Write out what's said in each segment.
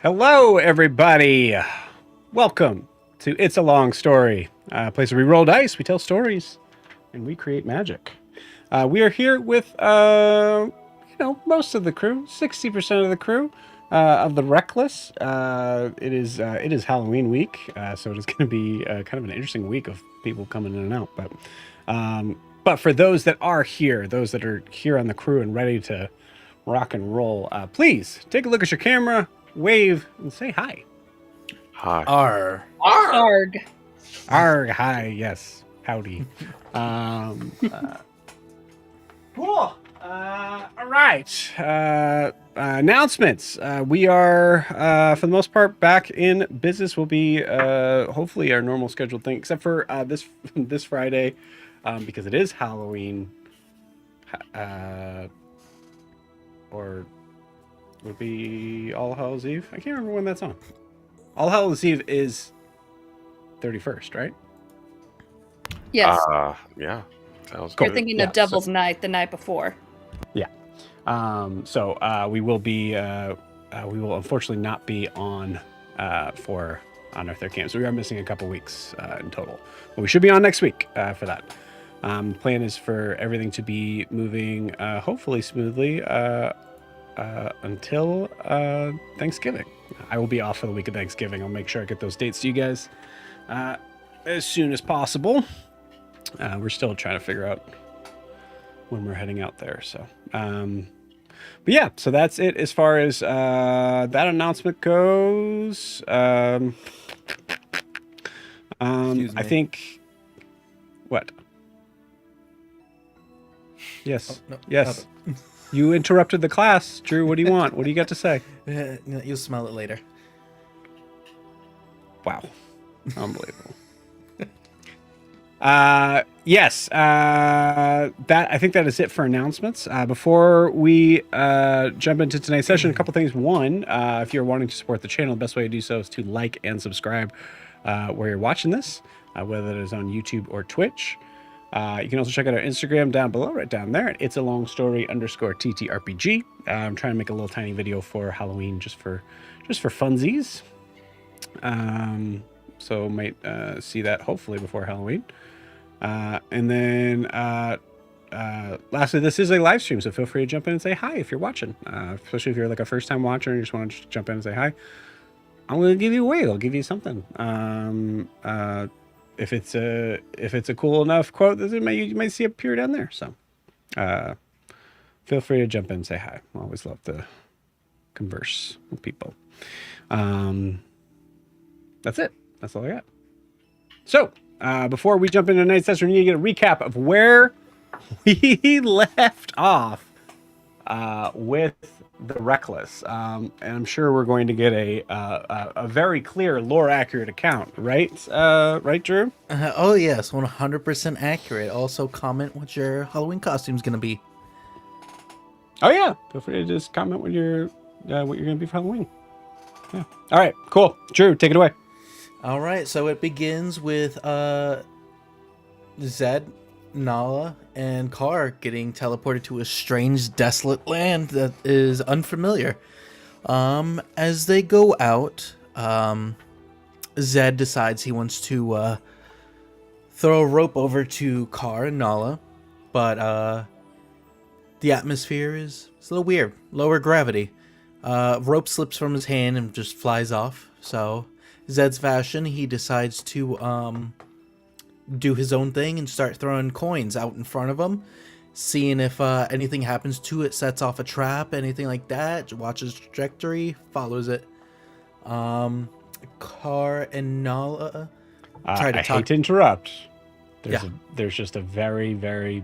Hello, everybody. Welcome to It's a Long Story, a place where we roll dice, we tell stories, and we create magic. We are here with, most of the crew, 60% of the crew of the Wreckless. It is Halloween week, so it is going to be kind of an interesting week of people coming in and out. But for those that are here, those that are here on the crew and ready to rock and roll, please take a look at your camera, wave, and say hi. Hi. R. Arg. Arg, hi, yes, howdy. Cool. All right. Announcements. We are, for the most part, back in business. Will be hopefully our normal scheduled thing, except for this Friday, because it is Halloween. Or would be All Hallows Eve. I can't remember when that's on. All Hallows Eve is 31st, right? Yes. Yeah. Sounds You're good. thinking Yeah, of Devil's Night the night before. Yeah. So we will be we will unfortunately not be on for on our third camp. So we are missing a couple weeks in total. But we should be on next week for that. The plan is for everything to be moving hopefully smoothly until Thanksgiving. I will be off for the week of Thanksgiving. I'll make sure I get those dates to you guys as soon as possible. We're still trying to figure out when we're heading out there. So, but yeah, so that's it as far as that announcement goes. I think what? Yes. Oh, no, yes. You interrupted the class, Drew. What do you want? What do you got to say? You'll smell it later. Wow. Unbelievable. Yes. That I think that is it for announcements. Before we jump into tonight's session, a couple things. One, if you're wanting to support the channel, the best way to do so is to like and subscribe where you're watching this, whether it is on YouTube or Twitch. You can also check out our Instagram down below, right down there. It's a long story _TTRPG. I'm trying to make a little tiny video for Halloween just for funsies. So might see that hopefully before Halloween. And then lastly, this is a live stream, so feel free to jump in and say hi if you're watching. Especially if you're like a first time watcher and you just want to jump in and say hi. I'm going to give you a wave. I'll give you something. If it's a cool enough quote, you might see it appear down there. So feel free to jump in and say hi. I always love to converse with people. That's it. That's all I got. So before we jump into tonight's session, we need to get a recap of where we left off with the Wreckless. And I'm sure we're going to get a very clear, lore accurate account, right? Right, Drew? Oh yes, 100% accurate. Also, comment what your Halloween costume's gonna be. Oh yeah, feel free to just comment what you're gonna be for Halloween. Yeah. All right, cool. Drew, take it away. All right, so it begins with Zed, Nala, and Kar getting teleported to a strange, desolate land that is unfamiliar. As they go out, Zed decides he wants to throw a rope over to Kar and Nala, but the atmosphere is a little weird. Lower gravity. Rope slips from his hand and just flies off. So Zed's fashion, he decides to do his own thing and start throwing coins out in front of him, seeing if anything happens to it, sets off a trap, anything like that. Watches trajectory, follows it. Kar and Nala try to I talk. hate to interrupt. Yeah. There's just a very, very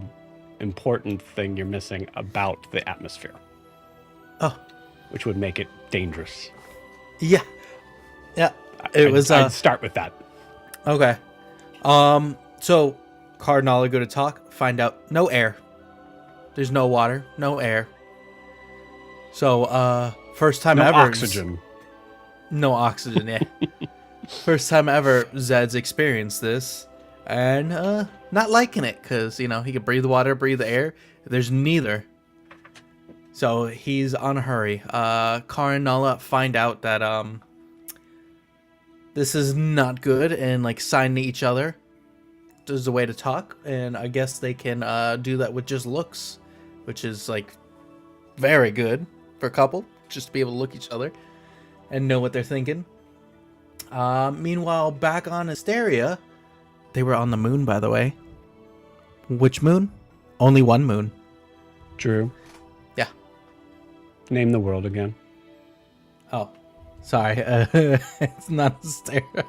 important thing you're missing about the atmosphere. Oh. Which would make it dangerous. Yeah. I'd start with that. Okay. So Kar and Nala go to talk, find out no air. There's no water, no air. So first time No ever. oxygen. No oxygen, yeah. First time ever Zed's experienced this. And not liking it, because, he could breathe water, breathe air. There's neither. So he's on a hurry. Kar and Nala find out that this is not good and sign to each other. there's a way to talk, and I guess they can do that with just looks, which is like very good for a couple, just to be able to look each other and know what they're thinking. Meanwhile, back on Asteria, they were on the moon, by the way. Which moon? Only one moon. Drew. Yeah. Name the world again. Oh, sorry. It's not Asteria.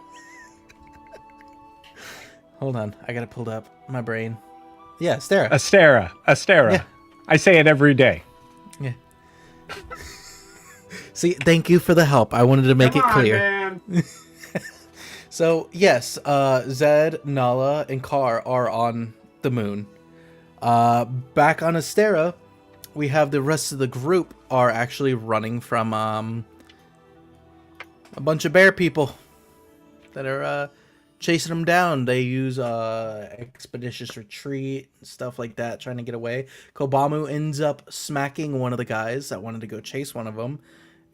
Hold on, I got it pulled up. My brain. Yeah, Asteria. Astera. Yeah. I say it every day. Yeah. See, thank you for the help. I wanted to make it clear. Man. So, yes, Zed, Nala, and Kar are on the moon. Back on Astera, we have the rest of the group are actually running from a bunch of bear people that are chasing them down. They use expeditious retreat and stuff like that, trying to get away. Kobamu ends up smacking one of the guys that wanted to go chase one of them.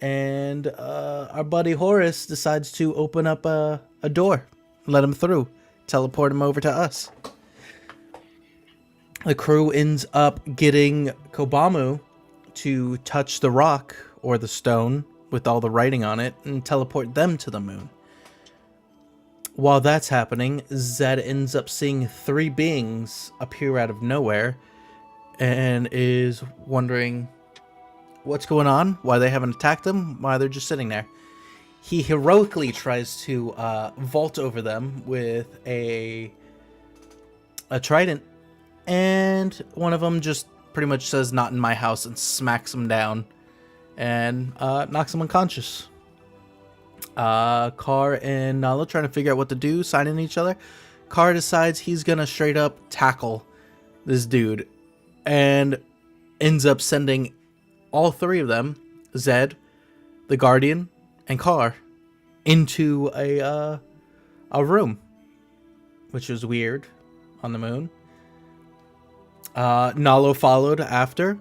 And our buddy Horace decides to open up a door, let him through, teleport him over to us. The crew ends up getting Kobamu to touch the rock or the stone with all the writing on it and teleport them to the moon. While that's happening, Zed ends up seeing 3 beings appear out of nowhere and is wondering what's going on, why they haven't attacked him, why they're just sitting there. He heroically tries to vault over them with a trident, and one of them just pretty much says, "Not in my house," and smacks him down and knocks him unconscious. Kar and Nala trying to figure out what to do, signing each other. Kar decides he's gonna straight up tackle this dude and ends up sending all 3 of them, Zed, the Guardian, and Kar, into a room, which was weird on the moon. Nalo followed after.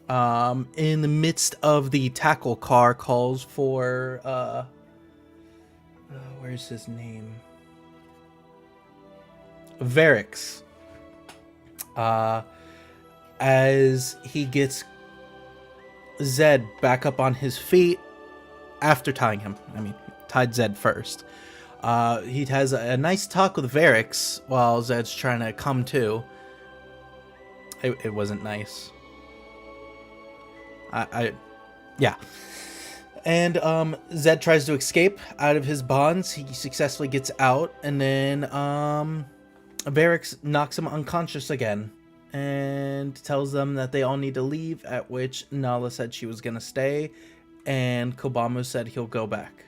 In the midst of the tackle, Kar calls for where's his name? Varix. As he gets Zed back up on his feet after tying him. I mean, tied Zed first. He has a nice talk with Varix while Zed's trying to come to. It wasn't nice. Yeah. And Zed tries to escape out of his bonds. He successfully gets out, and then Varix knocks him unconscious again and tells them that they all need to leave, at which Nala said she was going to stay, and Kobamu said he'll go back.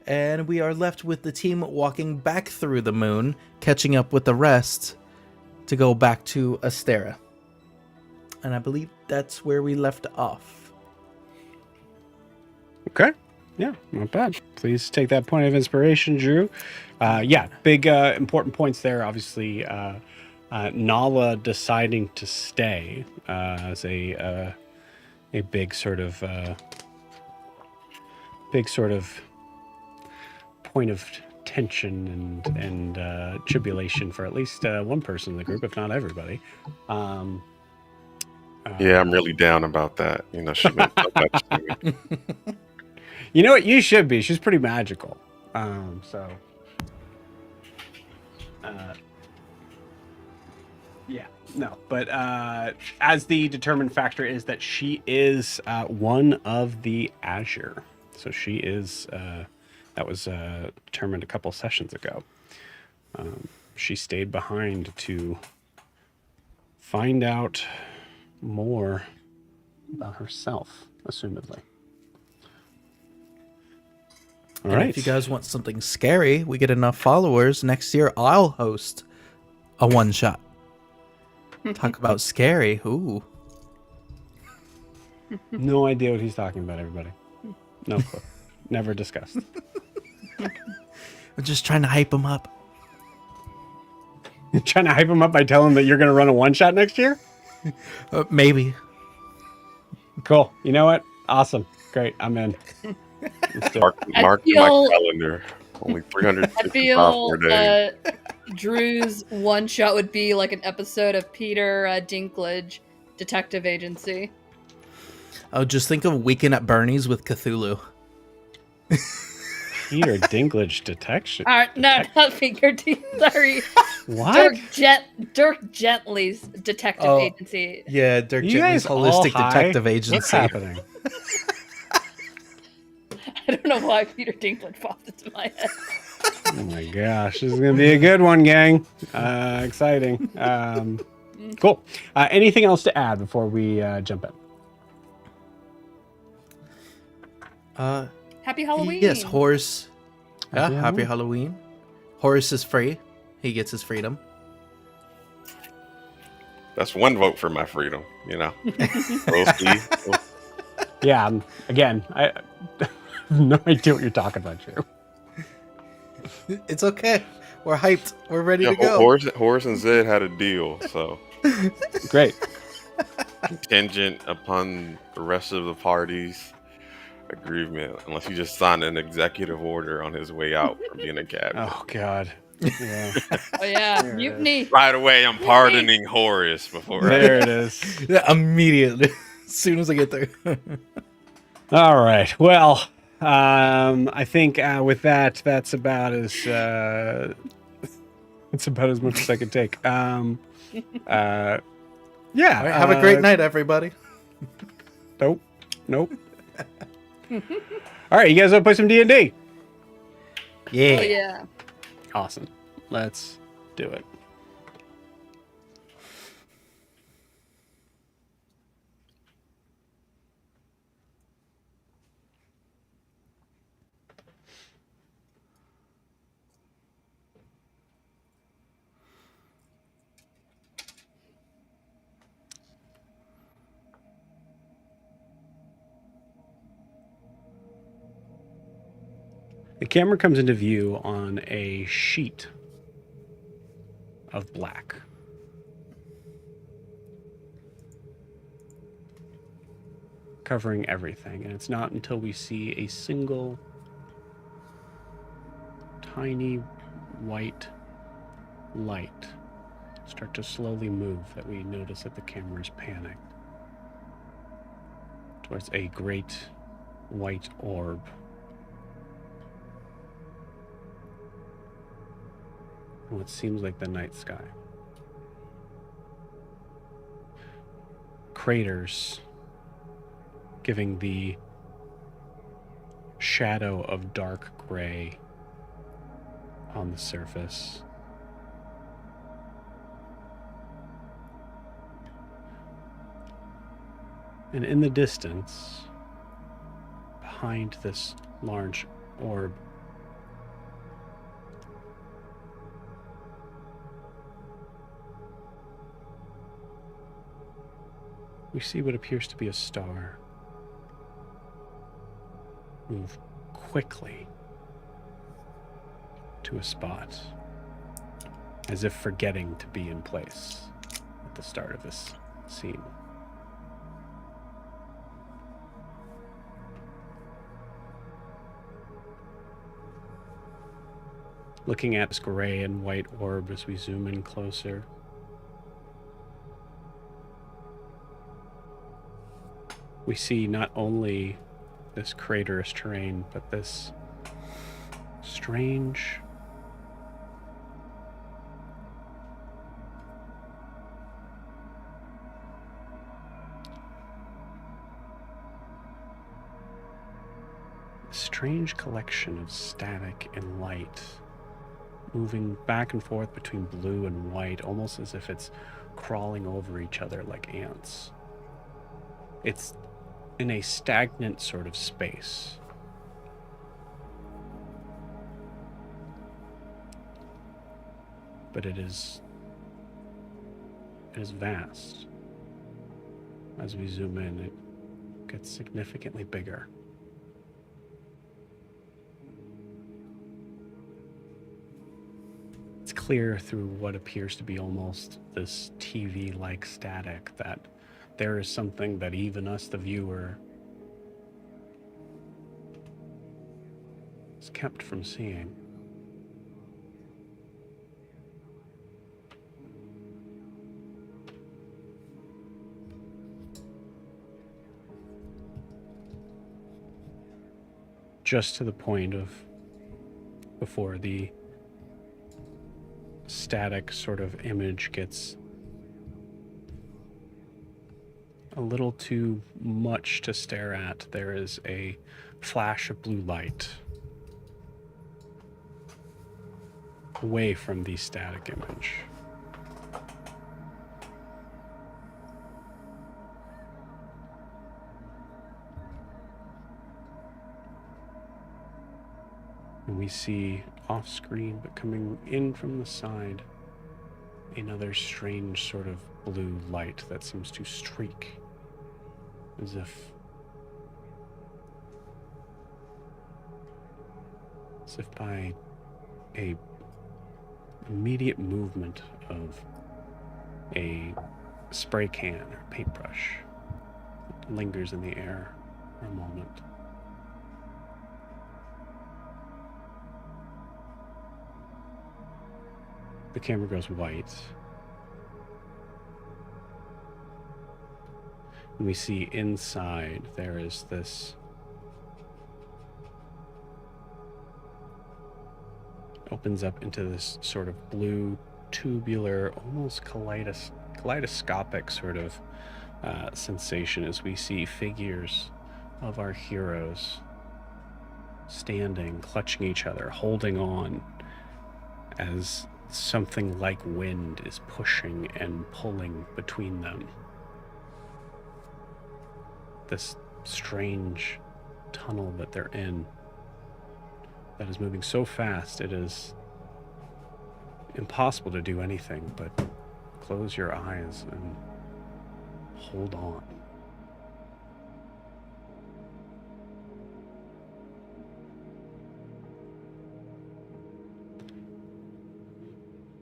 And we are left with the team walking back through the moon, catching up with the rest to go back to Astera. And I believe that's where we left off. Okay. Yeah, not bad. Please take that point of inspiration, Drew. Yeah, big important points there. Obviously, Nala deciding to stay as a big sort of point of tension and tribulation for at least one person in the group, if not everybody. Yeah, I'm really down about that. You know, she meant so much to me. You know what? You should be. She's pretty magical. Yeah, no. But as the determined factor is that she is one of the Azure. So she is, that was determined a couple sessions ago. She stayed behind to find out more about herself, assumedly. All right. If you guys want something scary, we get enough followers. Next year, I'll host a one-shot. Talk about scary. Ooh. No idea what he's talking about, everybody. No clue. Never discussed. I'm just trying to hype him up. You're trying to hype him up by telling him that you're going to run a one-shot next year? Maybe. Cool. You know what? Awesome. Great. I'm in. Mark in my calendar. Only 365 I feel more days. Drew's one shot would be like an episode of Peter Dinklage Detective Agency. Oh, just think of Weekend at Bernie's with Cthulhu. Peter Dinklage detection. No, not Finger Teeth. Sorry. What? Dirk Gently's Detective Oh, Agency. Yeah, Dirk You Gently's guys all Holistic high? Detective Agency. What's happening? I don't know why Peter Dinklage popped into my head. Oh my gosh, this is gonna be a good one, gang. Exciting. Cool. Anything else to add before we jump in? Happy Halloween. Yes, Horace. Happy Happy Halloween. Horace is free. He gets his freedom. That's one vote for my freedom, you know. We'll see. Yeah. Again, I have no idea what you're talking about, Drew. It's okay. We're hyped. We're ready Yeah, to go. Horace and Zed had a deal, so Great. contingent upon the rest of the parties' agreement, unless he just signed an executive order on his way out from being a captain. Oh God. Yeah. Oh yeah, There it mutiny. Right away, I'm pardoning Horace before. There it is. Yeah, immediately. As soon as I get there. All right. Well, I think with that, that's about as it's about as much as I can take. Yeah. All right, have a great night, everybody. Nope. Nope. All right, you guys want to play some D&D? Yeah. Oh yeah. Awesome. Let's do it. The camera comes into view on a sheet of black. Covering everything, and it's not until we see a single tiny white light start to slowly move that we notice that the camera is panning towards a great white orb. In what seems like the night sky. Craters giving the shadow of dark gray on the surface. And in the distance, behind this large orb, we see what appears to be a star move quickly to a spot, as if forgetting to be in place at the start of this scene. Looking at this gray and white orb as we zoom in closer, we see not only this craterous terrain, but this strange collection of static and light moving back and forth between blue and white, almost as if it's crawling over each other like ants. It's in a stagnant sort of space. But it is vast. As we zoom in, it gets significantly bigger. It's clear through what appears to be almost this TV-like static that there is something that even us, the viewer, is kept from seeing. just to the point of before the static sort of image gets a little too much to stare at. There is a flash of blue light away from the static image. And we see off screen, but coming in from the side, another strange sort of blue light that seems to streak as if by a immediate movement of a spray can or paintbrush. It lingers in the air for a moment. The camera goes white. And we see inside there is this opens up into this sort of blue, tubular, almost kaleidoscopic sort of sensation as we see figures of our heroes standing, clutching each other, holding on as something like wind is pushing and pulling between them. This strange tunnel that they're in that is moving so fast it is impossible to do anything but close your eyes and hold on.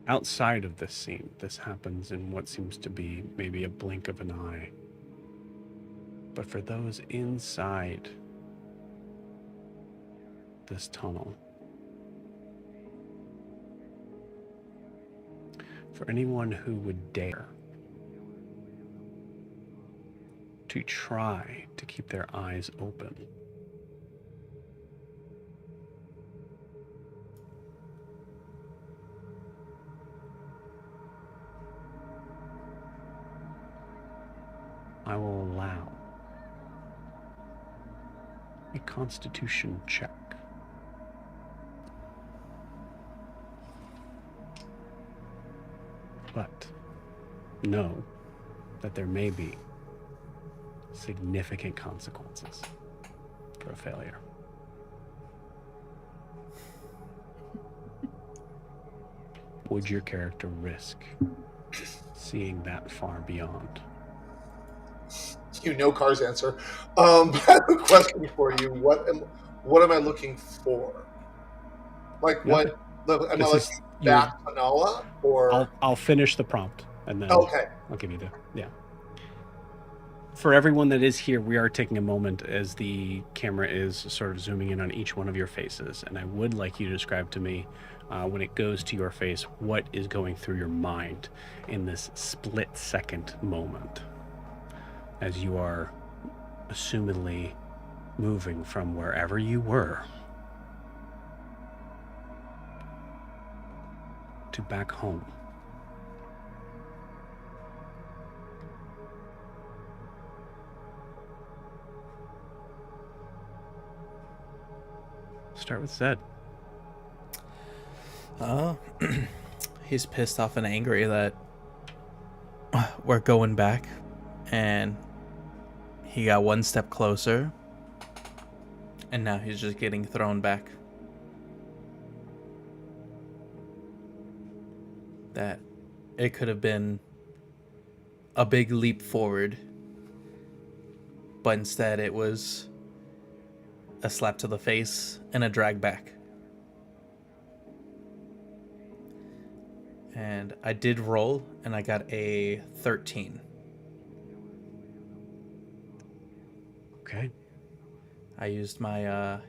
Outside of this scene, this happens in what seems to be maybe a blink of an eye. But for those inside this tunnel, for anyone who would dare to try to keep their eyes open, I will allow a Constitution check. But know that there may be significant consequences for a failure. Would your character risk seeing that far beyond? You know Car's answer. I have a question for you. What am I looking for? Like Nothing. what? Am I This like is back to Nala or? I'll finish the prompt and then Okay. I'll give you yeah. For everyone that is here, we are taking a moment as the camera is sort of zooming in on each one of your faces, and I would like you to describe to me when it goes to your face what is going through your mind in this split-second moment as you are assumedly moving from wherever you were to back home. Start with Zed. He's pissed off and angry that we're going back, and he got one step closer, and now he's just getting thrown back. That it could have been a big leap forward, but instead it was a slap to the face and a drag back. And I did roll, and I got a 13. Okay. I used my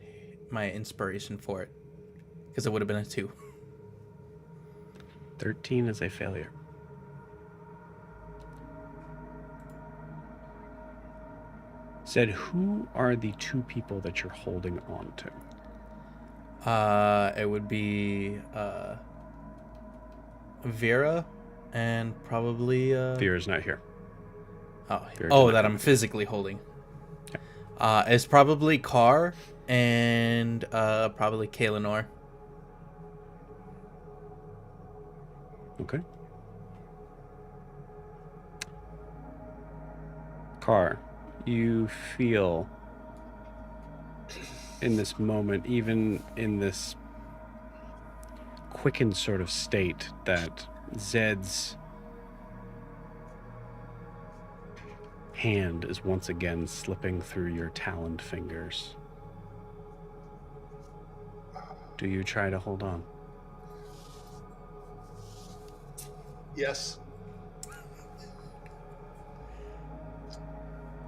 my inspiration for it, because it would have been a 2. 13 is a failure. Said, who are the two people that you're holding on to? It would be Vera and probably Vera's not here. Oh, Vera did oh, not that come I'm with you. physically holding. It's probably Carr and probably Kaelinor. Okay. Carr, you feel in this moment, even in this quickened sort of state, that Zed's hand is once again slipping through your taloned fingers. Do you try to hold on? Yes.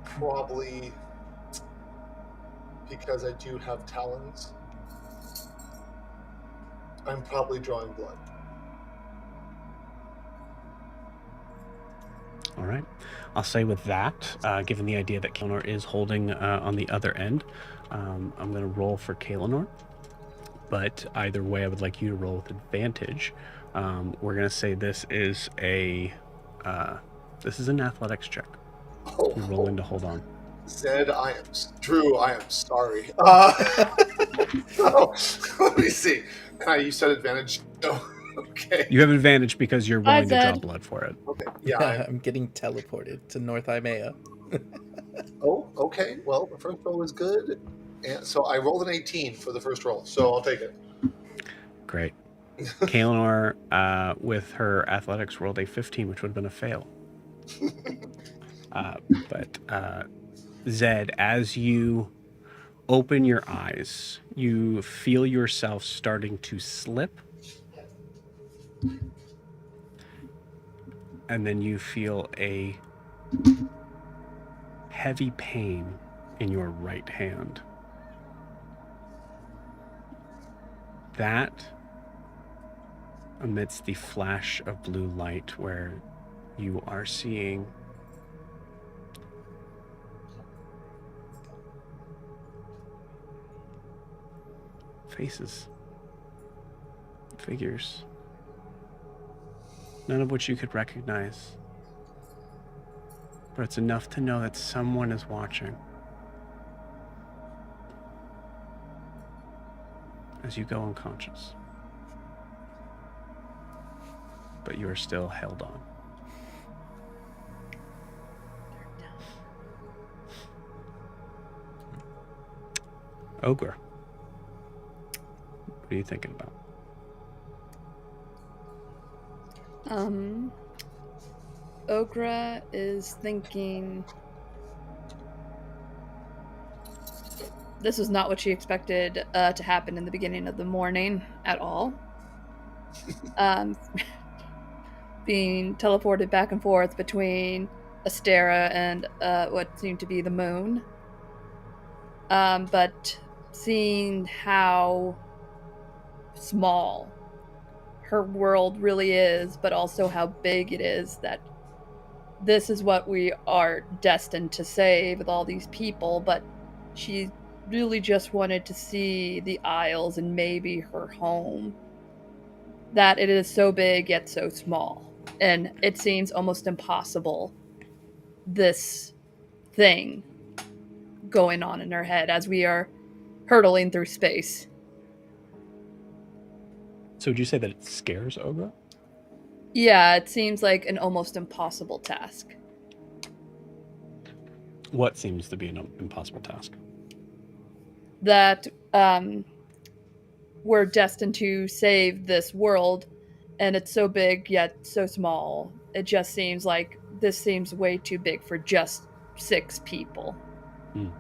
Probably because I do have talons. I'm probably drawing blood. All right. I'll say with that, given the idea that Kaelinor is holding on the other end, I'm going to roll for Kaelinor. But either way, I would like you to roll with advantage. We're going to say this is an athletics check. Oh, You're rolling to hold on. Zed, Drew, I am sorry. So, let me see. You said advantage. Oh, okay. You have advantage because you're Hi, willing to draw Zed. blood for it. Okay. Yeah. I'm getting teleported to North Imea. Oh, okay. Well, the first roll is good. And so I rolled an 18 for the first roll, so I'll take it. Great. Kaelinor, with her athletics, rolled a 15, which would have been a fail. But Zed, as you open your eyes, you feel yourself starting to slip. And then you feel a heavy pain in your right hand. That, amidst the flash of blue light, where you are seeing faces, figures, none of which you could recognize. But it's enough to know that someone is watching. As you go unconscious. But you are still held on. Ogre. What are you thinking about? Ogra is thinking this was not what she expected to happen in the beginning of the morning at all. Being teleported back and forth between Astera and what seemed to be the moon. But seeing how small her world really is, but also how big it is, that this is what we are destined to save with all these people, but she really just wanted to see the Isles and maybe her home. That it is so big yet so small. And it seems almost impossible, this thing going on in her head as we are hurtling through space. So would you say that it scares Ogre? Yeah, it seems like an almost impossible task. What seems to be an impossible task? That we're destined to save this world, and it's so big yet so small. It just seems like this seems way too big for just 6 people. Would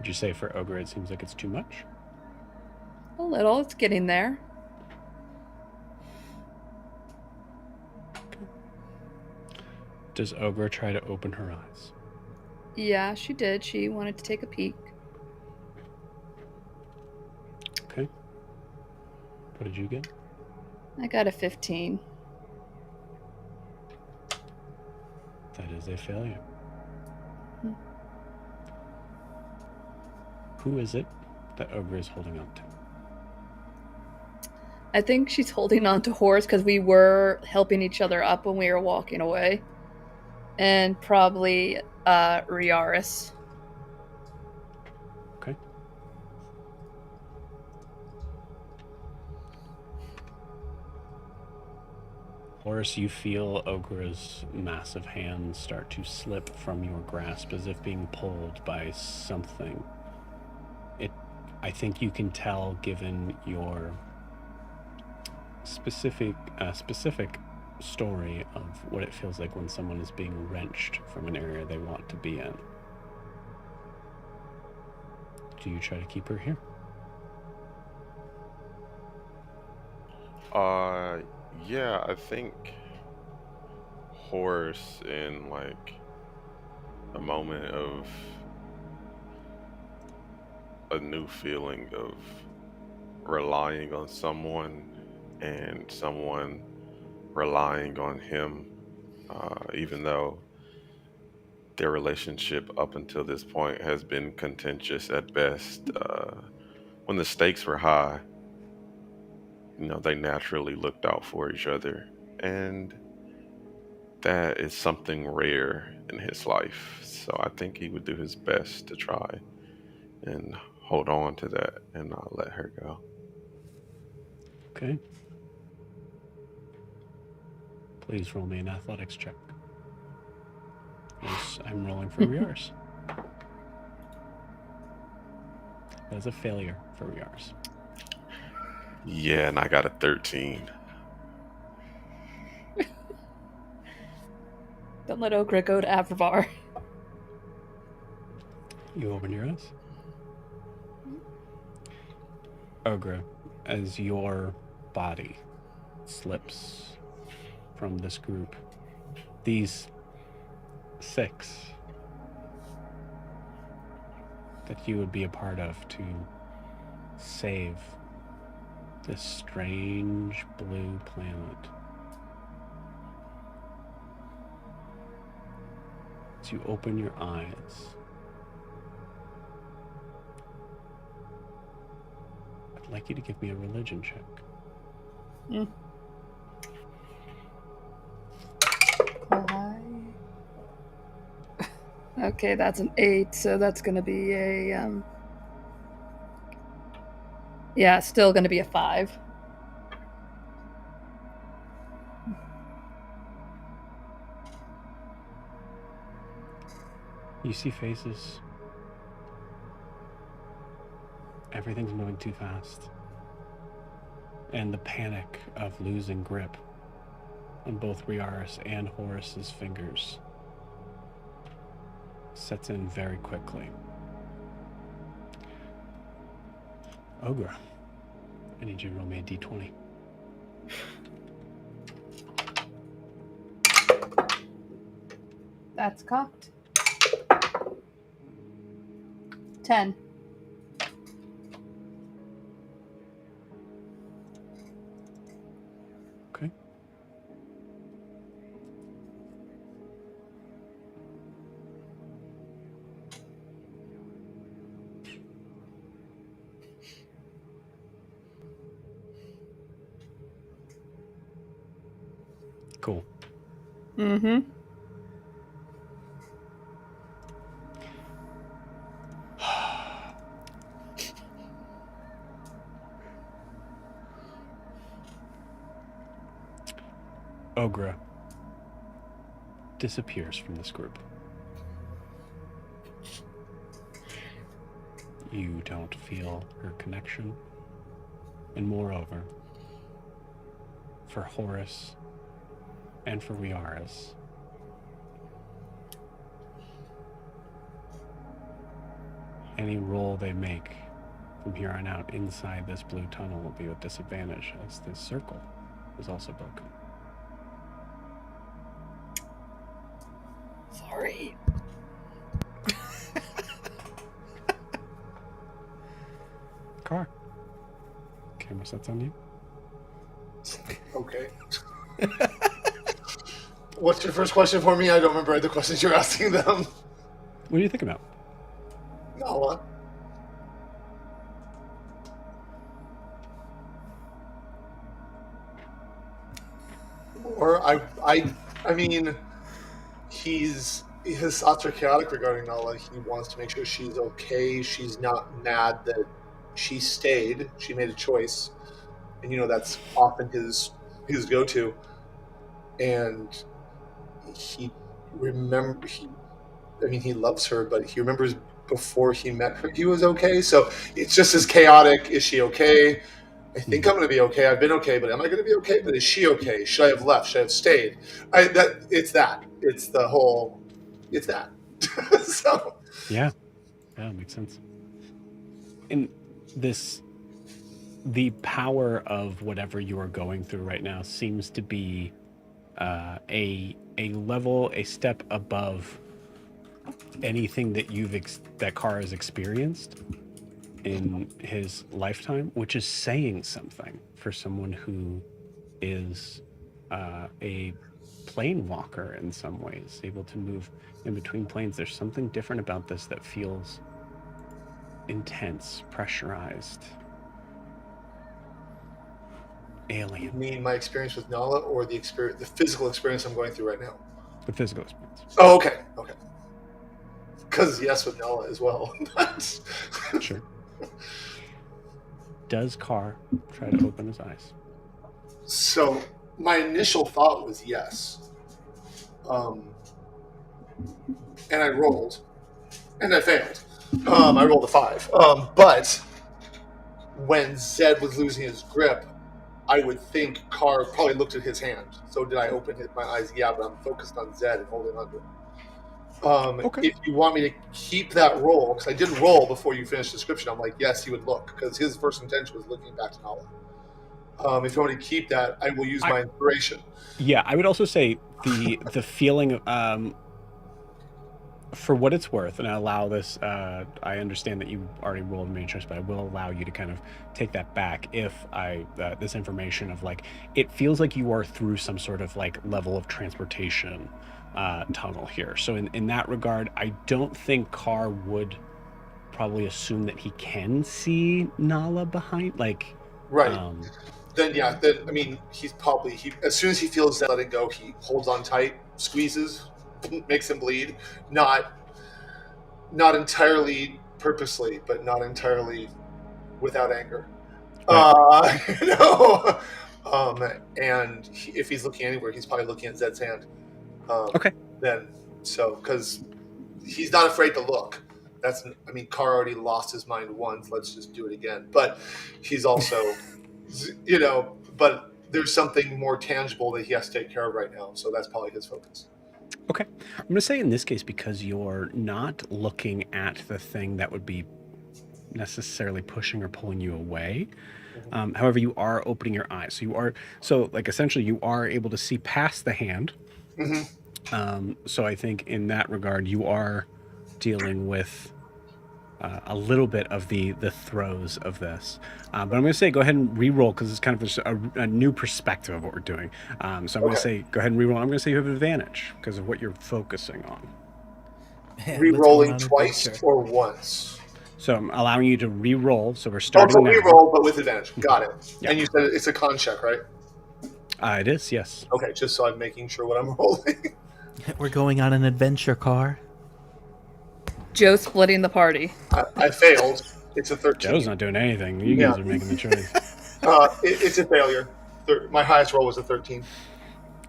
you say for Ogre it seems like it's too much? A little, it's getting there. Does Ogre try to open her eyes? Yeah, she did. She wanted to take a peek. Okay. What did you get? I got a 15. That is a failure. Who is it that Ogre is holding on to? I think she's holding on to Horse because we were helping each other up when we were walking away. And probably Riaris. Okay. Horace, you feel Ogre's massive hands start to slip from your grasp as if being pulled by something. I think you can tell, given your specific story of what it feels like when someone is being wrenched from an area they want to be in. Do you try to keep her here? Yeah, I think Horse, in like a moment of a new feeling of relying on someone and someone relying on him, even though their relationship up until this point has been contentious at best. When the stakes were high, they naturally looked out for each other, and that is something rare in his life. So I think he would do his best to try and hold on to that and not let her go. Okay. Please roll me an athletics check. Yes, I'm rolling for Riars. That's a failure for Riars. Yeah, and I got a 13. Don't let Ogre go to Abravar. You open your eyes. Ogre, as your body slips from this group, these 6 that you would be a part of to save this strange blue planet. As you open your eyes, I'd like you to give me a religion check. Okay, that's an 8, so that's gonna be a yeah, still gonna be a 5. You see faces. Everything's moving too fast. And the panic of losing grip on both Riaris and Horace's fingers sets in very quickly. Ogre, I need you to roll me a d20. That's cocked. 10. Okay. Cool. Mm-hmm. Ogre disappears from this group. You don't feel her connection. And moreover, for Horace and for Riaris, any roll they make from here on out inside this blue tunnel will be with disadvantage, as this circle is also broken. Sorry. Car. Camera sets on you. Okay. What's your first question for me? I don't remember the questions you're asking them. What do you think about? Nala. Or I mean, his thoughts are chaotic regarding Nala. He wants to make sure she's okay. She's not mad that she stayed. She made a choice, and that's often his go-to. And he remember he I mean, he loves her, but he remembers before he met her, he was okay. So it's just as chaotic. Is she okay? I think I'm going to be okay. I've been okay, but am I going to be okay? But is she okay? Should I have left? Should I have stayed? It's that. It's the whole. It's that. So Yeah, it makes sense. And the power of whatever you are going through right now seems to be a level, a step above anything that that Carr has experienced in his lifetime, which is saying something for someone who is a plane walker in some ways, able to move in between planes. There's something different about this that feels intense, pressurized, alien. you mean my experience with Nala, or the physical experience I'm going through right now? The physical experience. Oh, okay. Because yes, with Nala as well. Sure. Does Carr try to open his eyes? So my initial thought was yes, and I rolled, and I failed. I rolled a 5. But when Zed was losing his grip, I would think Carr probably looked at his hand. So did I open my eyes? Yeah, but I'm focused on Zed and holding on to him. Okay. If you want me to keep that roll, because I did roll before you finished the description, I'm like, yes, he would look, because his first intention was looking back to Nala. If you want me to keep that, I will use my inspiration. Yeah, I would also say the feeling, for what it's worth, and I allow this, I understand that you already rolled main choice, but I will allow you to kind of take that back if this information of like, it feels like you are through some sort of like level of transportation tunnel here. So in that regard, I don't think Carr would probably assume that he can see Nala behind, like... Right. I mean, he's probably, as soon as he feels that letting go, he holds on tight, squeezes, makes him bleed. Not entirely purposely, but not entirely without anger. Right. And if he's looking anywhere, he's probably looking at Zed's hand. Okay. Because he's not afraid to look. Carr already lost his mind once. Let's just do it again. But he's also, but there's something more tangible that he has to take care of right now. So that's probably his focus. Okay. I'm going to say in this case, because you're not looking at the thing that would be necessarily pushing or pulling you away. Mm-hmm. However, you are opening your eyes. So essentially you are able to see past the hand. Mm-hmm. So I think in that regard, you are dealing with a little bit of the throes of this. But I'm going to say go ahead and re-roll, because it's kind of a new perspective of what we're doing. So I'm going to say go ahead and re-roll. I'm going to say you have an advantage because of what you're focusing on. Man, re-rolling twice or once? So I'm allowing you to re-roll. So we're starting now. Re-roll, but with advantage. Got it. Yep. And you said it's a con check, right? It is, yes. Okay, just so I'm making sure what I'm rolling. We're going on an adventure, Carr. Joe splitting the party. I failed. It's a 13. Joe's not doing anything. You guys are making the choice. It's a failure. My highest roll was a 13.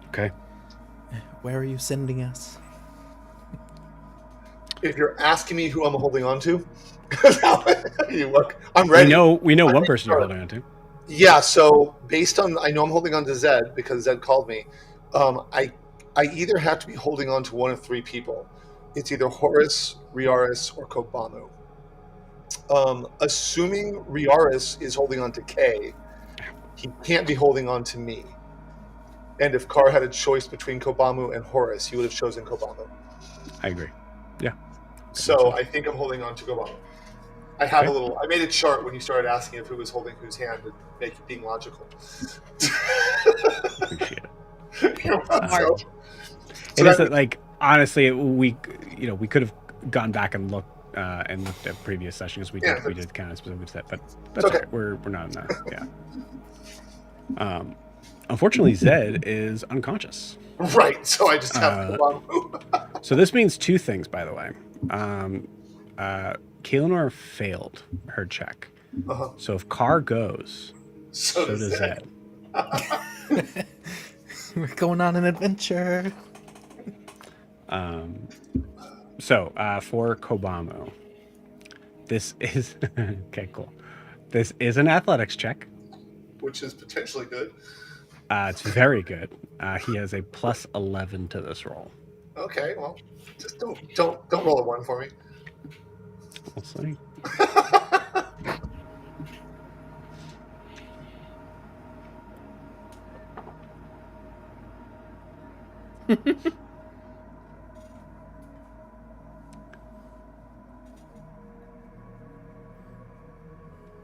Okay. Where are you sending us? If you're asking me who I'm holding on to, you look, I'm ready. We know one person you're holding on to. Yeah, so based on, I know I'm holding on to Zed because Zed called me. I either have to be holding on to one of 3 people. It's either Horus, Riaris, or Kobamu. Assuming Riaris is holding on to Kay, he can't be holding on to me. And if Carr had a choice between Kobamu and Horus, he would have chosen Kobamu. I agree. Yeah. So I think I'm holding on to Kobamu. I have I made a chart when you started asking of who was holding whose hand and make it being logical. Appreciate it. It is that, like, honestly, we could have gone back and looked at previous sessions. We did kind of specific set, but that's okay. We're not in that. Yeah. Unfortunately, Zed is unconscious. Right, so I just have to move. So this means two things, by the way. Kaelinor failed her check. Uh-huh. So if Carr goes, So so does Zed. Zed. We're going on an adventure. So for Kobamu, this is okay. Cool. This is an athletics check. Which is potentially good. It's very good. He has a plus 11 to this roll. Okay, well, just don't roll a 1 for me. We'll see.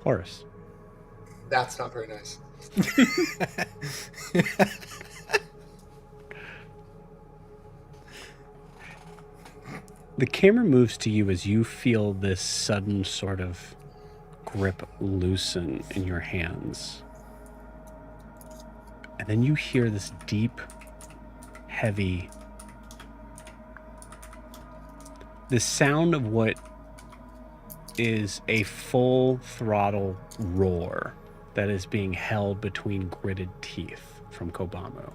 Horace. That's not very nice. The camera moves to you as you feel this sudden sort of grip loosen in your hands. And then you hear this deep, heavy, the sound of what is a full throttle roar that is being held between gritted teeth from Kobamu.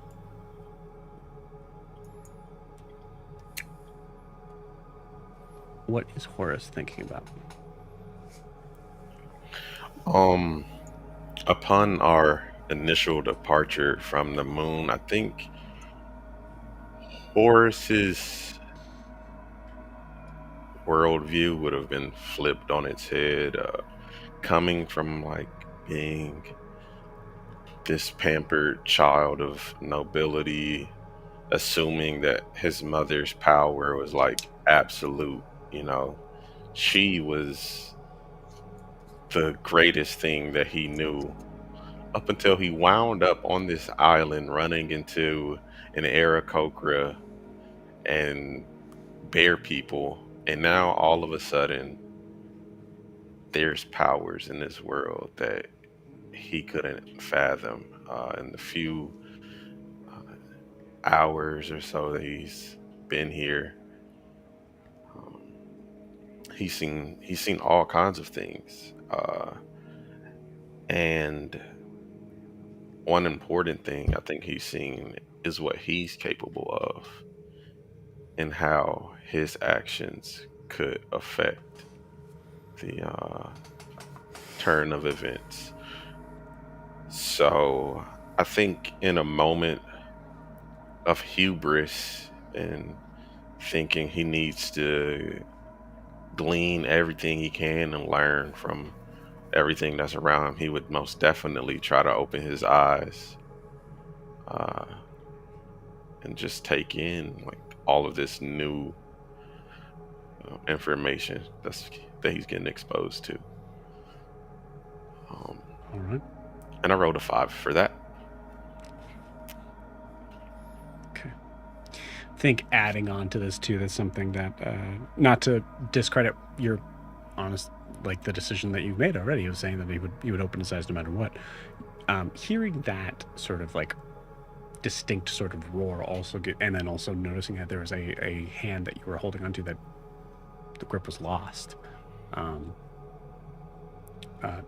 What is Horace thinking about? Upon our initial departure from the moon, I think Horace's worldview would have been flipped on its head, coming from like being this pampered child of nobility, assuming that his mother's power was like absolute, you know. She was the greatest thing that he knew up until he wound up on this island running into an Aarakocra and bear people, and now all of a sudden there's powers in this world that he couldn't fathom. In the few hours or so that he's been here, he's seen all kinds of things, and one important thing I think he's seen is what he's capable of and how his actions could affect the turn of events. So I think in a moment of hubris and thinking he needs to glean everything he can and learn from everything that's around him, he would most definitely try to open his eyes uh, and just take in like all of this new information that he's getting exposed to. All right. And I rolled a 5 for that. Okay. I think adding on to this too, that's something that, not to discredit your honest, like the decision that you've made already of saying that he would open his eyes no matter what. Hearing that sort of like distinct sort of roar also and then also noticing that there was a hand that you were holding onto that the grip was lost.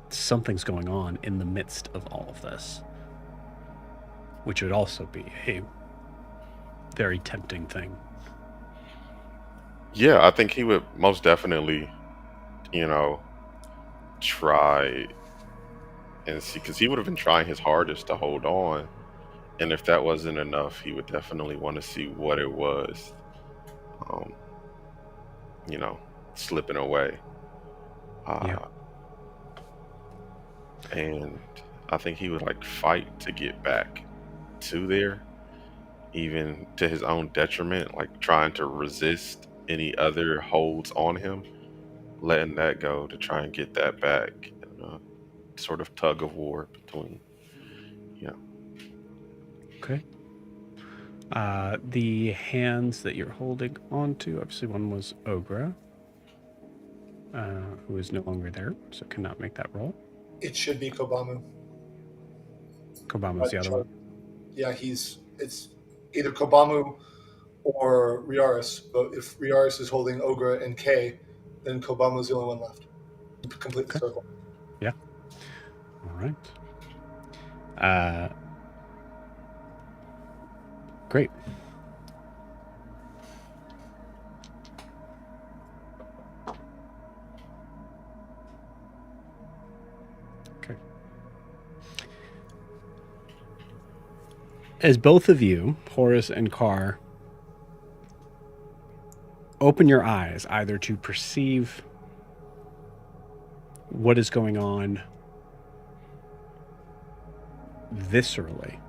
Something's going on in the midst of all of this, which would also be a very tempting thing. Yeah, I think he would most definitely, try and see, because he would have been trying his hardest to hold on. And if that wasn't enough, he would definitely want to see what it was, um, slipping away. Yeah. And I think he would like fight to get back to there, even to his own detriment, like trying to resist any other holds on him, letting that go to try and get that back. Sort of tug of war between, Okay. The hands that you're holding onto, obviously one was Ogra, who is no longer there, so cannot make that roll. It should be Kobamu. Kobamu's the other one. Yeah, it's either Kobamu or Riaris. But if Riaris is holding Ogra and K, then Kobamu's the only one left to complete the Okay. circle. Yeah. All right. Great. Okay. As both of you, Horace and Carr, open your eyes either to perceive what is going on viscerally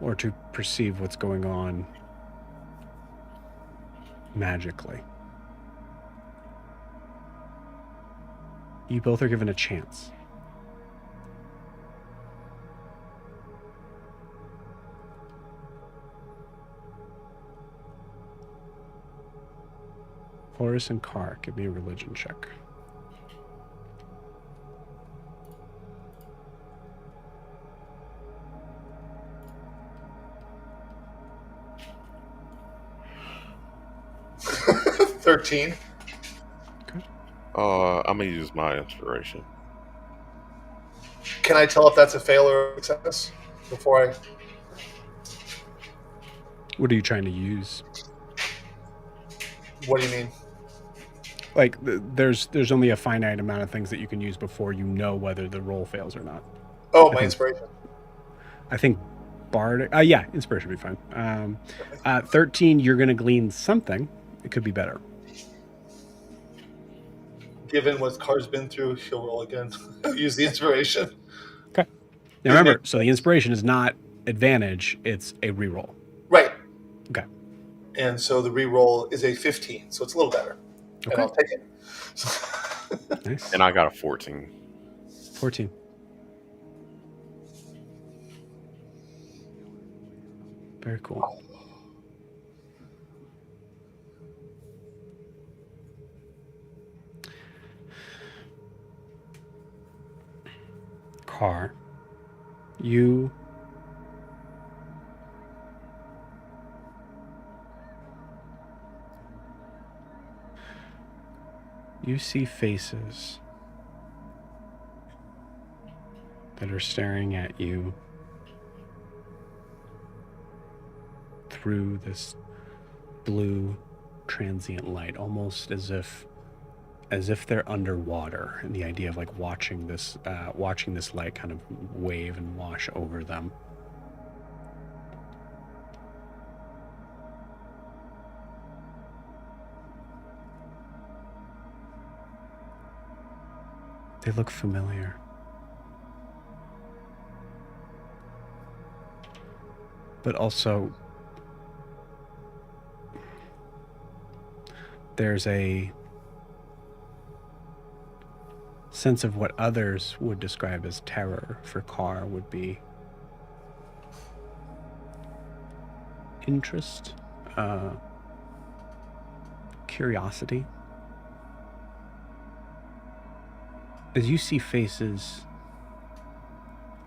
or to perceive what's going on magically. You both are given a chance. Horace and Carr, give me a religion check. Okay. 13. I'm gonna use my inspiration. Can I tell if that's a fail or a success before I? What are you trying to use? What do you mean? Like, there's only a finite amount of things that you can use before you know whether the roll fails or not. Oh, I my think- inspiration. I think Bard... yeah, inspiration would be fine. 13, you're going to glean something. It could be better. Given what Car's been through, he'll roll again. Use the inspiration. Okay. Now remember, so the inspiration is not advantage, it's a reroll. Right. Okay. And so the reroll is a 15, so it's a little better. Okay. And I'll take it. Nice. And I got a 14. 14. Very cool. Carr, you see faces that are staring at you through this blue transient light, almost as if they're underwater, and the idea of like watching this light kind of wave and wash over them. They look familiar. But also, there's a sense of what others would describe as terror. For Carr would be interest, curiosity. As you see faces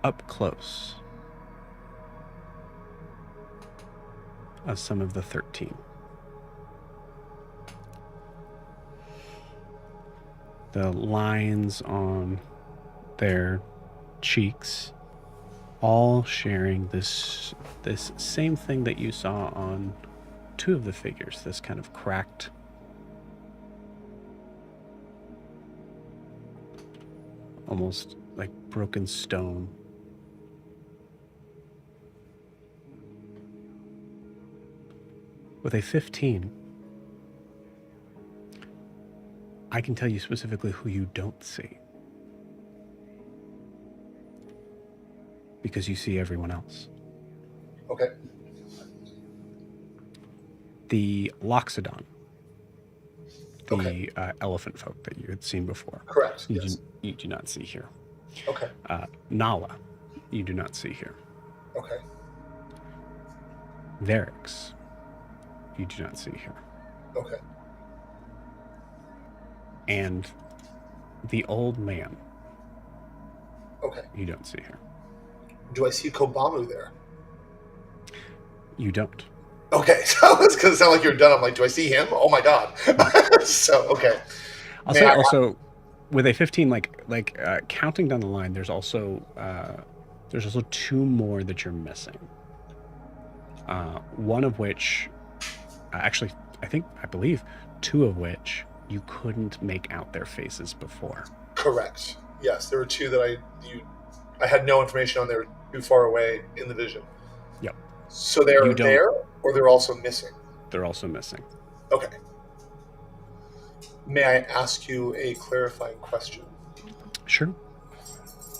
up close of some of the 13. The lines on their cheeks, all sharing this same thing that you saw on two of the figures, this kind of cracked, almost like broken stone. With a 15, I can tell you specifically who you don't see. Because you see everyone else. Okay. The Loxodon. The Okay. elephant folk that you had seen before. Correct. Yes. You do not see here. Okay. Nala, you do not see here. Okay. Varix, you do not see here. Okay. And the old man, Okay. you don't see here. Do I see Kobamu there? You don't. Okay, so it's because it sounded like you're done. I'm like, do I see him? Oh my god. So okay. I'll May say I- also with a 15, counting down the line, there's also 2 more that you're missing. One of which, actually, I believe 2 of which you couldn't make out their faces before. Correct. Yes, there were 2 that I had no information on. They were too far away in the vision. Yep. So they're You don't- there, or they're also missing. They're also missing. Okay. May I ask you a clarifying question? Sure.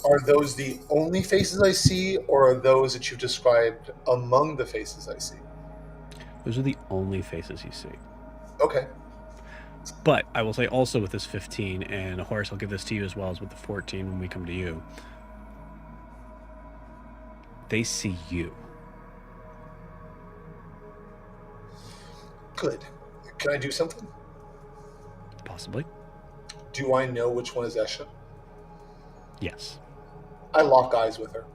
Are those the only faces I see, or are those that you've described among the faces I see? Those are the only faces you see. Okay. But I will say also with this 15, and Horace, I'll give this to you as well as with the 14 when we come to you. They see you. Good. Can I do something? Possibly. Do I know which one is Esha? Yes. I lock eyes with her.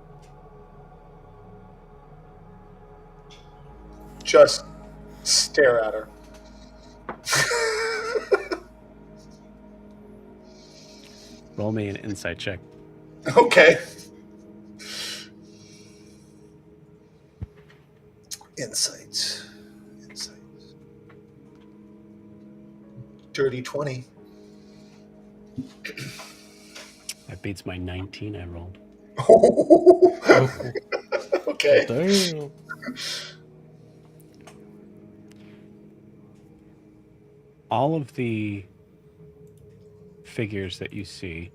Just stare at her. Roll me an insight check. Okay. Insight. Dirty 20. That beats my 19 I rolled. Okay. Damn. All of the figures that you see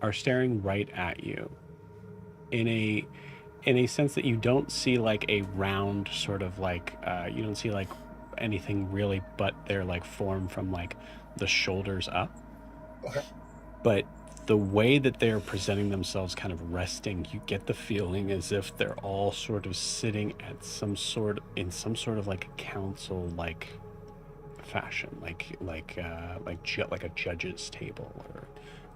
are staring right at you in a sense that you don't see like a round sort of like you don't see like anything really but they're like formed from like the shoulders up. Okay. But the way that they're presenting themselves kind of resting, you get the feeling as if they're all sort of sitting at some sort of like a council like fashion, like a judge's table, or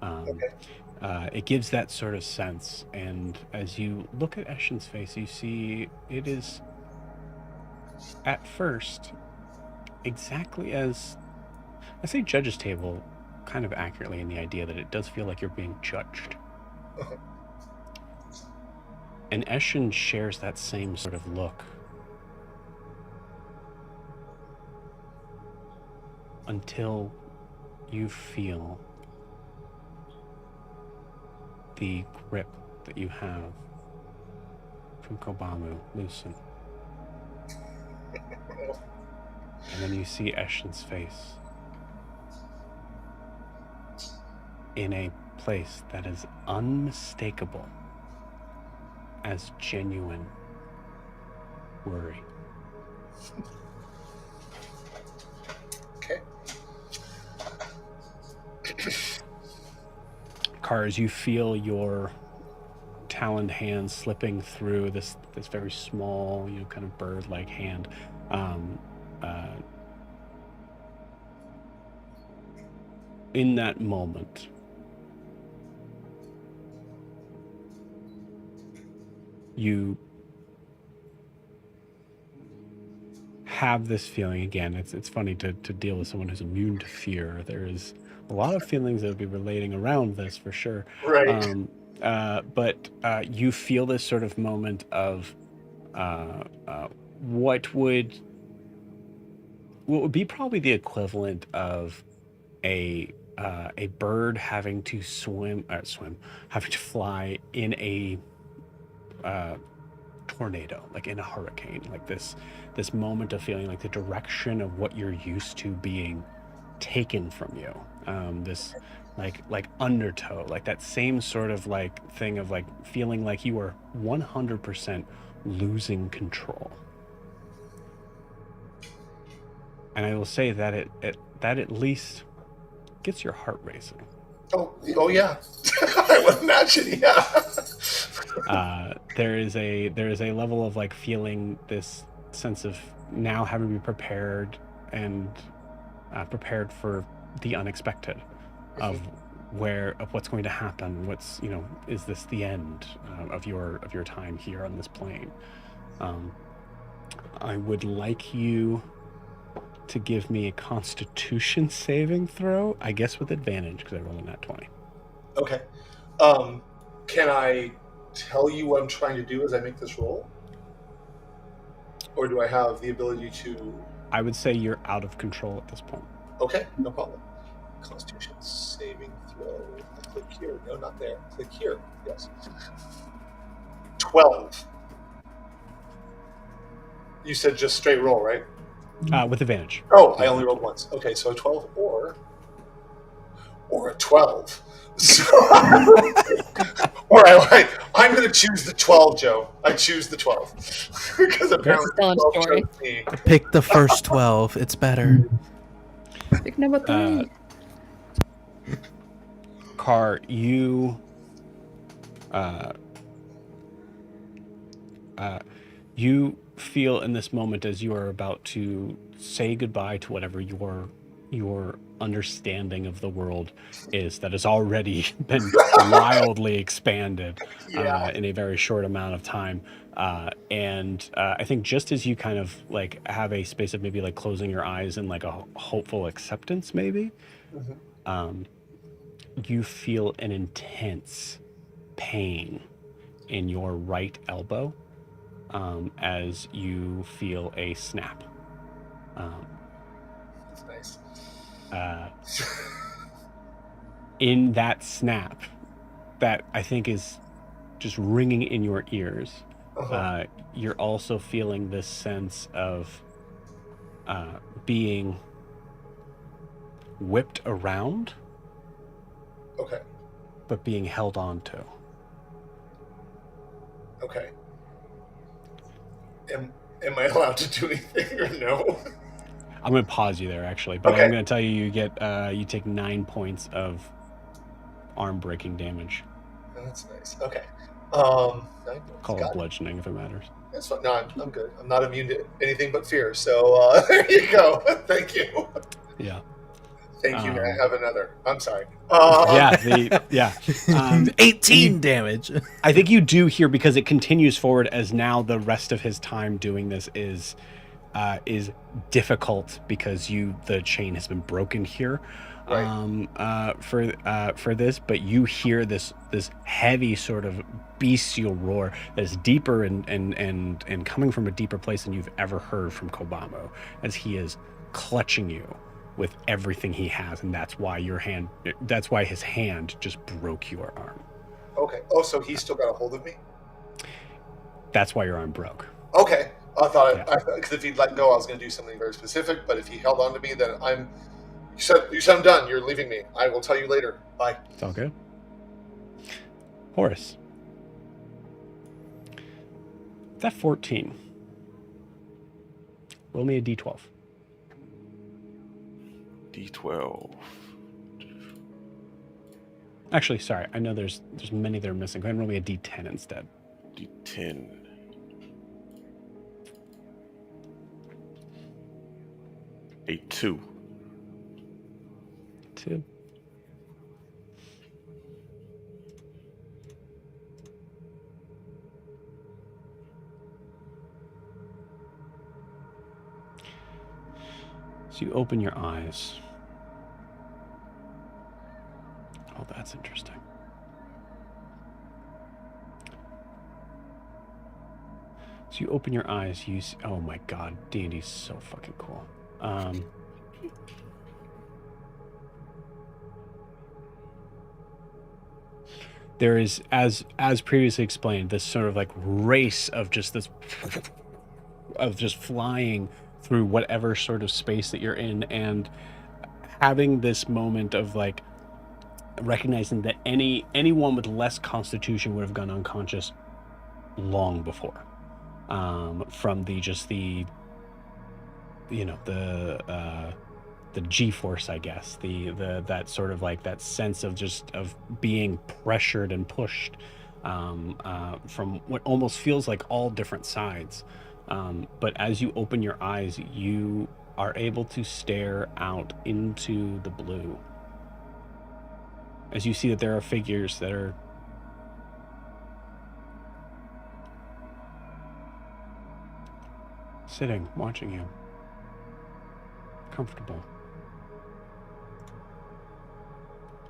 Okay. it gives that sort of sense. And as you look at Eshen's face, you see it is at first exactly as I say judge's table kind of accurately in the idea that it does feel like you're being judged. Uh-huh. And Eshen shares that same sort of look until you feel the grip that you have from Kobamu loosen. And then you see Eshen's face in a place that is unmistakable as genuine worry. Okay. Cars, you feel your taloned hand slipping through this very small, kind of bird-like hand. In that moment, you have this feeling again. It's funny to deal with someone who's immune to fear. There is a lot of feelings that would be relating around this for sure. Right. But you feel this sort of moment of what would be probably the equivalent of a bird having to having to fly in a tornado, like in a hurricane, like this moment of feeling like the direction of what you're used to being taken from you. This like undertow, like that same sort of like thing of like feeling like you are 100% losing control. And I will say that it at least gets your heart racing. Oh yeah. I would imagine, yeah. There is a level of like feeling this sense of now having to be prepared and prepared for the unexpected of what's going to happen. Is this the end of your time here on this plane? I would like you to give me a Constitution saving throw, I guess with advantage because I rolled a nat 20. Okay. Can I tell you what I'm trying to do as I make this roll? Or do I have the ability to... I would say you're out of control at this point. Okay, no problem. Constitution saving throw. I click here. No, not there. Click here. Yes. 12. You said just straight roll, right? With advantage. Oh, I only rolled once. Okay, so a 12 or a 12. So, I'm going to choose the 12, Joe. I choose the 12. Because apparently Telling 12 story. chose me. Pick the first 12. It's better. Pick number 3. Car, you you feel in this moment as you are about to say goodbye to whatever your understanding of the world is that has already been wildly expanded in a very short amount of time. And I think just as you kind of like have a space of maybe like closing your eyes and like a hopeful acceptance, maybe, you feel an intense pain in your right elbow as you feel a snap. That's nice. In that snap, that I think is just ringing in your ears, you're also feeling this sense of being whipped around, Okay. but being held on to. Okay. Am I allowed to do anything or no? I'm going to pause you there, actually, but Okay. I'm going to tell you you take 9 points of arm breaking damage. That's nice. Okay. Call it bludgeoning if it matters. That's fine. No, I'm good. I'm not immune to anything but fear. So there you go. Thank you. Yeah. Thank you. I have another. I'm sorry. 18 damage. I think you do here because it continues forward as now the rest of his time doing this is difficult because the chain has been broken here. Right. For this, but you hear this heavy sort of bestial roar that's deeper and coming from a deeper place than you've ever heard from Kobamo, as he is clutching you with everything he has, and that's why his hand just broke your arm. Okay. Oh, so he still got a hold of me? That's why your arm broke. Okay. I thought because if he'd let go, I was going to do something very specific. But if he held on to me, then You said I'm done. You're leaving me. I will tell you later. Bye. It's all good. Horace. That 14. Roll me a d12. D12. Actually, sorry. I know there's many that are missing. Go ahead and roll me a d10 instead. D10. A 2. 2. So you open your eyes. Oh, that's interesting. So you open your eyes, oh my god, D&D's so fucking cool. There is, as previously explained, this sort of like race of just flying through whatever sort of space that you're in, and having this moment of like recognizing that anyone with less constitution would have gone unconscious long before, from the G-force, I guess, that sort of like that sense of just of being pressured and pushed from what almost feels like all different sides. But as you open your eyes, you are able to stare out into the blue as you see that there are figures that are sitting, watching you. Comfortable.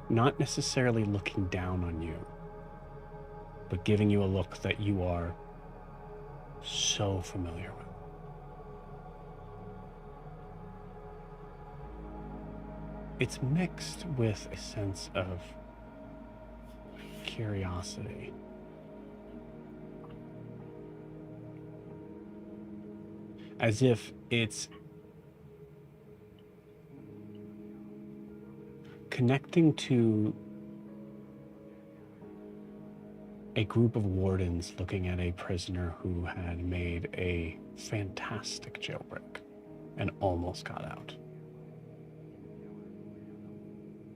Not necessarily looking down on you, but giving you a look that you are so familiar with. It's mixed with a sense of curiosity. As if it's connecting to a group of wardens looking at a prisoner who had made a fantastic jailbreak and almost got out.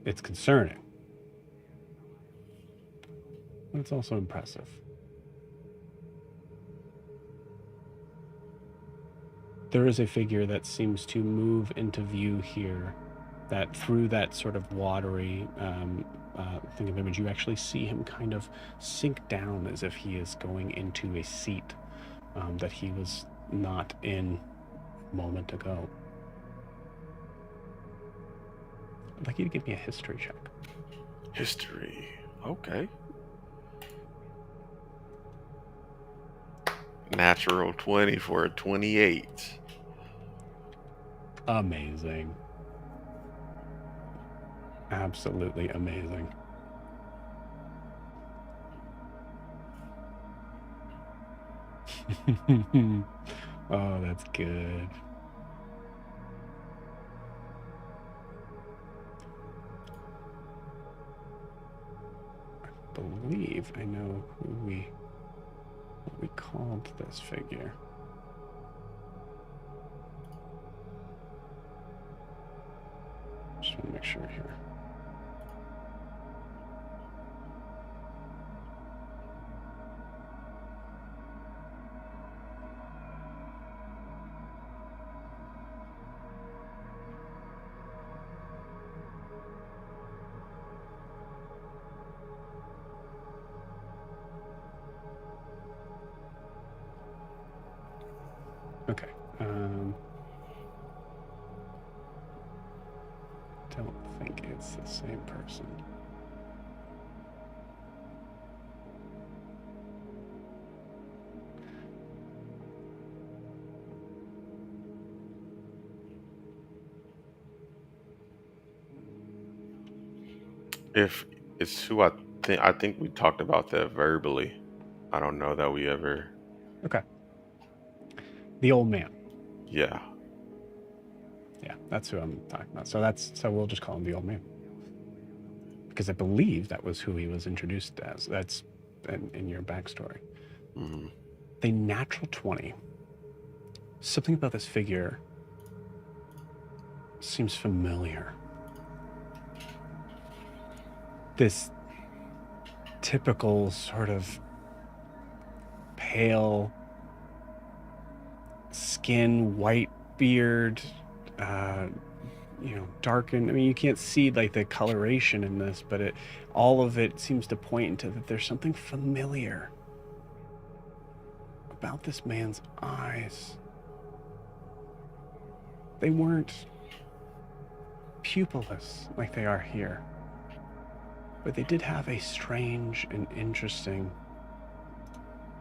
It's concerning, but it's also impressive. There is a figure that seems to move into view here, that through that sort of watery thing of image, you actually see him kind of sink down as if he is going into a seat that he was not in a moment ago. I'd like you to give me a history check. History. Okay. Natural 20 for a 28. Amazing. Absolutely amazing. Oh, that's good. I believe I know what we called this figure. Just want to make sure here. Okay. Don't think it's the same person. If it's who I think we talked about that verbally. I don't know that we ever. Okay. The old man. Yeah. Yeah, that's who I'm talking about. So we'll just call him the old man. Because I believe that was who he was introduced as. That's in your backstory. Mm-hmm. The natural 20. Something about this figure seems familiar. This typical sort of pale skin, white beard, darkened. I mean, you can't see like the coloration in this, but all of it seems to point into that there's something familiar about this man's eyes. They weren't pupilless like they are here, but they did have a strange and interesting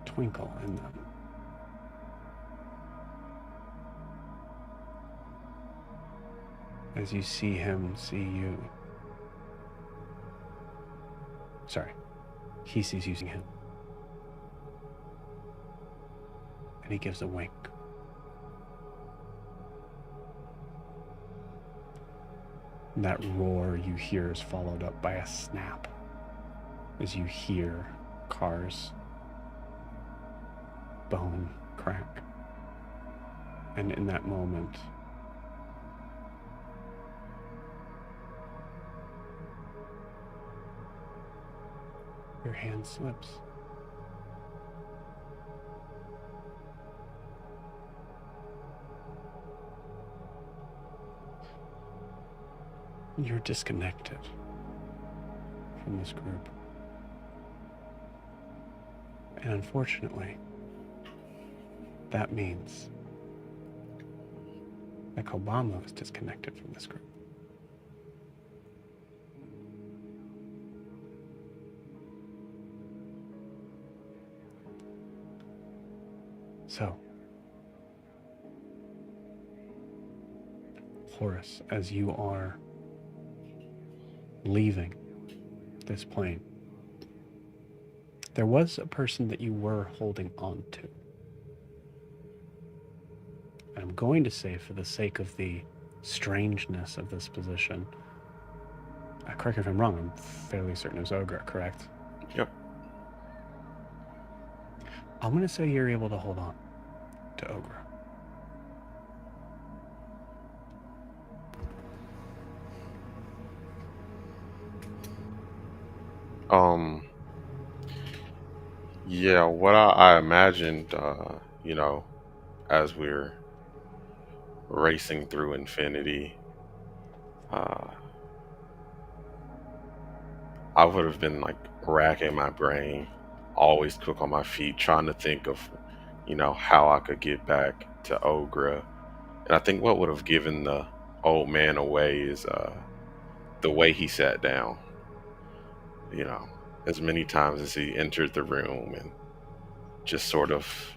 twinkle in them. As you see him see you. Sorry, he sees you see him. And he gives a wink. And that roar you hear is followed up by a snap as you hear Car's bone crack. And in that moment, your hand slips. You're disconnected from this group. And unfortunately, that means that Kobama was disconnected from this group. So, Horace, as you are leaving this plane, there was a person that you were holding on to. And I'm going to say, for the sake of the strangeness of this position, correct me if I'm wrong, I'm fairly certain it was Ogre, correct? Yep. I'm going to say you're able to hold on to Ogre. Yeah, what I imagined, as we're racing through infinity, uh, I would have been like racking my brain, always quick on my feet, trying to think of, how I could get back to Ogre. And I think what would have given the old man away is the way he sat down, you know, as many times as he entered the room and just sort of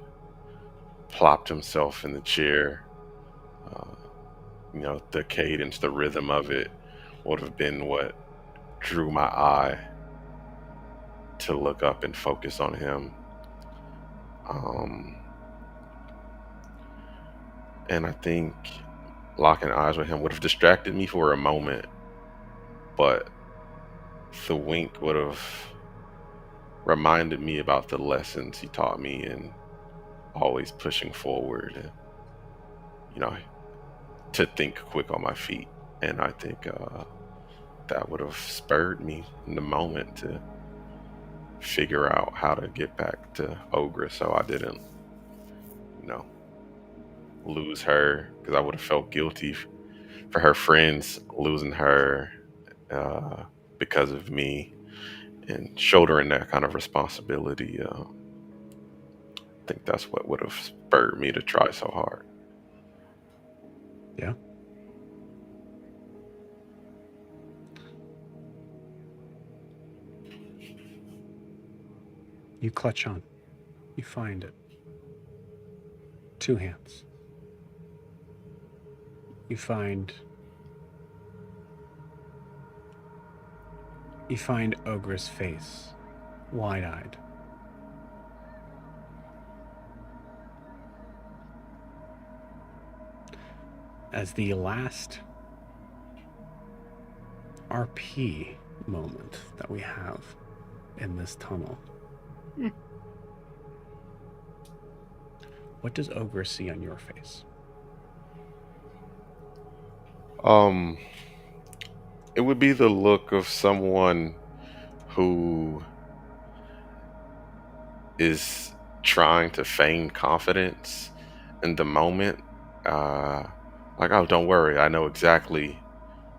plopped himself in the chair. Uh, the cadence, the rhythm of it would have been what drew my eye to look up and focus on him. And I think locking eyes with him would have distracted me for a moment, but the wink would have reminded me about the lessons he taught me and always pushing forward and, to think quick on my feet. And I think that would have spurred me in the moment to figure out how to get back to Ogre so I didn't, lose her, because I would have felt guilty for her friends losing her because of me, and shouldering that kind of responsibility. I think that's what would have spurred me to try so hard. Yeah. You clutch on. You find it. 2 hands. You find Ogre's face, wide-eyed. As the last RP moment that we have in this tunnel. What does Ogre see on your face? It would be the look of someone who is trying to feign confidence in the moment. Like, oh, don't worry, I know exactly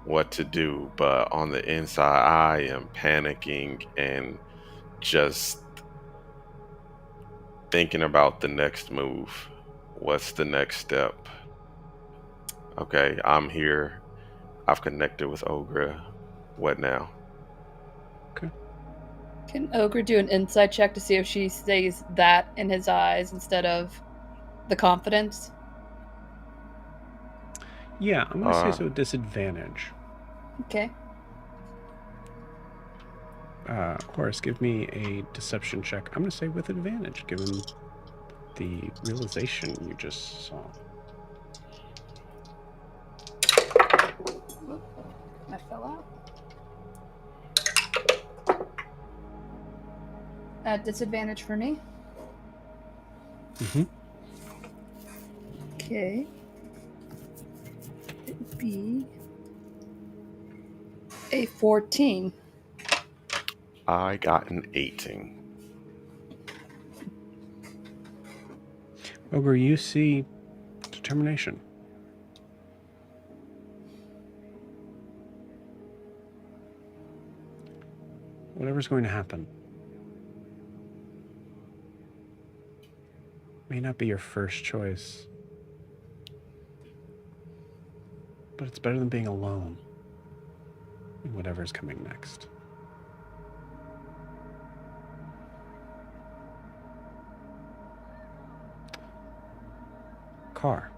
what to do. But on the inside, I am panicking and just thinking about the next move. What's the next step? Okay, I'm here. I've connected with Ogre. What now? Okay. Can Ogre do an insight check to see if she sees that in his eyes instead of the confidence? Yeah, I'm going to say so with disadvantage. Okay. Horace, give me a deception check. I'm going to say with advantage, given the realization you just saw. I fell out. At disadvantage for me? Mm-hmm. Okay. It would be a 14. I got an 18. Ogre, you see determination. Whatever's going to happen may not be your first choice, but it's better than being alone in whatever's coming next. Car.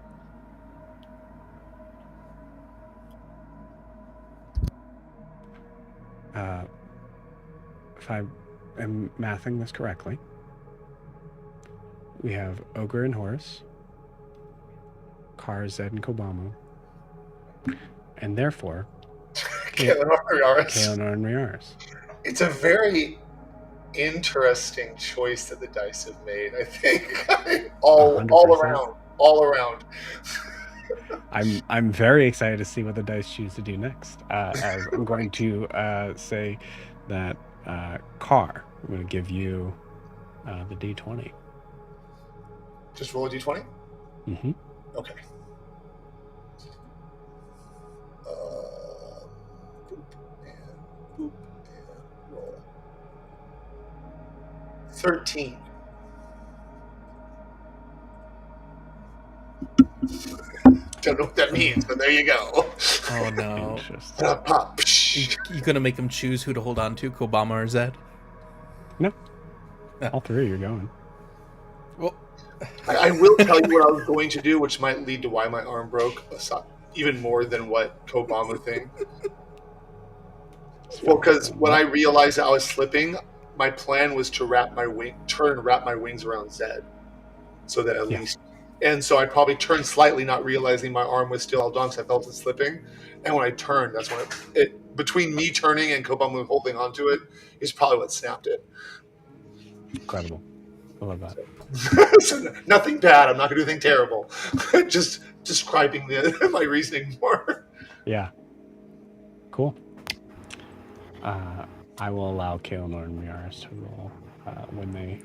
If I am mathing this correctly, we have Ogre and Horus, Car, Zed, and Kobamu, and therefore Kaelinor Riaris. Kaelinor and Riaris. It's a very interesting choice that the dice have made, I think. all 100%. around. I'm very excited to see what the dice choose to do next. As I'm going to say that Car, I'm going to give you the D20. Just roll a d20? Mm-hmm. Okay. Boop, and roll. 13. Don't know what that means, but there you go. Oh no. Interesting. Pop. You gonna make him choose who to hold on to, Kobama or Zed? No. Yeah. All three are going. Well, I will tell you what I was going to do, which might lead to why my arm broke, even more than what Kobamu thing. Well, because when I realized I was slipping, my plan was to turn and wrap my wings around Zed, so that at least. And so I probably turned slightly, not realizing my arm was still held on, because I felt it slipping. And when I turned, that's when it between me turning and Kobamu holding onto it is probably what snapped it. Incredible. I love that. So nothing bad. I'm not going to do anything terrible. Just describing my reasoning more. Yeah. Cool. I will allow Kaelinor and Riaris to roll when they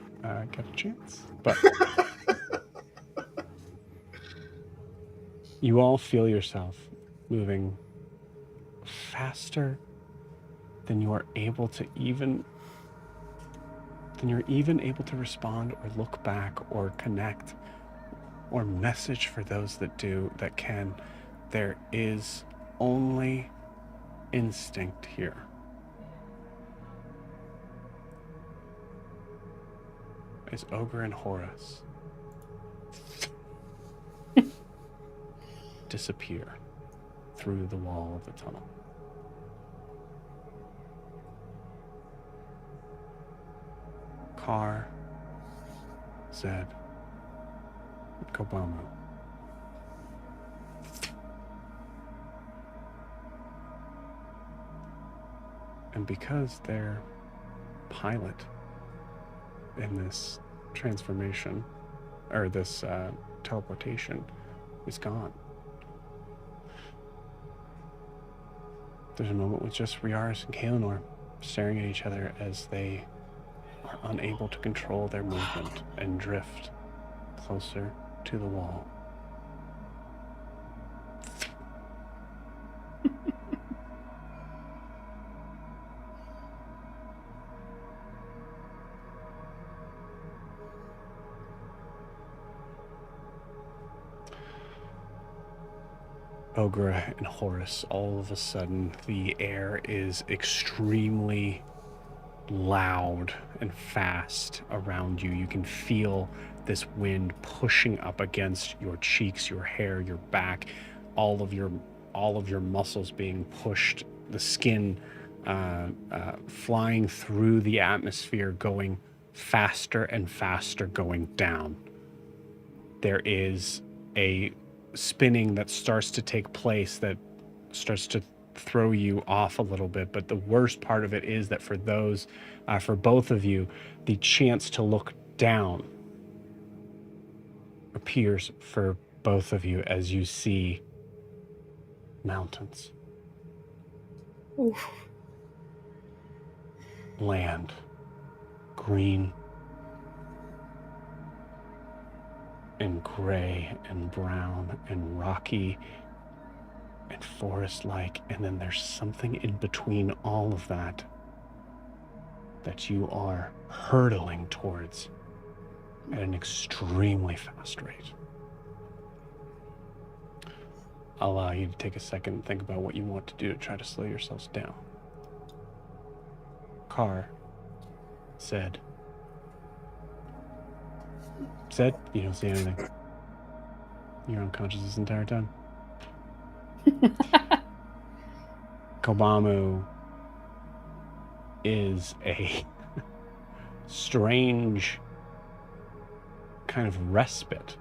get a chance. But you all feel yourself moving faster than you are able to even able to respond or look back or connect or message for those that can. There is only instinct here. As Ogre and Horus disappear through the wall of the tunnel. Car, Zed, and Kobamu. And because their pilot in this transformation, or this teleportation, is gone, there's a moment with just Riaris and Kaelinor staring at each other as they are unable to control their movement and drift closer to the wall. Ogre and Horus, all of a sudden, the air is extremely loud and fast around you. You can feel this wind pushing up against your cheeks, your hair, your back, all of your muscles being pushed, the skin flying through the atmosphere, going faster and faster, going down. There is a spinning that starts to take place that starts to throw you off a little bit, but the worst part of it is that for both of you, the chance to look down appears for both of you as you see mountains, Oof. land, green and gray and brown and rocky and forest-like, and then there's something in between all of that you are hurtling towards at an extremely fast rate. I'll allow you to take a second and think about what you want to do to try to slow yourselves down. Carr said, you don't see anything. You're unconscious this entire time. Kobamu is a strange kind of respite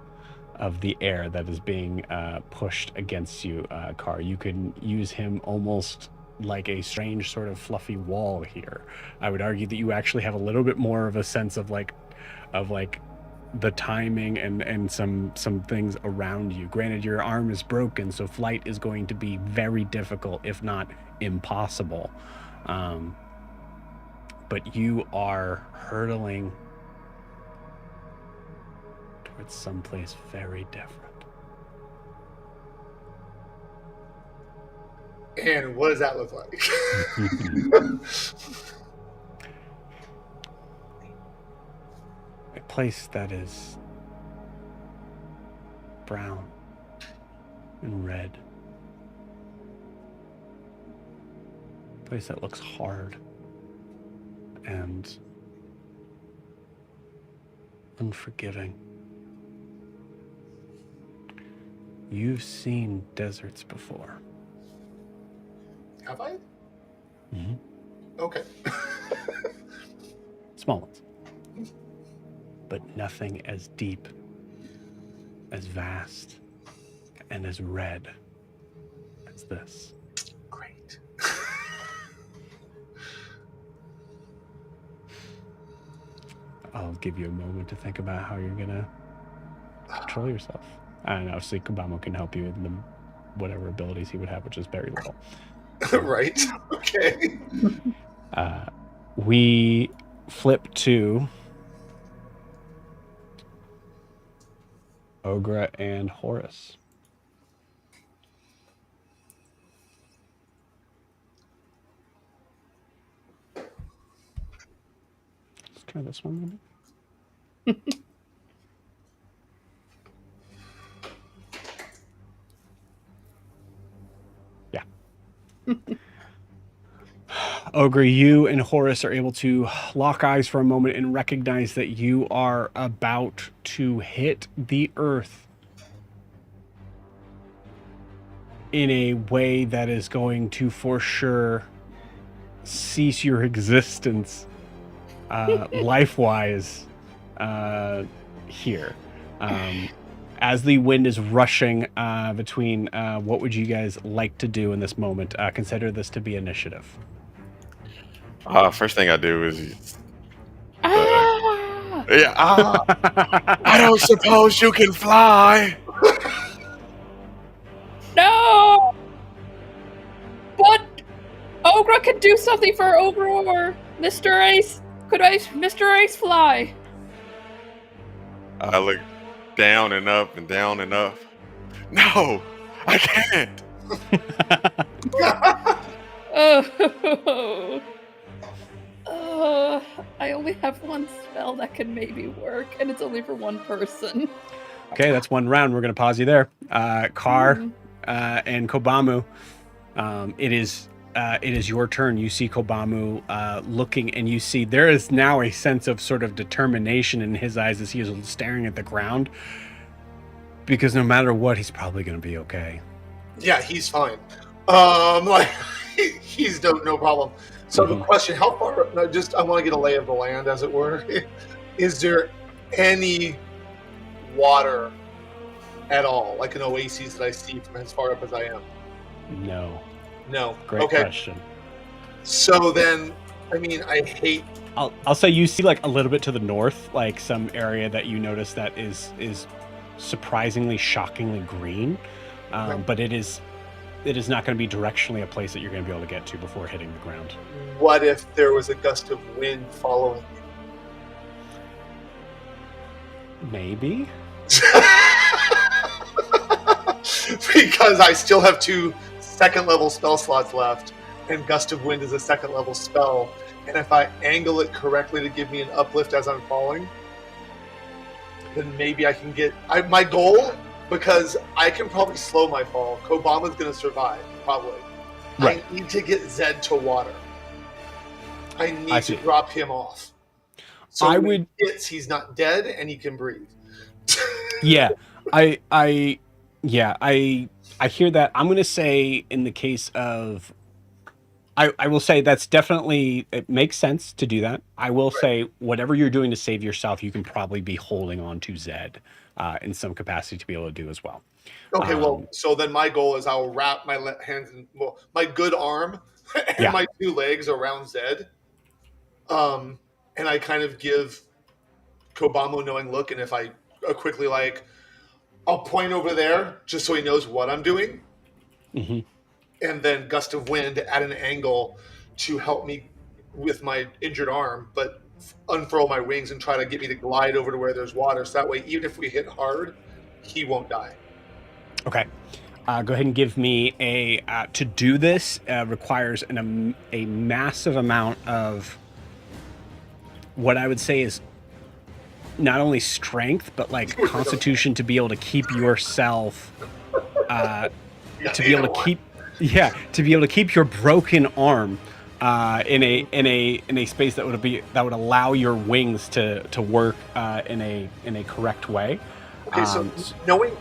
of the air that is being pushed against you, Carr. You can use him almost like a strange sort of fluffy wall here. I would argue that you actually have a little bit more of a sense of like the timing and some things around you. Granted, your arm is broken, so flight is going to be very difficult, if not impossible. But you are hurtling towards someplace very different. And what does that look like? A place that is brown and red. A place that looks hard and unforgiving. You've seen deserts before. Have I? Mm-hmm. Okay. Small ones. But nothing as deep, as vast, and as red as this. Great. I'll give you a moment to think about how you're gonna control yourself. And obviously Kobamu can help you with whatever abilities he would have, which is very little. Right. Okay. We flip to Ogre and Horus. Let's try this one maybe. Yeah. Ogre, you and Horus are able to lock eyes for a moment and recognize that you are about to hit the earth in a way that is going to for sure cease your existence life-wise here. As the wind is rushing between, what would you guys like to do in this moment? Consider this to be initiative. First thing I do is Ah! I don't suppose you can fly. No! But Ogre could do something for Ogre or Mr. Ace. Could Mr. Ace fly? I look down and up and down and up. No, I can't. I only have one spell that can maybe work, and it's only for one person. Okay, that's one round. We're going to pause you there. Carr and Kobamu, it is your turn. You see Kobamu looking, and you see there is now a sense of sort of determination in his eyes as he is staring at the ground, because no matter what, he's probably going to be okay. Yeah, he's fine. He's no problem. So the question, how far, I want to get a lay of the land, as it were. Is there any water at all, like an oasis that I see from as far up as I am? No. Great Okay. question. So then, I mean, I hate... I'll say you see like a little bit to the north, like some area that you notice that is surprisingly, shockingly green, but it is not going to be directionally a place that you're going to be able to get to before hitting the ground. What if there was a gust of wind following me? Maybe. Because I still have 2 second-level spell slots left, and Gust of Wind is a second-level spell, and if I angle it correctly to give me an uplift as I'm falling, then maybe I can get... my goal because I can probably slow my fall. Kobama's going to survive, probably. Right. I need to get Zed to water. I need see. to drop him off. So I when would- he hits, he's not dead and he can breathe. Yeah, I hear that. I'm going to say in the case of, I will say that's definitely, it makes sense to do that. I will say whatever you're doing to save yourself, you can probably be holding on to Zed in some capacity to be able to do as well. Okay, well, so then my goal is I'll wrap my hands and my good arm and my 2 legs around Zed. And I kind of give Kobamo knowing look, and if I quickly I'll point over there just so he knows what I'm doing. Mm-hmm. And then gust of wind at an angle to help me with my injured arm, but unfurl my wings and try to get me to glide over to where there's water. So that way, even if we hit hard, he won't die. Okay. Go ahead and give me a, to do this requires a massive amount of what I would say is not only strength, but like constitution to be able to keep yourself, to be able to keep your broken arm in a space that would allow your wings to work in a correct way. Okay, so knowing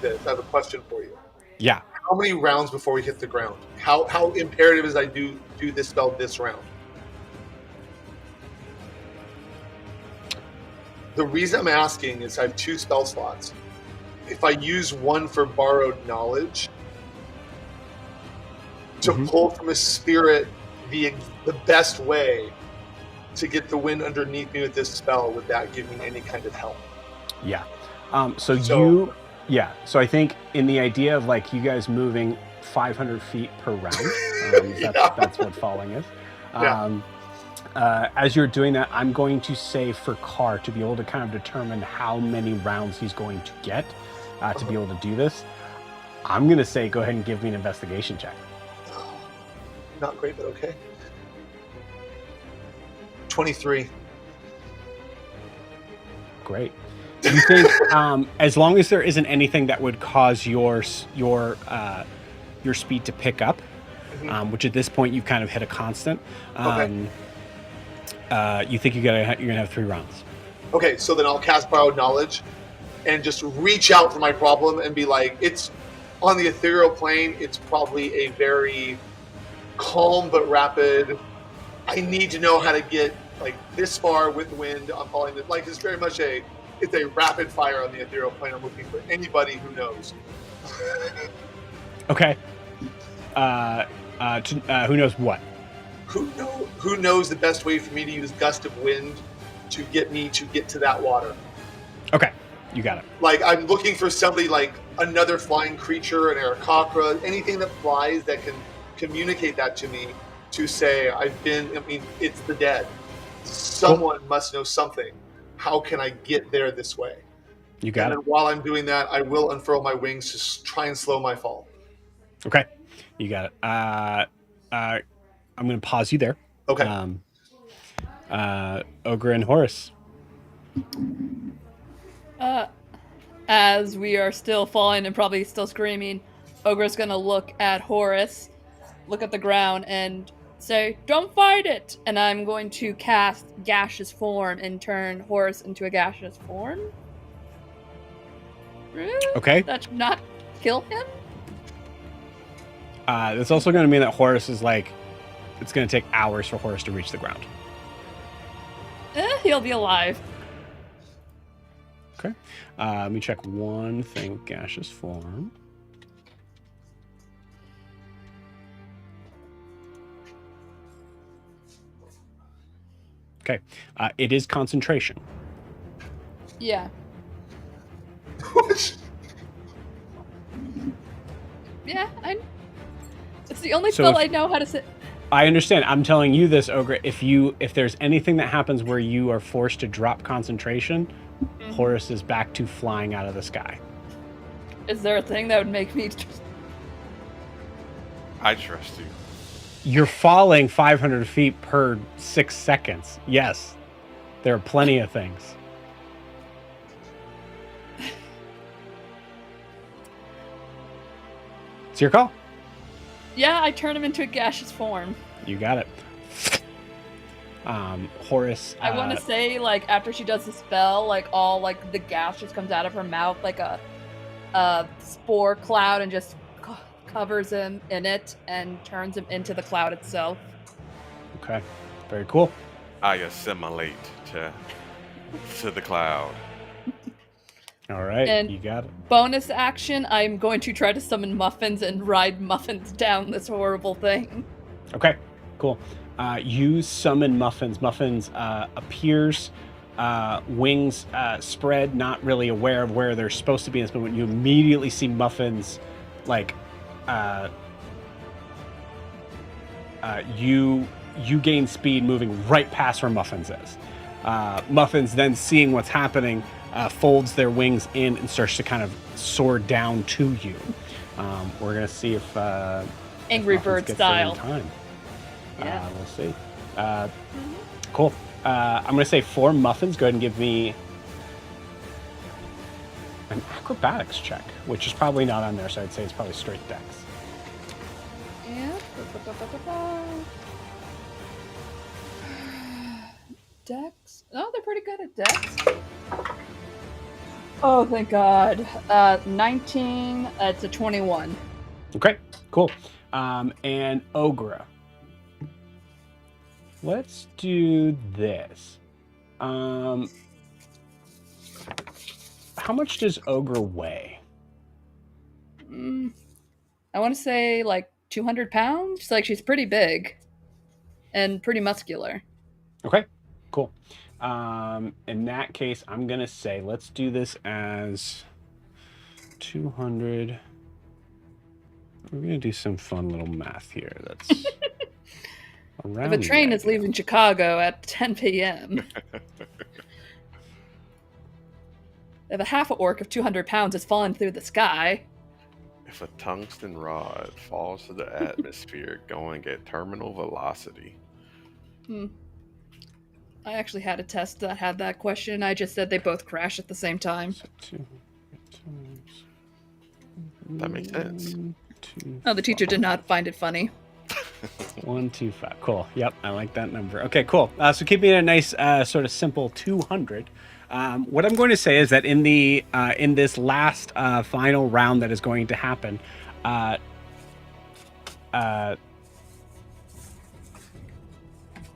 this, I have a question for you. Yeah. How many rounds before we hit the ground? How imperative is I do this spell this round? The reason I'm asking is I have 2 spell slots. If I use one for borrowed knowledge to pull from a spirit the best way to get the wind underneath me with this spell, would that give me any kind of help? Yeah. So I think in the idea of like you guys moving 500 feet per round, that's what falling is. As you're doing that, I'm going to say for Carr to be able to kind of determine how many rounds he's going to get to be able to do this. I'm going to say go ahead and give me an investigation check. Not great, but okay. 23. Great. Do you think, as long as there isn't anything that would cause your speed to pick up, which at this point you've kind of hit a constant, you think you're gonna have 3 rounds? Okay, so then I'll cast borrowed knowledge, and just reach out for my problem and be like, it's on the ethereal plane. It's probably a very calm but rapid. I need to know how to get like this far with wind. I'm calling it like it's very much it's a rapid fire on the ethereal plane. I'm looking for anybody who knows. Okay. Who knows what? Who knows the best way for me to use gust of wind to get me to get to that water? Okay, you got it. Like I'm looking for somebody like another flying creature, an Arakocra, anything that flies that can communicate that to me to say it's the dead. Someone must know something. How can I get there this way? You got it. And while I'm doing that, I will unfurl my wings to try and slow my fall. Okay, you got it. I'm going to pause you there. Okay. Ogre and Horus. As we are still falling and probably still screaming, Ogre's gonna look at Horus, look at the ground, and say, "Don't fight it!" And I'm going to cast Gaseous Form and turn Horus into a gaseous form. Okay. That should not kill him? That's also going to mean that Horus is like, it's going to take hours for Horus to reach the ground. He'll be alive. Okay. Let me check one thing. Gaseous form. Okay. It is concentration. Yeah. Yeah, it's the only spell I know how to say. I understand. I'm telling you this, Ogre. If there's anything that happens where you are forced to drop concentration, Horus is back to flying out of the sky. Is there a thing that would make me? I trust you. You're falling 500 feet per 6 seconds. Yes, there are plenty of things. It's your call. Yeah, I turn him into a gaseous form. You got it. Horace. I want to say, like, after she does the spell, like, all, like, the gas just comes out of her mouth like a spore cloud and just covers him in it and turns him into the cloud itself. Okay. Very cool. I assimilate to the cloud. All right. And you got it. Bonus action, I'm going to try to summon Muffins and ride Muffins down this horrible thing. Okay. Cool. You summon Muffins. Muffins appears, wings spread, not really aware of where they're supposed to be in this moment. You immediately see Muffins, like, you gain speed moving right past where Muffins is. Muffins then, seeing what's happening, folds their wings in and starts to kind of soar down to you. We're going to see if Angry if Muffins Bird gets there in style. time. Yeah. We'll see. Cool. I'm going to say for Muffins, go ahead and give me an acrobatics check, which is probably not on there, so I'd say it's probably straight dex. Yeah. Dex? Oh, they're pretty good at Dex. Oh, thank God. 19. It's a 21. Okay, cool. And Ogre. Let's do this. How much does Ogre weigh? I want to say like 200 pounds. Like, she's pretty big and pretty muscular. Okay, cool. In that case, I'm going to say let's do this as 200. We're going to do some fun little math here. That's around If a train there. is leaving Chicago at 10 p.m., if a half orc of 200 pounds is falling through the sky, If a tungsten rod falls to the atmosphere going at terminal velocity. I actually had a test that had that question. I just said they both crash at the same time. So 200 times That makes sense. 2, Oh, the teacher did not find it funny. 125. Cool. Yep, I like that number. Okay, cool. So keeping it a nice, sort of simple 200. What I'm going to say is that in the in this last final round that is going to happen,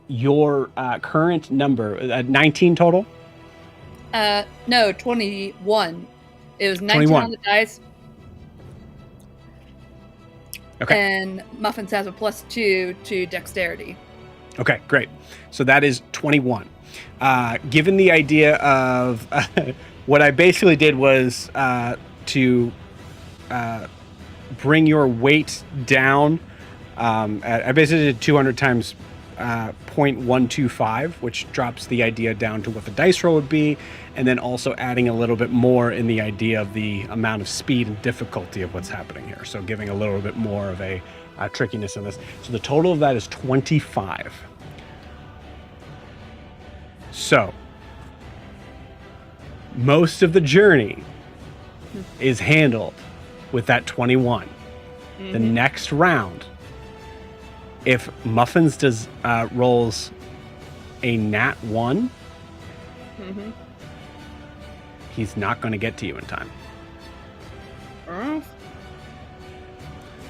your current number, 19 total. No, 21. It was 19 21. on the dice. Okay. And Muffins has a +2 to dexterity. Okay, great. So that is 21. Given the idea of what I basically did was to bring your weight down. I basically did 200 times 0.125, which drops the idea down to what the dice roll would be, and then also adding a little bit more in the idea of the amount of speed and difficulty of what's happening here. So giving a little bit more of a trickiness in this. So the total of that is 25. So most of the journey is handled with that 21. The next round, if Muffins does rolls a nat 1, he's not going to get to you in time.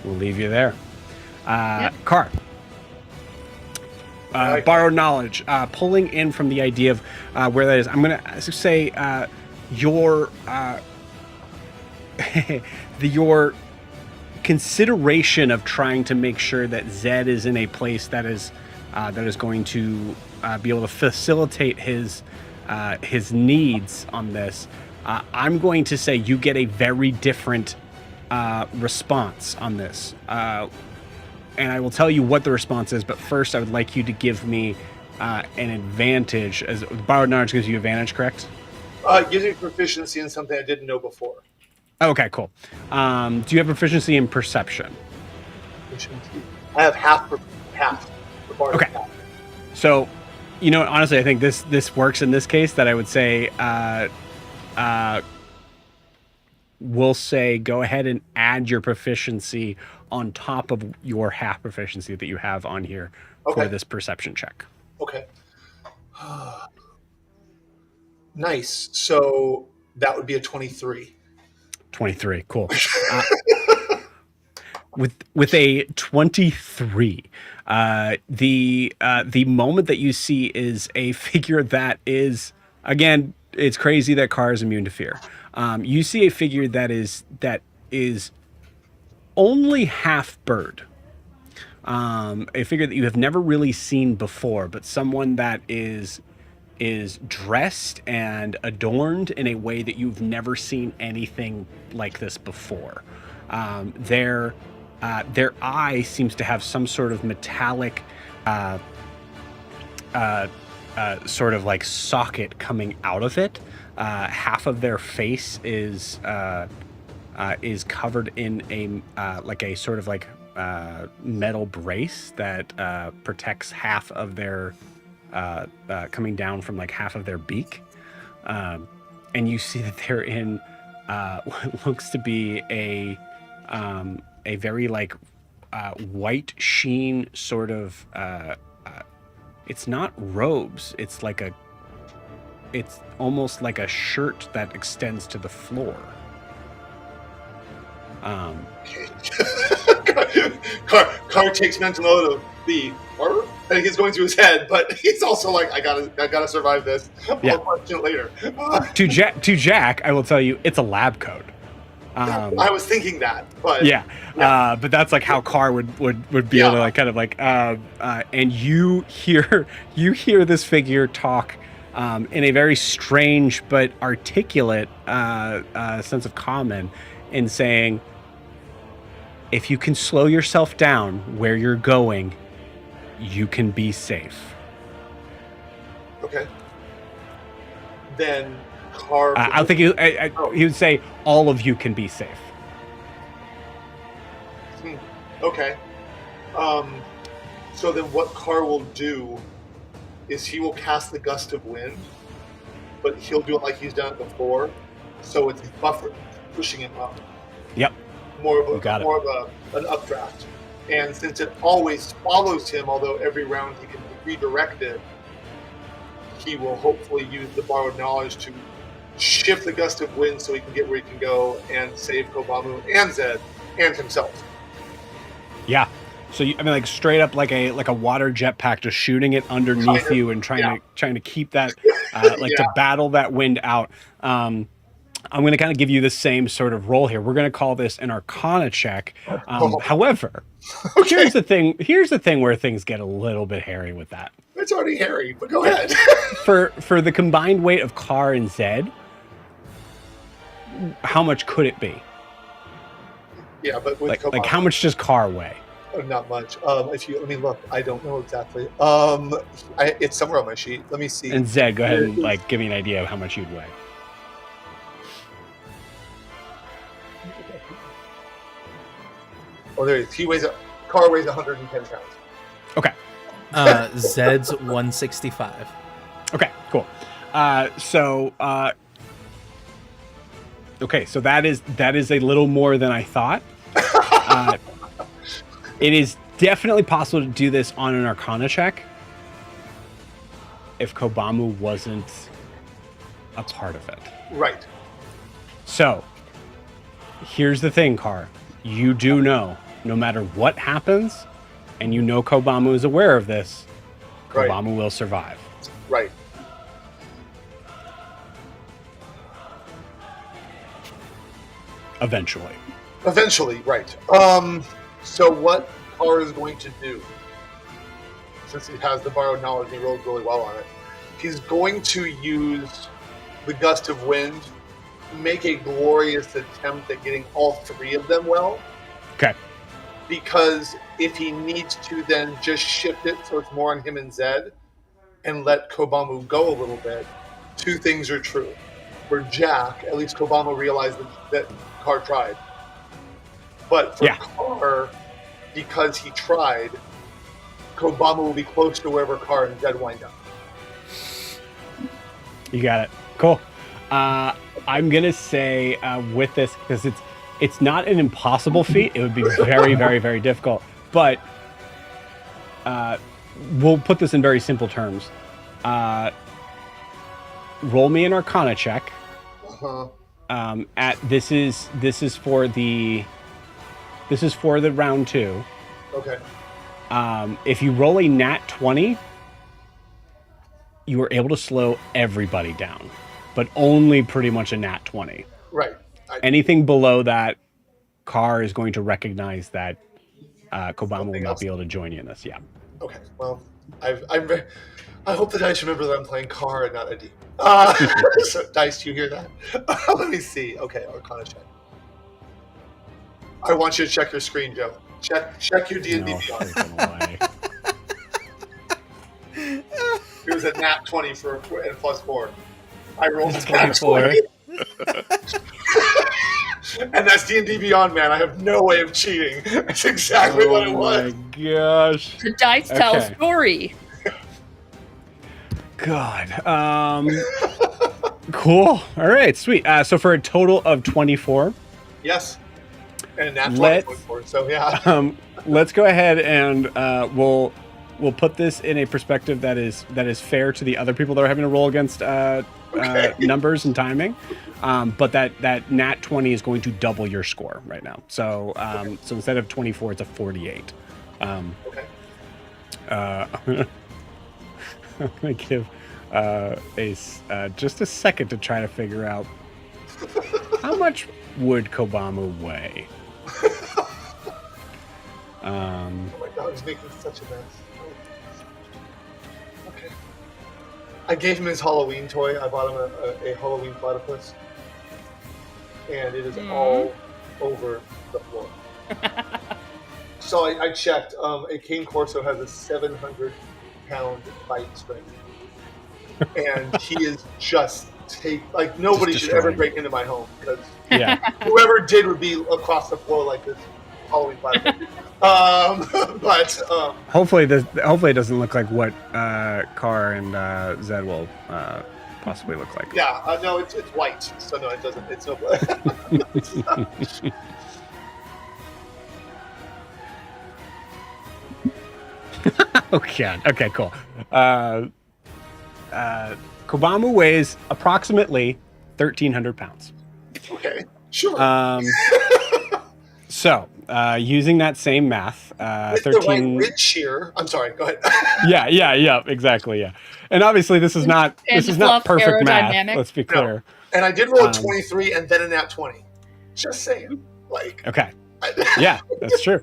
We'll leave you there. Car. Borrowed knowledge. Pulling in from the idea of where that is. I'm going to say your your consideration of trying to make sure that Zed is in a place that is going to be able to facilitate his needs on this. I'm going to say you get a very different response on this. And I will tell you what the response is, but first I would like you to give me an advantage. As borrowed knowledge gives you advantage, correct? Gives me proficiency in something I didn't know before. Okay, cool. Do you have proficiency in perception? I have half. Okay. So, you know, honestly, I think this works in this case. That I would say, we'll say go ahead and add your proficiency on top of your half proficiency that you have on here for Okay. this perception check. Okay. Nice. So that would be a 23. 23. Cool. With a 23, the moment that you see is a figure that is, again, it's crazy that Car is immune to fear. You see a figure that is only half bird. A figure that you have never really seen before, but someone that is dressed and adorned in a way that you've never seen anything like this before. Their eye seems to have some sort of metallic sort of like socket coming out of it. Half of their face is covered in a like a sort of like metal brace that protects half of their coming down from like half of their beak. And you see that they're in what looks to be a very like white sheen sort of it's not robes, it's almost like a shirt that extends to the floor. Car takes mental note of the horror that he's going through his head, but he's also like, I gotta survive this. Yeah. I'll question it later. To Jack, I will tell you, it's a lab coat. I was thinking that, but yeah. But that's like how Car would be able to like kind of like and you hear this figure talk in a very strange but articulate sense of common, in saying, if you can slow yourself down where you're going, you can be safe. Okay. Then Car. I think he would say all of you can be safe. Okay. So then what Car will do is he will cast the Gust of Wind, but he'll do it like he's done it before. So it's buffer, pushing him up. Yep. More of an updraft. And since it always follows him, although every round he can redirect it, he will hopefully use the borrowed knowledge to shift the Gust of Wind so he can get where he can go and save Kobamu and Zed and himself. Yeah. So I mean, like straight up like a water jetpack, just shooting it underneath you and trying to keep that to battle that wind out. I'm going to kind of give you the same sort of role here. We're going to call this an Arcana check. However, here's the thing where things get a little bit hairy with that. It's already hairy, but go ahead. For the combined weight of Car and Zed, how much could it be? Yeah, but with like how much does Car weigh? Not much. Look, I don't know exactly. It's somewhere on my sheet. Let me see. And Zed, go ahead and like give me an idea of how much you'd weigh. Oh, there he is. Car weighs 110 pounds. Okay. Zed's 165. Okay, cool. So that is a little more than I thought. It is definitely possible to do this on an Arcana check if Kobamu wasn't a part of it. Right. So, here's the thing, Car. You do know, no matter what happens, and you know Kobamu is aware of this, Kobamu will survive. Right. Eventually, right. So what Car is going to do, since he has the borrowed knowledge and he rolled really well on it, he's going to use the Gust of Wind, make a glorious attempt at getting all three of them well. Okay. Because if he needs to then just shift it so it's more on him and Zed and let Kobamu go a little bit, two things are true. For Jack, at least Kobamu realized that Car tried. But for Car, because he tried, Kobamu will be close to wherever Car and Zed wind up. You got it. Cool. I'm gonna say with this, because it's not an impossible feat. It would be very, very, very difficult. But we'll put this in very simple terms. Roll me an Arcana check. This is for the round 2. Okay. If you roll a nat 20, you are able to slow everybody down, but only pretty much a nat 20. Right. Anything below that, Carr is going to recognize that Kobama will not else. be able to join you in this. Yeah. Okay. Well, I hope the dice remember that I'm playing Carr and not a D. So, dice, do you hear that? Let me see. Okay, Arcana check. I want you to check your screen, Joe. Check your D&D No, Beyond. freaking way. It was a nat 20 and plus 4. I rolled a nat 24. 20. And that's D&D Beyond, man. I have no way of cheating. That's exactly what it was. Oh my gosh. The dice tell Okay. story. God. Cool. All right, sweet. So for a total of 24, Yes. And a nat 20 Let's- point 4. So yeah. let's go ahead and we'll put this in a perspective that is fair to the other people that are having to roll against numbers and timing. But that nat 20 is going to double your score right now. So so instead of 24, it's a 48. Okay. I'm gonna give Ace just a second to try to figure out how much would Kobamu weigh. Oh my god, he's making such a mess. Okay. I gave him his Halloween toy. I bought him a Halloween platypus. And it is all over the floor. So I checked. A Cane Corso has a 700-pound bite strength. And he is just nobody Just should ever destroying. break into my home because Yeah. whoever did would be across the floor like this Halloween platypus. But Hopefully it doesn't look like what Carr and Zed will possibly look like. yeah, no, it's white, so no, it doesn't. It's no. Oh god. Okay, cool. Kobamu weighs approximately 1,300 pounds. Okay, sure. So using that same math, With 13. the right rib shear. I'm sorry. Go ahead. Yeah, exactly, yeah. And obviously this is not fluff perfect math. aerodynamic. Let's be clear. And I did roll a 23 and then a nat 20. Just saying. Okay. Yeah, that's true.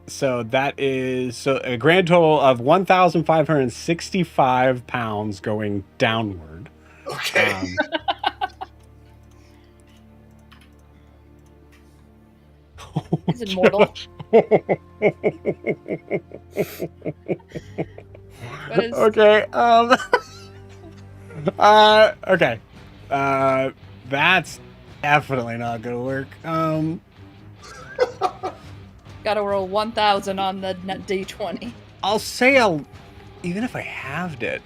So that is a grand total of 1,565 pounds going downward. Okay. Is it mortal? What is Okay. Okay. That's definitely not gonna work. gotta roll 1,000 on the D20. I'll say even if I halved it.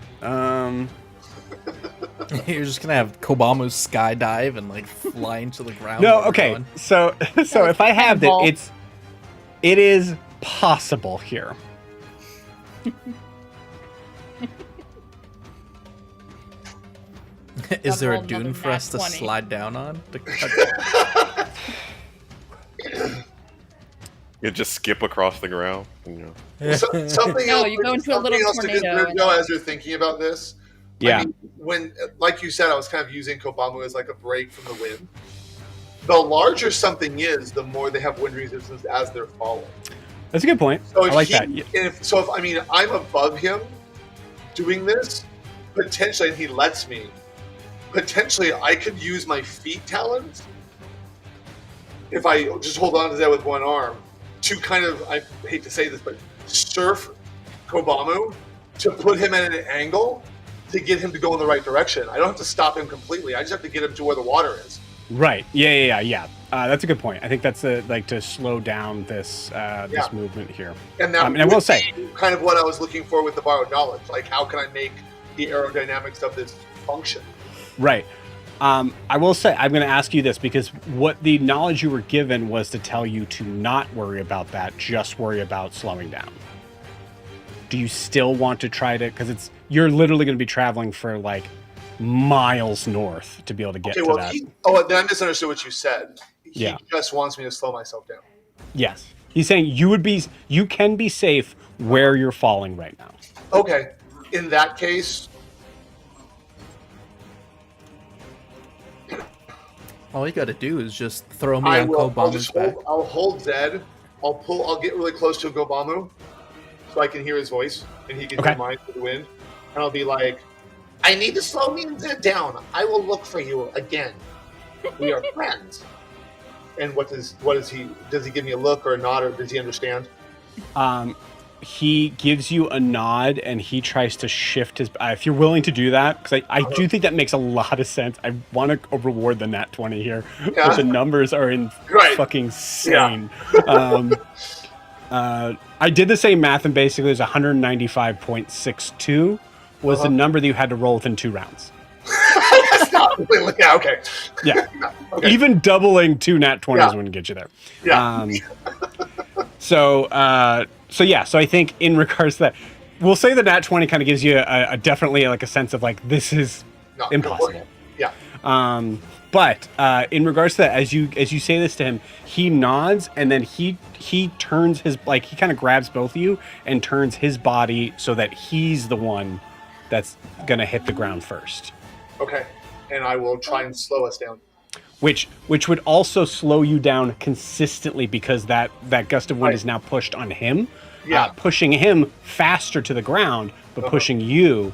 You're just gonna have Kobamu skydive and like fly into the ground. No, while we're okay. going. So if I halved it, Cannonball. it is possible here. Is there a roll another dune for nat us to 20. slide down on? To cut- You just skip across the ground. Something No, else. you go into a little something else to tornado consider, and Joe, then- as you're thinking about this. Yeah. I mean, when, like you said, I was kind of using Kobamu as like a break from the wind. The larger something is, the more they have wind resistance as they're falling. That's a good point. So I if like he, that. Yeah. if I mean, I'm above him doing this, potentially, and he lets me. Potentially, I could use my feet talons if I just hold on to that with one arm to kind of, I hate to say this, but surf Kobamu to put him at an angle to get him to go in the right direction. I don't have to stop him completely. I just have to get him to where the water is. Right. Yeah. That's a good point. I think that's like to slow down this Yeah. this movement here. And that And I will say, be kind of what I was looking for with the borrowed knowledge. Like, how can I make the aerodynamics of this function? right. I will say, I'm going to ask you this because what the knowledge you were given was to tell you to not worry about that, just worry about slowing down. Do you still want to try to, because you're literally going to be traveling for like miles north to be able to get to that. Then I misunderstood what you said. He just wants me to slow myself down. Yes. He's saying you can be safe where you're falling right now. Okay. In that case, all you got to do is just throw me on Kobamu's back. I'll hold Zed. I'll get really close to Kobamu so I can hear his voice and he can hear mine through the wind. And I'll be like, I need to slow me and Zed down. I will look for you again. We are friends. And what does he give me a look or a nod, or does he understand? He gives you a nod and he tries to shift his, if you're willing to do that, because I do think that makes a lot of sense. I want to reward the nat 20 here, but the numbers are fucking insane. Yeah. I did the same math and basically it was 195.62 was the number that you had to roll within 2 rounds. That's not really, okay. Yeah. Okay. Even doubling 2 nat 20s wouldn't get you there. Yeah. So I think in regards to that, we'll say the nat 20 kind of gives you a definitely like a sense of like, this is impossible. Yeah. But in regards to that, as you say this to him, he nods and then he turns his, like, he kind of grabs both of you and turns his body so that he's the one that's going to hit the ground first. Okay. And I will try and slow us down. Which would also slow you down consistently because that gust of wind is now pushed on him, pushing him faster to the ground, but pushing you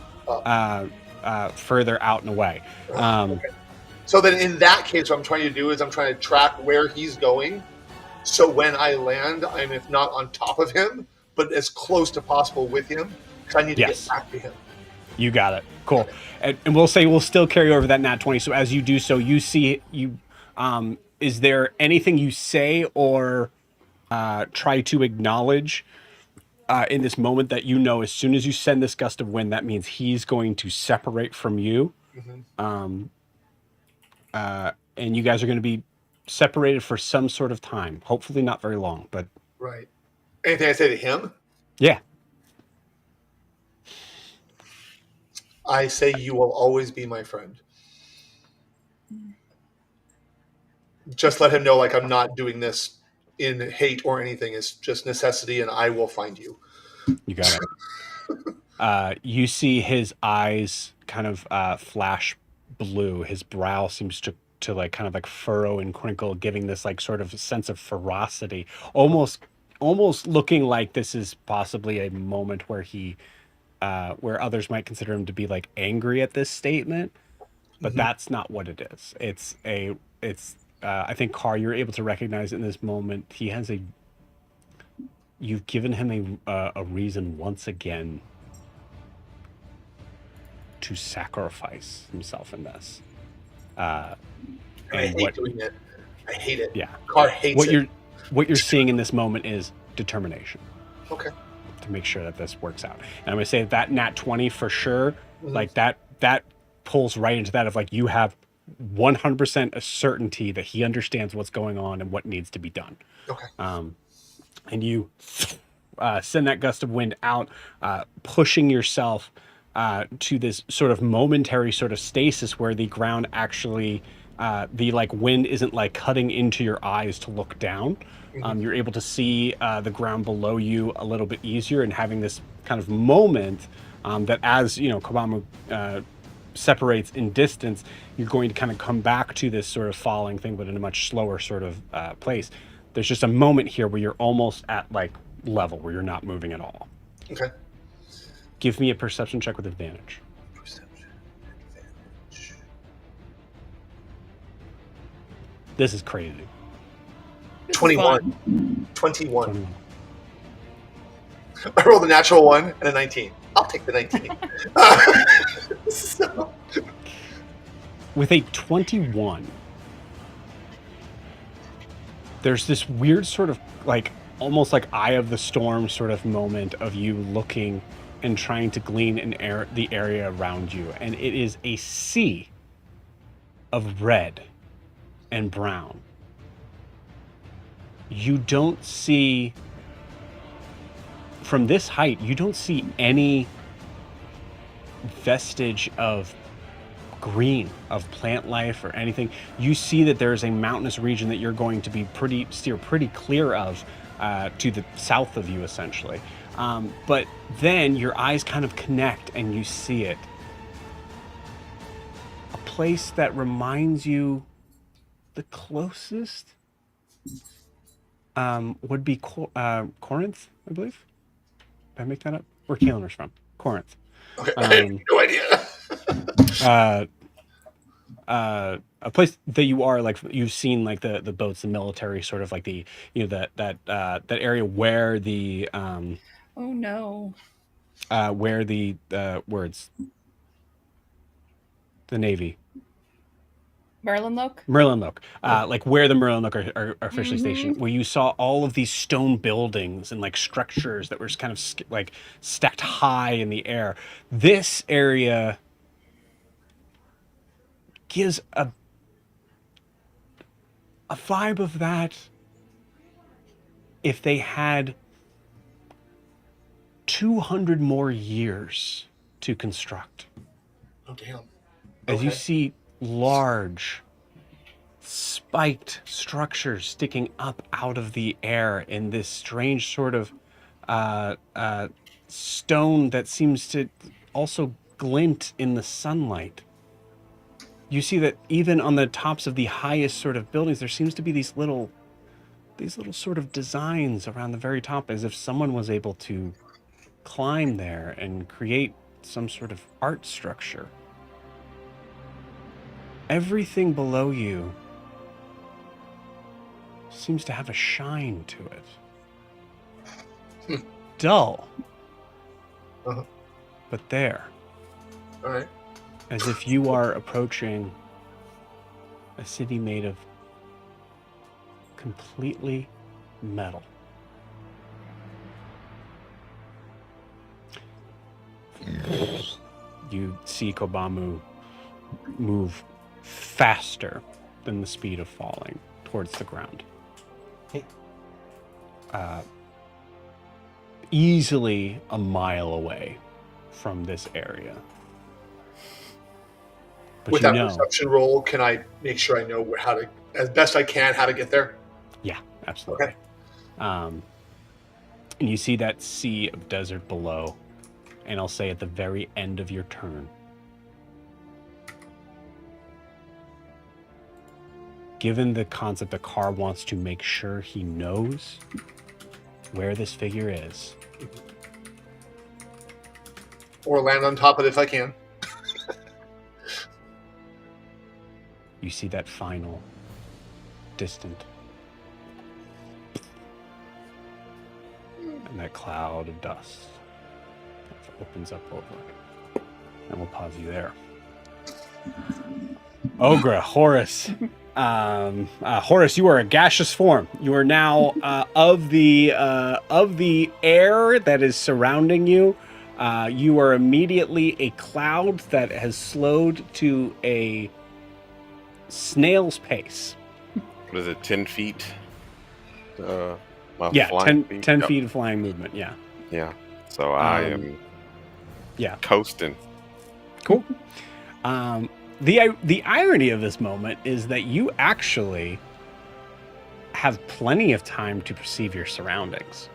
further out and away. Okay. So then in that case, what I'm trying to do is I'm trying to track where he's going. So when I land, I'm, if not on top of him, but as close to possible with him, because I need to get back to him. You got it. Cool. And we'll say we'll still carry over that nat 20. So as you do so, you see is there anything you say or try to acknowledge in this moment that you know as soon as you send this gust of wind, that means he's going to separate from you. Mm-hmm. And you guys are going to be separated for some sort of time. Hopefully not very long, but... Right. Anything I say to him? Yeah. I say you will always be my friend. Just let him know, like, I'm not doing this in hate or anything. It's just necessity, and I will find you. You got it. You see his eyes kind of flash blue. His brow seems to like kind of like furrow and crinkle, giving this like sort of sense of ferocity. Almost looking like this is possibly a moment where he... where others might consider him to be like angry at this statement, but that's not what it is. I think Carr, you're able to recognize in this moment, you've given him a reason once again to sacrifice himself in this. I hate doing it. I hate it. Yeah. Carr hates it. What you're seeing in this moment is determination. Okay. To make sure that this works out. And I'm going to say that nat 20 for sure, like that pulls right into that of like, you have 100% a certainty that he understands what's going on and what needs to be done. Okay. And you send that gust of wind out, pushing yourself to this sort of momentary sort of stasis where the ground actually, the like wind isn't like cutting into your eyes to look down. You're able to see the ground below you a little bit easier and having this kind of moment that as, Kobamu separates in distance, you're going to kind of come back to this sort of falling thing, but in a much slower sort of place. There's just a moment here where you're almost at like level, where you're not moving at all. Okay. Give me a perception check with advantage. Perception advantage. This is crazy. 21. 21. I rolled a natural 1 and a 19. I'll take the 19. With a 21, there's this weird sort of like almost like eye of the storm sort of moment of you looking and trying to glean the area around you, and it is a sea of red and brown. You don't see, from this height, you don't see any vestige of green, of plant life or anything. You see that there's a mountainous region that you're going to be steer pretty clear of to the south of you, essentially. But then your eyes kind of connect and you see it. A place that reminds you the closest would be Corinth, I believe. Did I make that up? Where Kaelin's from? Corinth. Okay, I have no idea. A place that you are, like, you've seen, like, the boats, the military, sort of like the, you know, that area where the Oh no. where the words, the Navy. Merlinloch? Like where the Merlinloch are officially stationed, where you saw all of these stone buildings and like structures that were just kind of like stacked high in the air. This area gives a vibe of that if they had 200 more years to construct. Oh, damn. As you see large, spiked structures sticking up out of the air in this strange sort of stone that seems to also glint in the sunlight. You see that even on the tops of the highest sort of buildings, there seems to be these little sort of designs around the very top, as if someone was able to climb there and create some sort of art structure. Everything below you seems to have a shine to it. Dull. Uh-huh. But there. All right. As if you are approaching a city made of completely metal. You see Kobamu move faster than the speed of falling towards the ground. Hey. Easily a mile away from this area. But With you that know, perception roll, can I make sure I know how to, as best I can, how to get there? yeah, absolutely. Okay. And you see that sea of desert below, and I'll say at the very end of your turn, given the concept that Carr wants to make sure he knows where this figure is, Or land on top of it if I can. you see that final distant, and that cloud of dust that opens up over it. And we'll pause you there. Ogre, Horus. Horus, you are a gaseous form. You are now of the air that is surrounding you. You are immediately a cloud that has slowed to a snail's pace. What is it, 10 feet? Yeah, flying 10 Yep. feet of flying movement, yeah. Yeah. So I am Yeah. coasting. Cool. The irony of this moment is that you actually have plenty of time to perceive your surroundings.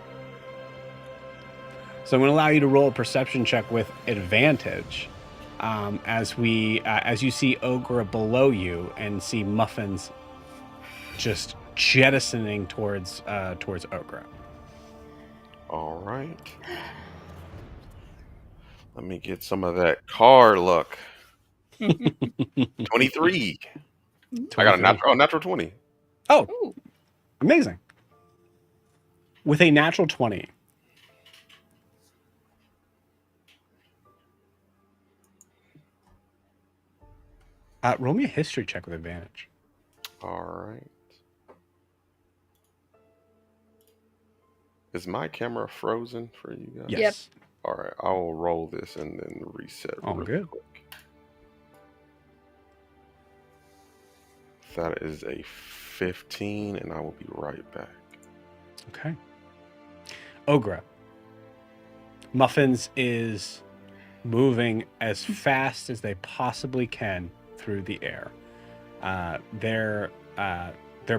So I'm going to allow you to roll a perception check with advantage as you see Ogre below you and see Muffins just jettisoning towards Ogre. All right. Let me get some of that car luck. 23. I got a natural 20. Oh, Ooh. amazing. With a natural 20. Roll me a history check with advantage. All right. Is my camera frozen for you guys? Yes. Yep. All right. I will roll this and then reset Oh, really good. quick. That is a 15, and I will be right back. Okay. Ogre. Muffins is moving as fast as they possibly can through the air. Their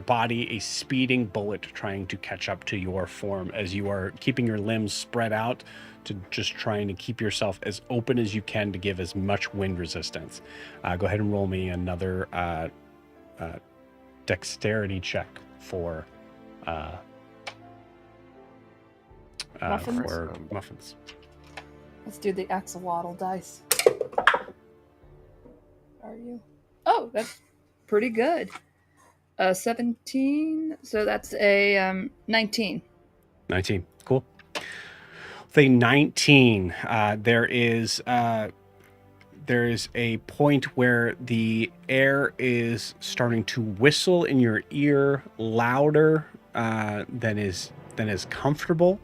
body a speeding bullet trying to catch up to your form as you are keeping your limbs spread out to just trying to keep yourself as open as you can to give as much wind resistance. Go ahead and roll me another dexterity check for Muffins? for muffins. Let's do the axolotl dice. Are you? Oh, that's pretty good. 17. So that's a 19. 19. Cool. With a 19, there is a point where the air is starting to whistle in your ear louder than is comfortable.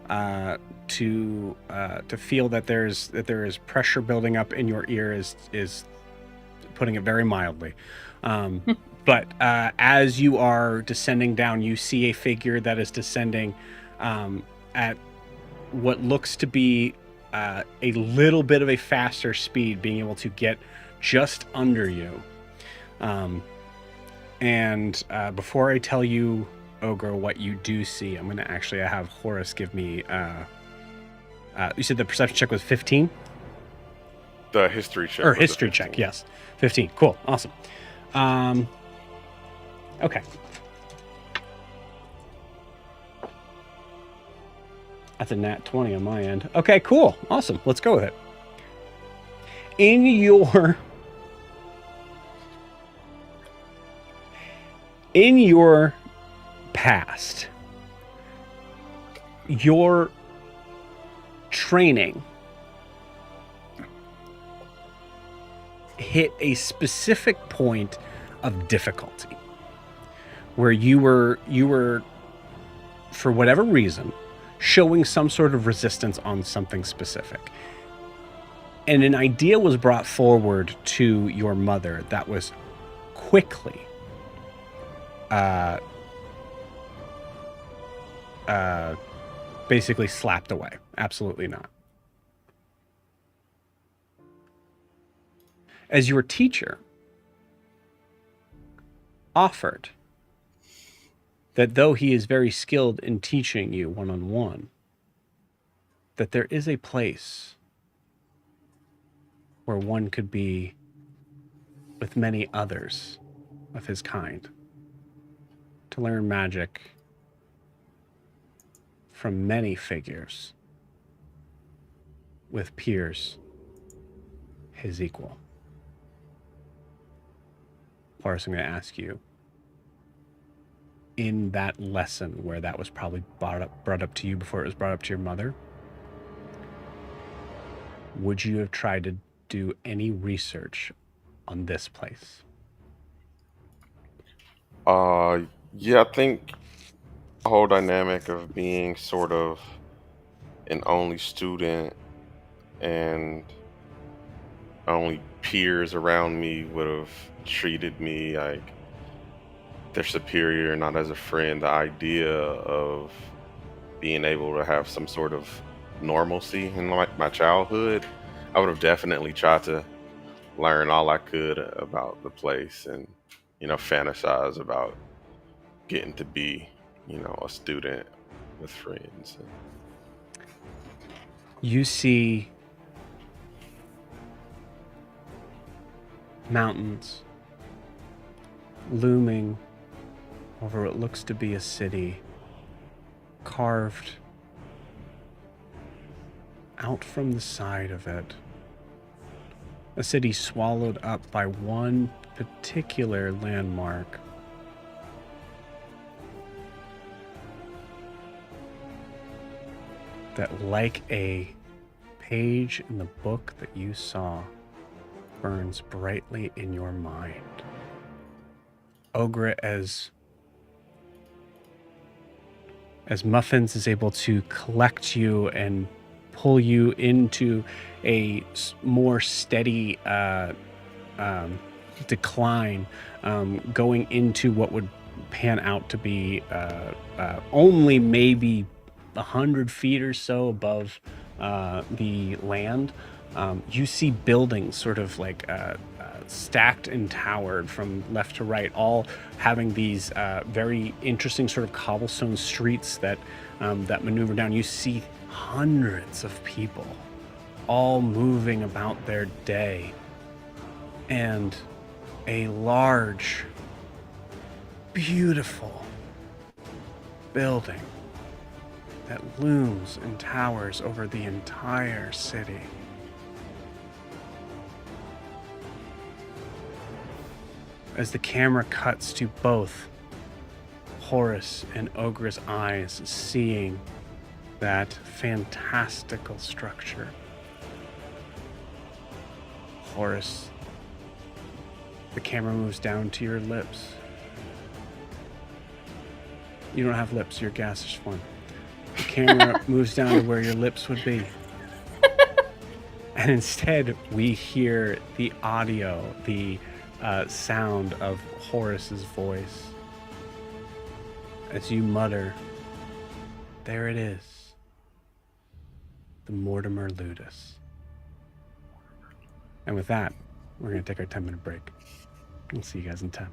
To feel that there is pressure building up in your ear is putting it very mildly. But as you are descending down, you see a figure that is descending at what looks to be a little bit of a faster speed, being able to get just under you. And before I tell you, Ogre, what you do see, I'm going to actually have Horace give me... you said the perception check was 15? The history check. Or history check, yes. 15. Cool. Awesome. Okay. That's a nat 20 on my end. Okay, cool. Awesome. Let's go with it. In your past, your training hit a specific point of difficulty where you were for whatever reason showing some sort of resistance on something specific, and an idea was brought forward to your mother that was quickly basically slapped away. Absolutely not. As your teacher offered that though he is very skilled in teaching you one-on-one, that there is a place where one could be with many others of his kind to learn magic from many figures with peers his equal. Horace, I'm going to ask you, in that lesson where that was probably brought up to you before it was brought up to your mother, would you have tried to do any research on this place? Yeah, I think the whole dynamic of being sort of an only student and only peers around me would have treated me like their superior, not as a friend. The idea of being able to have some sort of normalcy in my childhood, I would have definitely tried to learn all I could about the place and, fantasize about getting to be, a student with friends. You see mountains looming over what looks to be a city, carved out from the side of it. A city swallowed up by one particular landmark. That, like a page in the book that you saw, burns brightly in your mind. Ogre, as Muffins is able to collect you and pull you into a more steady decline, going into what would pan out to be only maybe 100 feet or so above the land. You see buildings sort of like stacked and towered from left to right, all having these very interesting sort of cobblestone streets that that maneuver down. You see hundreds of people all moving about their day, and a large, beautiful building that looms and towers over the entire city. As the camera cuts to both Horus and Ogre's eyes, seeing that fantastical structure. Horus, the camera moves down to your lips. You don't have lips, you're gaseous form. The camera moves down to where your lips would be. And instead, we hear the audio, the sound of Horus's voice as you mutter, "There it is, the Mortimer Ludus." And with that, we're going to take our 10-minute break. We'll see you guys in 10.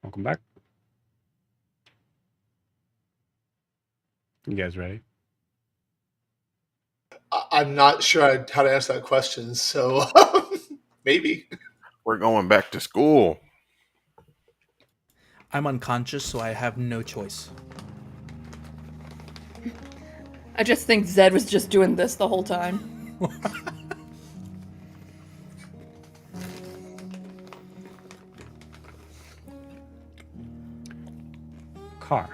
Welcome back. You guys ready? I'm not sure how to answer that question, so maybe. We're going back to school. I'm unconscious, so I have no choice. I just think Zed was just doing this the whole time. Car.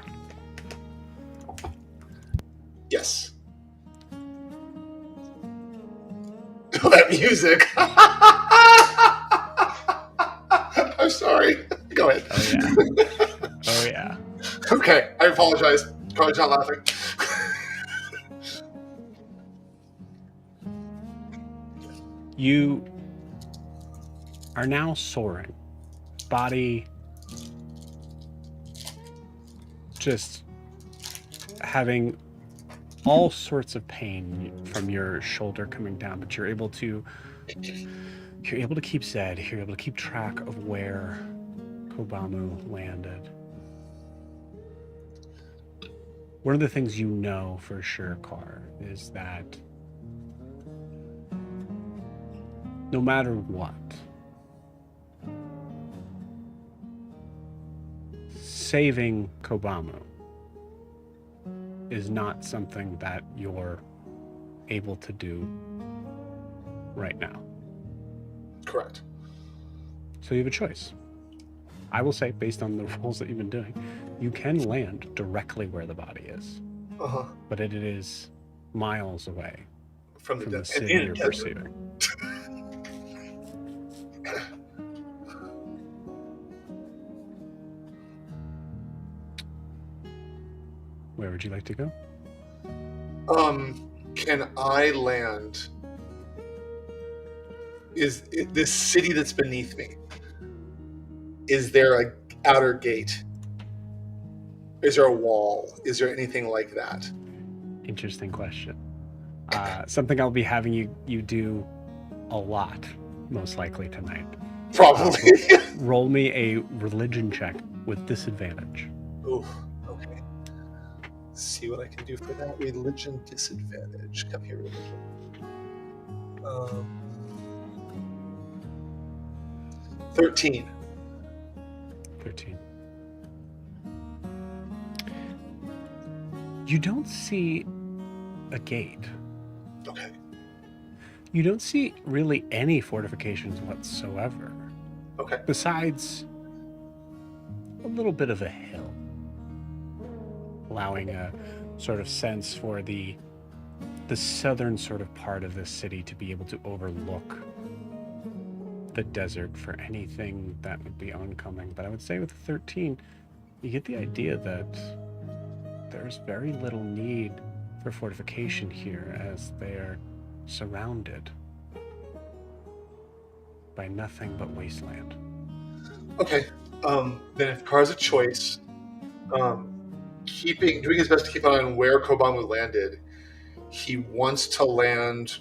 Yes. Oh, that music. I'm sorry. Go ahead. Oh yeah. Oh yeah. Okay, I apologize. Carly's not laughing. You are now soaring. Body just having all sorts of pain from your shoulder coming down, but you're able to keep Zed. You're able to keep track of where Kobamu landed. One of the things you know for sure, Car, is that no matter what, saving Kobamu is not something that you're able to do right now. Correct. So you have a choice. I will say, based on the roles that you've been doing, you can land directly where the body is, but it is miles away From from the the city you're pursuing. Where would you like to go? Can I land? Is this city that's beneath me? Is there a outer gate? Is there a wall? Is there anything like that? Interesting question. Something I'll be having you do a lot, most likely tonight. Probably. Roll me a religion check with disadvantage. Ooh, okay. See what I can do for that. Religion disadvantage. Come here, religion. 13. 13. You don't see a gate. Okay. You don't see really any fortifications whatsoever. Okay. Besides a little bit of a hill, allowing a sort of sense for the southern sort of part of the city to be able to overlook the desert for anything that would be oncoming. But I would say with 13, you get the idea that there's very little need for fortification here, as they're surrounded by nothing but wasteland. Okay. Then if Car's a choice, doing his best to keep an eye on where Kobamu landed, he wants to land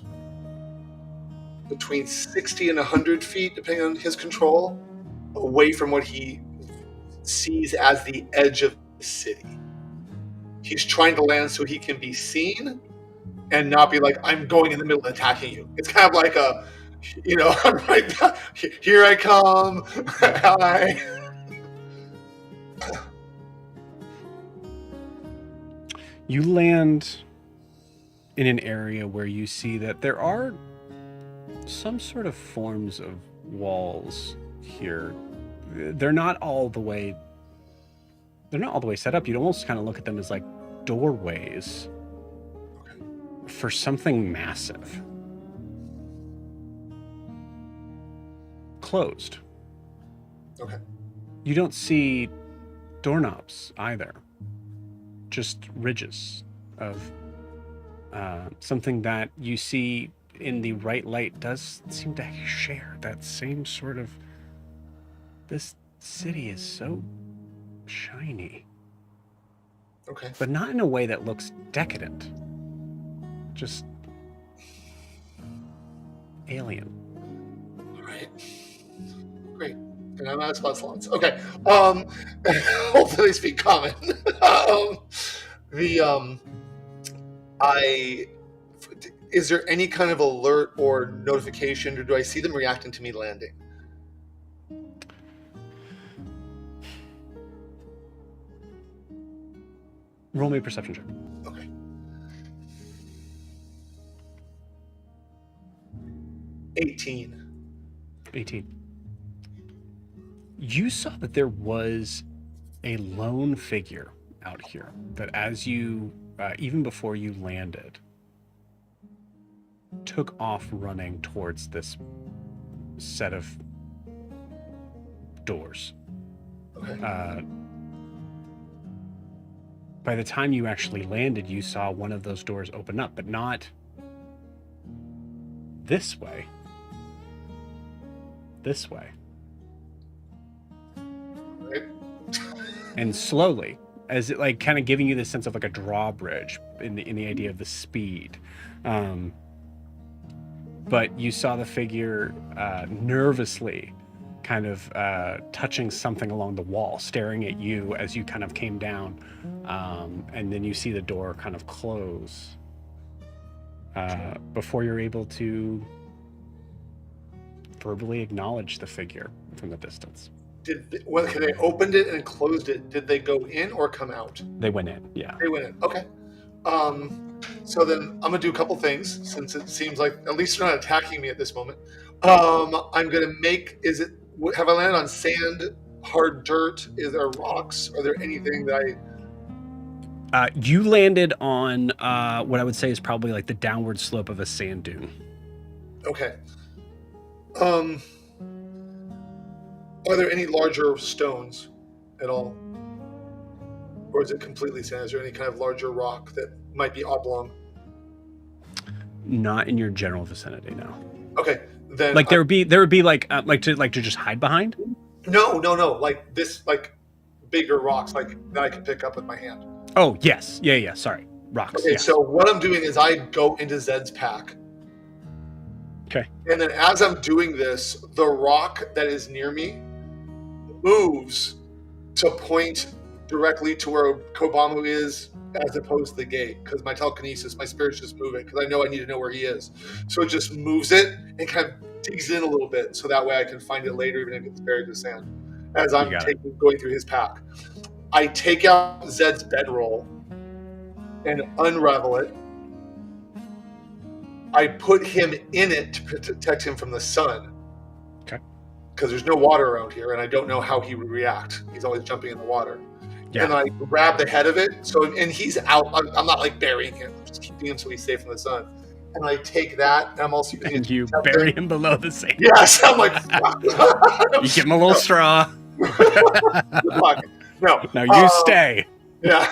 between 60 and 100 feet, depending on his control, away from what he sees as the edge of the city. He's trying to land so he can be seen and not be like, I'm going in the middle and attacking you. It's kind of like I'm right now. Here I come. Hi. You land in an area where you see that there are some sort of forms of walls here. They're not all the way set up. You'd almost kind of look at them as like doorways for something massive. Closed. Okay. You don't see doorknobs either. Just ridges of something that you see in the right light does seem to share that same sort of, this city is so shiny. Okay. But not in a way that looks decadent. Just alien. All right. Great. And I'm out of spot slots. Okay. Hopefully they speak common. is there any kind of alert or notification, or do I see them reacting to me landing? Roll me a perception check. Okay. 18. 18. You saw that there was a lone figure out here that as you, even before you landed, took off running towards this set of doors. Okay. By the time you actually landed, you saw one of those doors open up, but not this way. This way. Right. And slowly, as it like kind of giving you this sense of like a drawbridge in the idea of the speed. But you saw the figure nervously kind of touching something along the wall, staring at you as you kind of came down. And then you see the door kind of close before you're able to verbally acknowledge the figure from the distance. When they opened it and closed it, did they go in or come out? They went in, yeah. They went in. Okay. So then I'm gonna do a couple things, since it seems like at least they're not attacking me at this moment. I'm gonna make. Have I landed on sand, hard dirt? Is there rocks? Are there anything that You landed on what I would say is probably like the downward slope of a sand dune. Okay. Are there any larger stones at all? Or is it completely sand? Is there any kind of larger rock that might be oblong? Not in your general vicinity, no. Okay, then like there would be like to just hide behind. No. Like this, like bigger rocks, like that I can pick up with my hand. Oh yes, yeah. Sorry, rocks. Okay, yeah. so what I'm doing is I go into Zed's pack. Okay. And then as I'm doing this, the rock that is near me moves to point directly to where Kobamu is, as opposed to the gate, because my telekinesis, my spirit's just moving, because I know I need to know where he is. So it just moves it and kind of digs in a little bit, so that way I can find it later, even if it's buried in the sand. As I'm going through his pack, I take out Zed's bedroll and unravel it. I put him in it to protect him from the sun. Okay. Because there's no water around here, and I don't know how he would react. He's always jumping in the water. Yeah. And I grab the head of it. And he's out. I'm not like burying him. I'm just keeping him so he's safe from the sun. And I take that, and I'm also using and you bury him below the sand. Yes, I'm like, you give him a little straw. No. Now you stay. Yeah.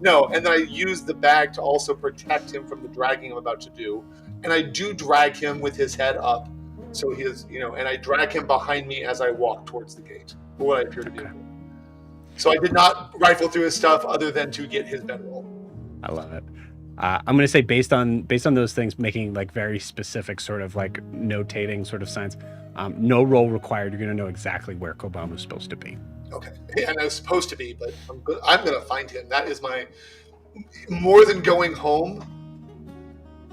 No, and then I use the bag to also protect him from the dragging I'm about to do. And I do drag him with his head up. So he is, and I drag him behind me as I walk towards the gate. For what I appear to be doing. So I did not rifle through his stuff other than to get his bedroll. I love it. I'm going to say based on those things, making like very specific sort of like notating sort of signs, no roll required. You're going to know exactly where Kobamu's supposed to be. Okay. And I was supposed to be, but I'm going to find him. That is my, more than going home,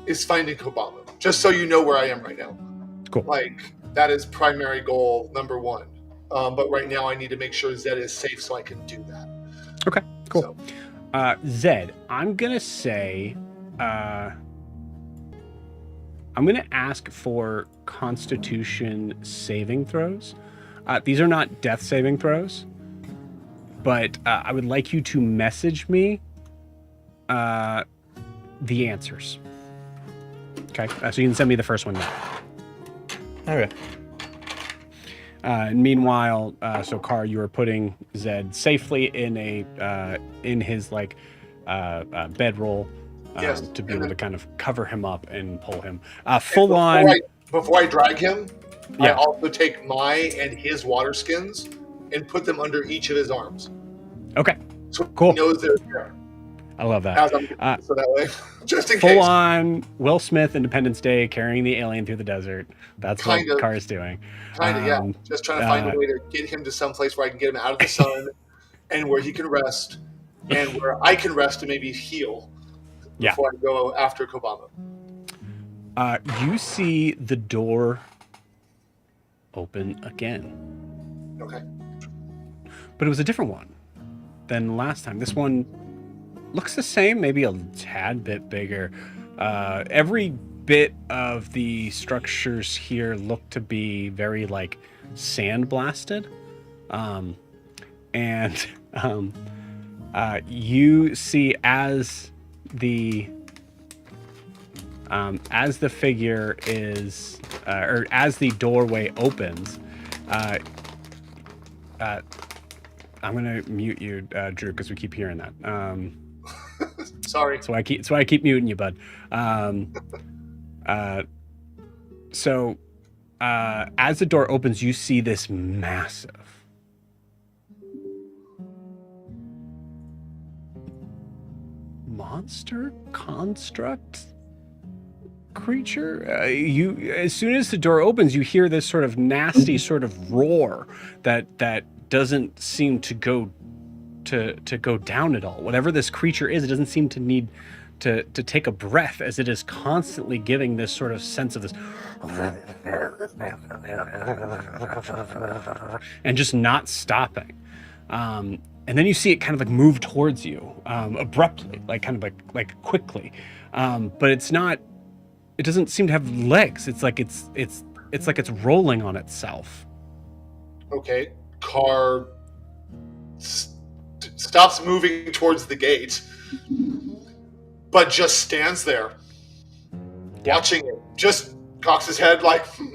is finding Kobamu. Just so you know where I am right now. Cool. Like, that is primary goal number one. But right now I need to make sure Zed is safe so I can do that. Okay, cool. So, Zed, I'm going to say, I'm going to ask for Constitution saving throws. These are not death saving throws, but I would like you to message me the answers. Okay, so you can send me the first one now. Okay. And meanwhile, so Kar, you are putting Zed safely in his like bedroll yes. to be able to kind of cover him up and pull him before I drag him. Yeah. I also take my and his water skins and put them under each of his arms. Okay, so cool. He knows they're there. I love that. So that way, just in full case. Full on Will Smith Independence Day carrying the alien through the desert. That's what Kar is doing. Kind of, yeah. Just trying to find a way to get him to some place where I can get him out of the sun and where he can rest and where I can rest and maybe heal before I go after Kobamu. You see the door open again, Okay. but it was a different one than last time. This one looks the same, maybe a tad bit bigger. Every bit of the structures here look to be very like sandblasted. And you see as the figure is, or as the doorway opens, I'm gonna mute you, Drew, because we keep hearing that. Sorry. So I keep muting you, bud. So as the door opens, you see this massive monster construct creature. As soon as the door opens, you hear this sort of nasty sort of roar that doesn't seem to go down at all. Whatever this creature is, it doesn't seem to need to take a breath, as it is constantly giving this sort of sense of this and just not stopping. And then you see it kind of like move towards you abruptly, like kind of like quickly, but it's not. It doesn't seem to have legs. It's like it's like it's rolling on itself. Okay. Car stops moving towards the gate, but just stands there, watching it. Just cocks his head like, and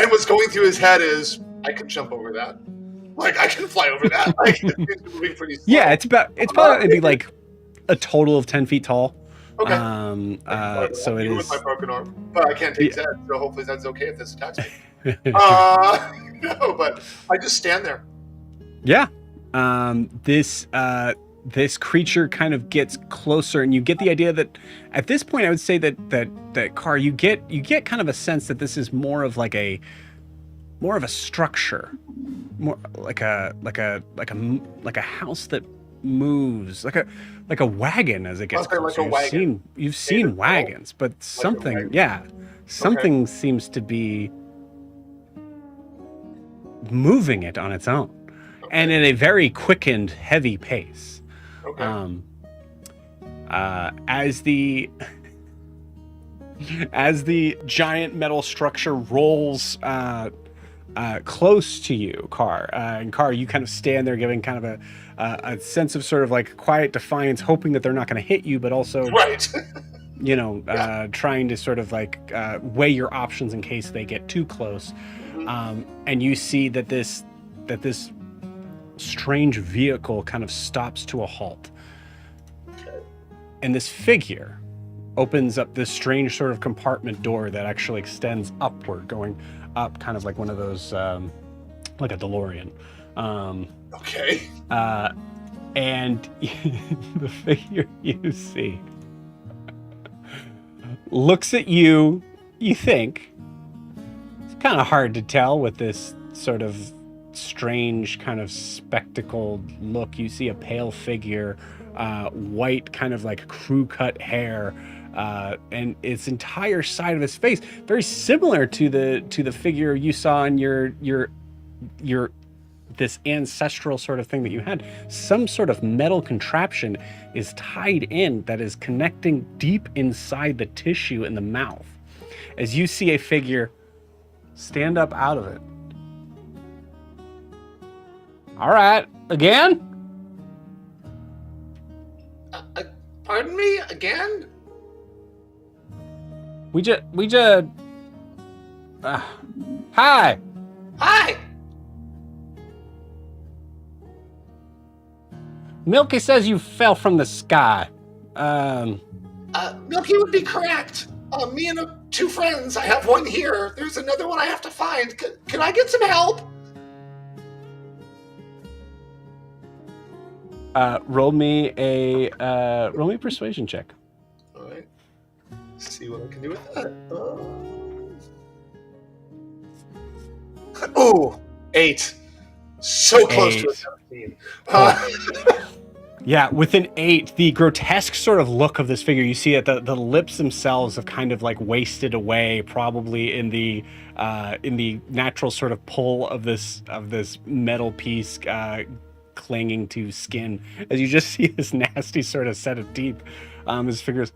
what's going through his head is, I can jump over that. Like, I can fly over that. Like, it's moving pretty slow. Yeah, it's probably maybe like a total of 10 feet tall. Okay. So it is with my broken arm, but I can't take Zed, so hopefully Zed's okay if this attacks me. No, but I just stand there. Yeah. This creature kind of gets closer, and you get the idea that at this point, I would say that Car, you get kind of a sense that this is more of a structure, more like a house that moves, like a wagon as it gets closer. You've seen wagons, but something seems to be moving it on its own, and in a very quickened, heavy pace. Okay. As the giant metal structure rolls close to you, Car, and Car, you kind of stand there, giving kind of a sense of sort of like quiet defiance, hoping that they're not going to hit you, but also right. Trying to sort of like weigh your options in case they get too close. And you see that this strange vehicle kind of stops to a halt. Okay. And this figure opens up this strange sort of compartment door that actually extends upward, going up kind of like one of those, like a DeLorean. Okay. And the figure you see looks at you, you think. It's kind of hard to tell with this sort of strange kind of spectacled look. You see a pale figure, white kind of like crew cut hair, and its entire side of his face very similar to the figure you saw in your this ancestral sort of thing that you had. Some sort of metal contraption is tied in that is connecting deep inside the tissue in the mouth. As you see a figure stand up out of it. All right, again? Pardon me? Again? We just hi. Hi! Milky says you fell from the sky. Milky would be correct. Me and two friends. I have one here. There's another one I have to find. Can I get some help? Roll me a persuasion check. All right. See what I can do with that. 8. So close to a 17. Yeah, with an 8, the grotesque sort of look of this figure, you see that the lips themselves have kind of like wasted away, probably in the natural sort of pull of this metal piece clinging to skin. As you just see this nasty sort of set of teeth, his fingers.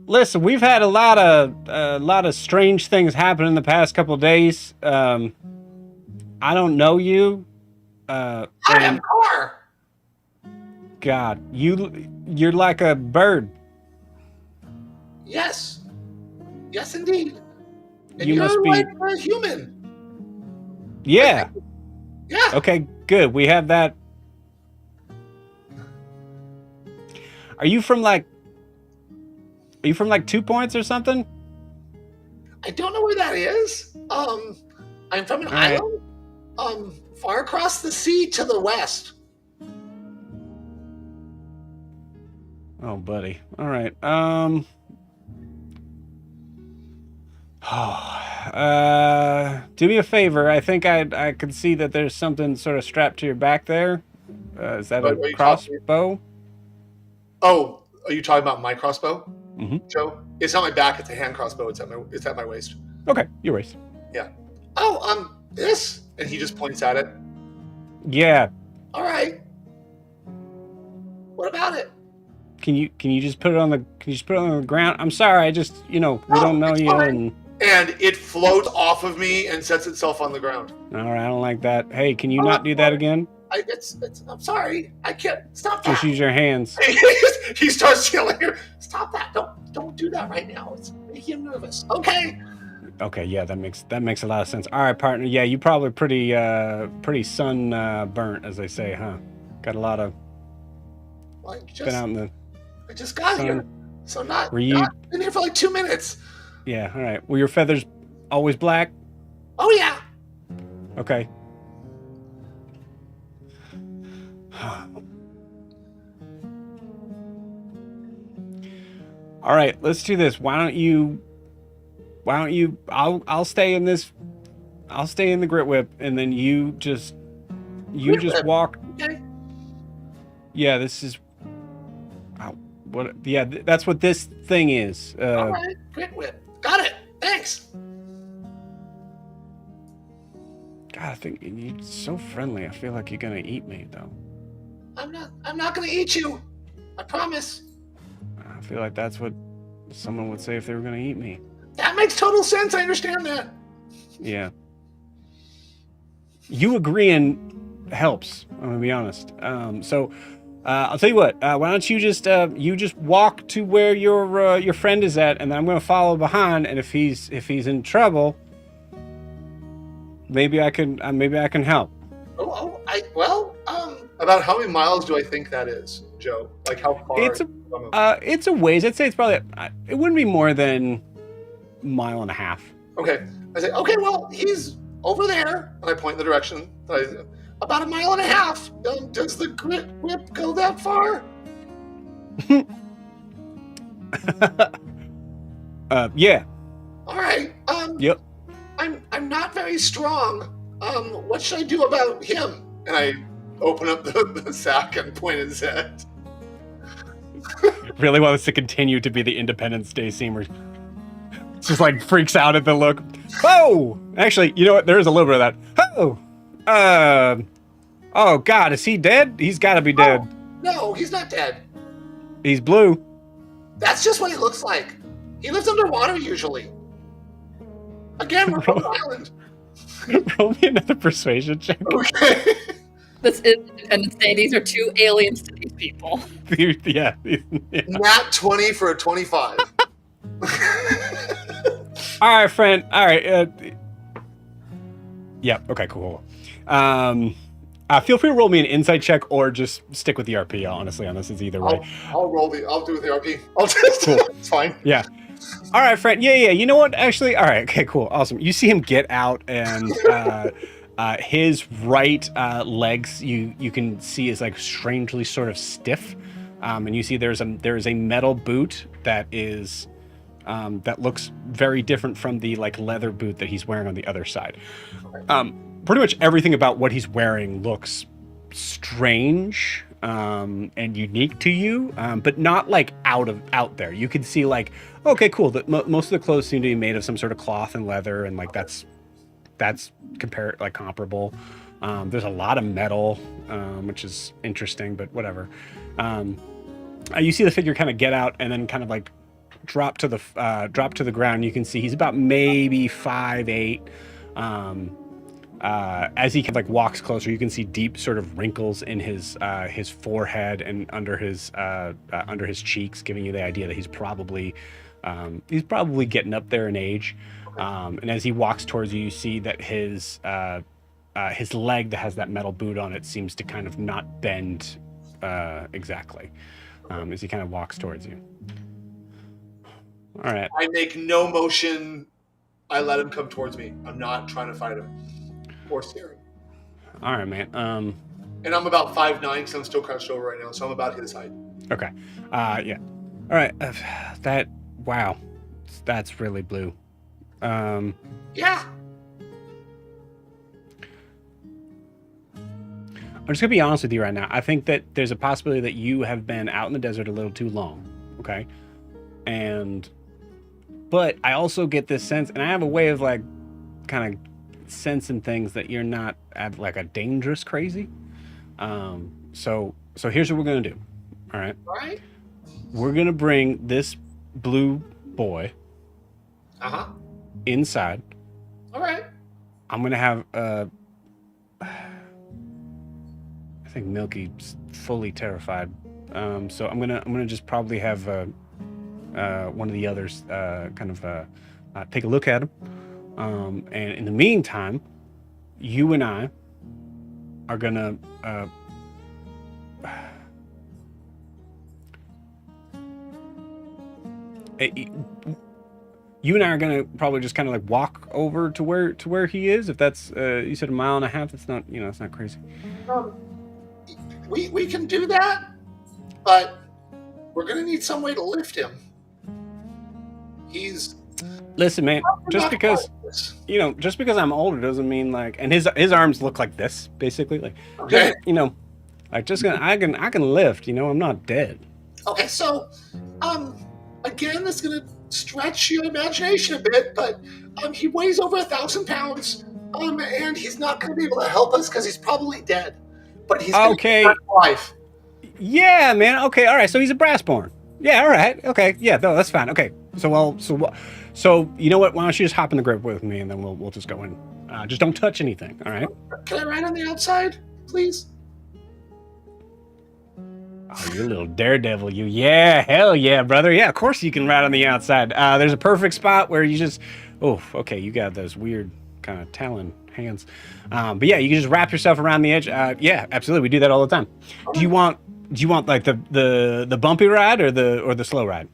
Listen, we've had a lot of strange things happen in the past couple of days. I don't know you. Hi, I'm Car. God, you're like a bird. Yes. Yes, indeed. And You you're must be. like a human. Yeah. Yeah. Okay, good. We have that. Are you from like 2 Points or something? I don't know where that is. I'm from an right. island. Far across the sea to the west. Oh, buddy. All right. Do me a favor. I think I could see that there's something sort of strapped to your back there. Is that What a are you crossbow? Oh, are you talking about my crossbow, Mm-hmm. Joe? It's not my back. It's a hand crossbow. It's at my waist. Okay, your waist. Oh, this, and he just points at it. Yeah. All right. What about it? Can you just put it on the ground? I'm sorry. I just we don't know it's you. fine. And it floats off of me and sets itself on the ground. All right, I don't like that. Hey, can you not do that again? I'm sorry. I can't. Stop that. Just use your hands. He starts yelling. Stop that. Don't do that right now. It's making him nervous. Okay. Okay, yeah, that makes a lot of sense. All right, partner. Yeah, you probably pretty sun burnt, as they say, huh? Got a lot of Well, been out in the. I just got sun. here, so not been here for like 2 minutes. Yeah. All right. Were your feathers always black? Oh yeah. Okay. All right, let's do this. Why don't you? I'll stay in this. I'll stay in the grit whip, and then you just Grit whip. walk. Okay. Yeah, this is. What? Yeah, that's what this thing is. All right. Grit whip. Got it. Thanks. God, I think you're so friendly. I feel like you're gonna eat me, though. I'm not gonna eat you. I promise. I feel like that's what someone would say if they were gonna eat me. That makes total sense. I understand that. Yeah. You agreeing helps. I'm gonna be honest. So I'll tell you what. Why don't you just walk to where your friend is at, and then I'm gonna follow behind. And if he's in trouble, maybe I can help. About how many miles do I think that is, Joe? Like how far? It's a ways. I'd say it's probably. It wouldn't be more than a mile and a half. Okay. I say, okay, well, he's over there, and I point in the direction. About a mile and a half. Does the grit whip go that far? Yeah. All right. Yep. I'm not very strong. What should I do about him? And I open up the sack and point at his head. Really wants to continue to be the Independence Day scene where just like freaks out at the look. Oh, actually, you know what? There is a little bit of that. Oh God, is he dead? He's got to be dead. Oh, no, he's not dead. He's blue. That's just what he looks like. He lives underwater usually. Again, we're from the island. Roll me another persuasion check. Okay. This is Independence Day. These are two aliens to these people. Yeah. Nat 20 for a 25. All right, friend. All right. Yeah. Okay. Cool. Feel free to roll me an insight check or just stick with the RP. Honestly, on this is either way. I'll do with the RP. I'll just. Cool. It's fine. Yeah. All right, friend. Yeah. You know what? Actually, all right. Okay. Cool. Awesome. You see him get out, and his right legs you can see is like strangely sort of stiff, and you see there's a metal boot that is. That looks very different from the like leather boot that he's wearing on the other side. Pretty much everything about what he's wearing looks strange and unique to you, but not like out there. You can see like, okay, cool. Most of the clothes seem to be made of some sort of cloth and leather, and like that's comparable. There's a lot of metal, which is interesting, but whatever. You see the figure kind of get out and then kind of like drop to the ground. You can see he's about maybe 5'8". As he kind of like walks closer, you can see deep sort of wrinkles in his forehead and under his cheeks, giving you the idea that he's probably getting up there in age. And as he walks towards you, you see that his leg that has that metal boot on it seems to kind of not bend exactly as he kind of walks towards you. All right. I make no motion. I let him come towards me. I'm not trying to fight him or scare him. All right, man. And I'm about 5'9" because I'm still crouched over right now, so I'm about his height. Okay. Yeah. All right. Wow. That's really blue. Yeah. I'm just gonna be honest with you right now. I think that there's a possibility that you have been out in the desert a little too long. Okay. But I also get this sense, and I have a way of like kind of sensing things that you're not at like a dangerous crazy. So here's what we're gonna do. All right. All right. We're gonna bring this blue boy inside. All right. I'm gonna have I think Milky's fully terrified. So I'm gonna just probably have one of the others take a look at him. And in the meantime, you and I are gonna you and I are gonna probably just kind of like walk over to where he is. If that's you said 1.5 miles, that's not it's not crazy. We can do that, but we're gonna need some way to lift him. Listen, man. Just because I'm older doesn't mean like. And his arms look like this, basically. Like, okay. I can lift. I'm not dead. Okay, so, again, that's gonna stretch your imagination a bit, but he weighs over 1,000 pounds, and he's not gonna be able to help us because he's probably dead. But he's okay. Alive. Yeah, man. Okay, all right. So he's a brassborn. Yeah, all right. Okay, yeah, no, that's fine. Okay, so you know what? Why don't you just hop in the grip with me, and then we'll just go in. Just don't touch anything. All right. Can I ride on the outside, please? Oh, you little daredevil, you. Yeah, hell yeah, brother. Yeah, of course you can ride on the outside. There's a perfect spot where you just... Oh, okay, you got those weird kind of talon hands. But yeah, you can just wrap yourself around the edge. Yeah, absolutely. We do that all the time. Do you want like the bumpy ride or the slow ride?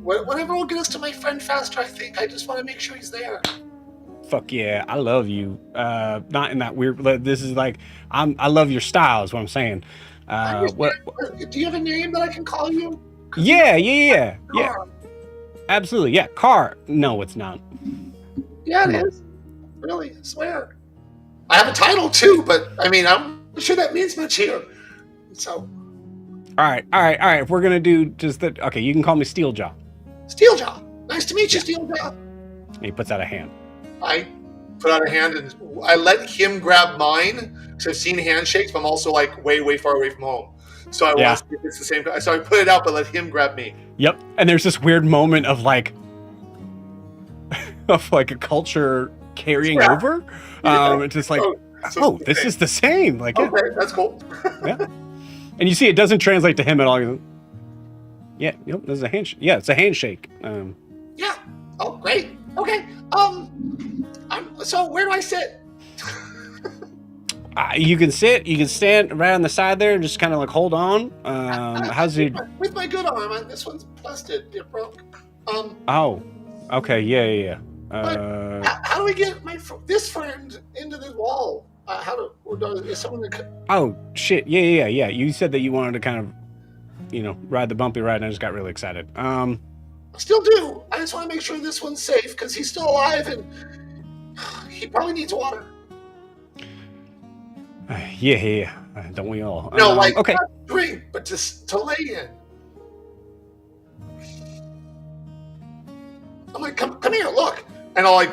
Whatever will get us to my friend faster, I think. I just want to make sure he's there. Fuck yeah, I love you. Not in that weird... This is like... I love your style is what I'm saying. Do you have a name that I can call you? Yeah. Absolutely, yeah. Car. No, it's not. Yeah, it is. Really, I swear. I have a title too, but I mean, I'm not sure that means much here. So. All right. If we're gonna do just that, okay, you can call me Steeljaw. Steeljaw. Nice to meet you, Steeljaw. And he puts out a hand. I put out a hand and I let him grab mine because I've seen handshakes, but I'm also like way far away from home. So I want to see if it's the same guy. So I put it out, but let him grab me. Yep. And there's this weird moment of like a culture carrying over. It's just like, this is the same. Like, okay, that's cool. Yeah. And you see, it doesn't translate to him at all. Yeah. Yep. There's a handshake. Yeah, it's a handshake. Yeah. Oh, great. Okay. So where do I sit? You can sit. You can stand right on the side there and just kind of like hold on. How's it? With my good arm. This one's busted. It broke. Oh. Okay. Yeah. How do we get this friend into the wall? Is someone? Oh shit! Yeah. You said that you wanted to kind of, ride the bumpy ride, and I just got really excited. I still do. I just want to make sure this one's safe because he's still alive and he probably needs water. Yeah. Don't we all? No, like okay. not drink, but just to lay in. I'm like, come here, look, and I'll like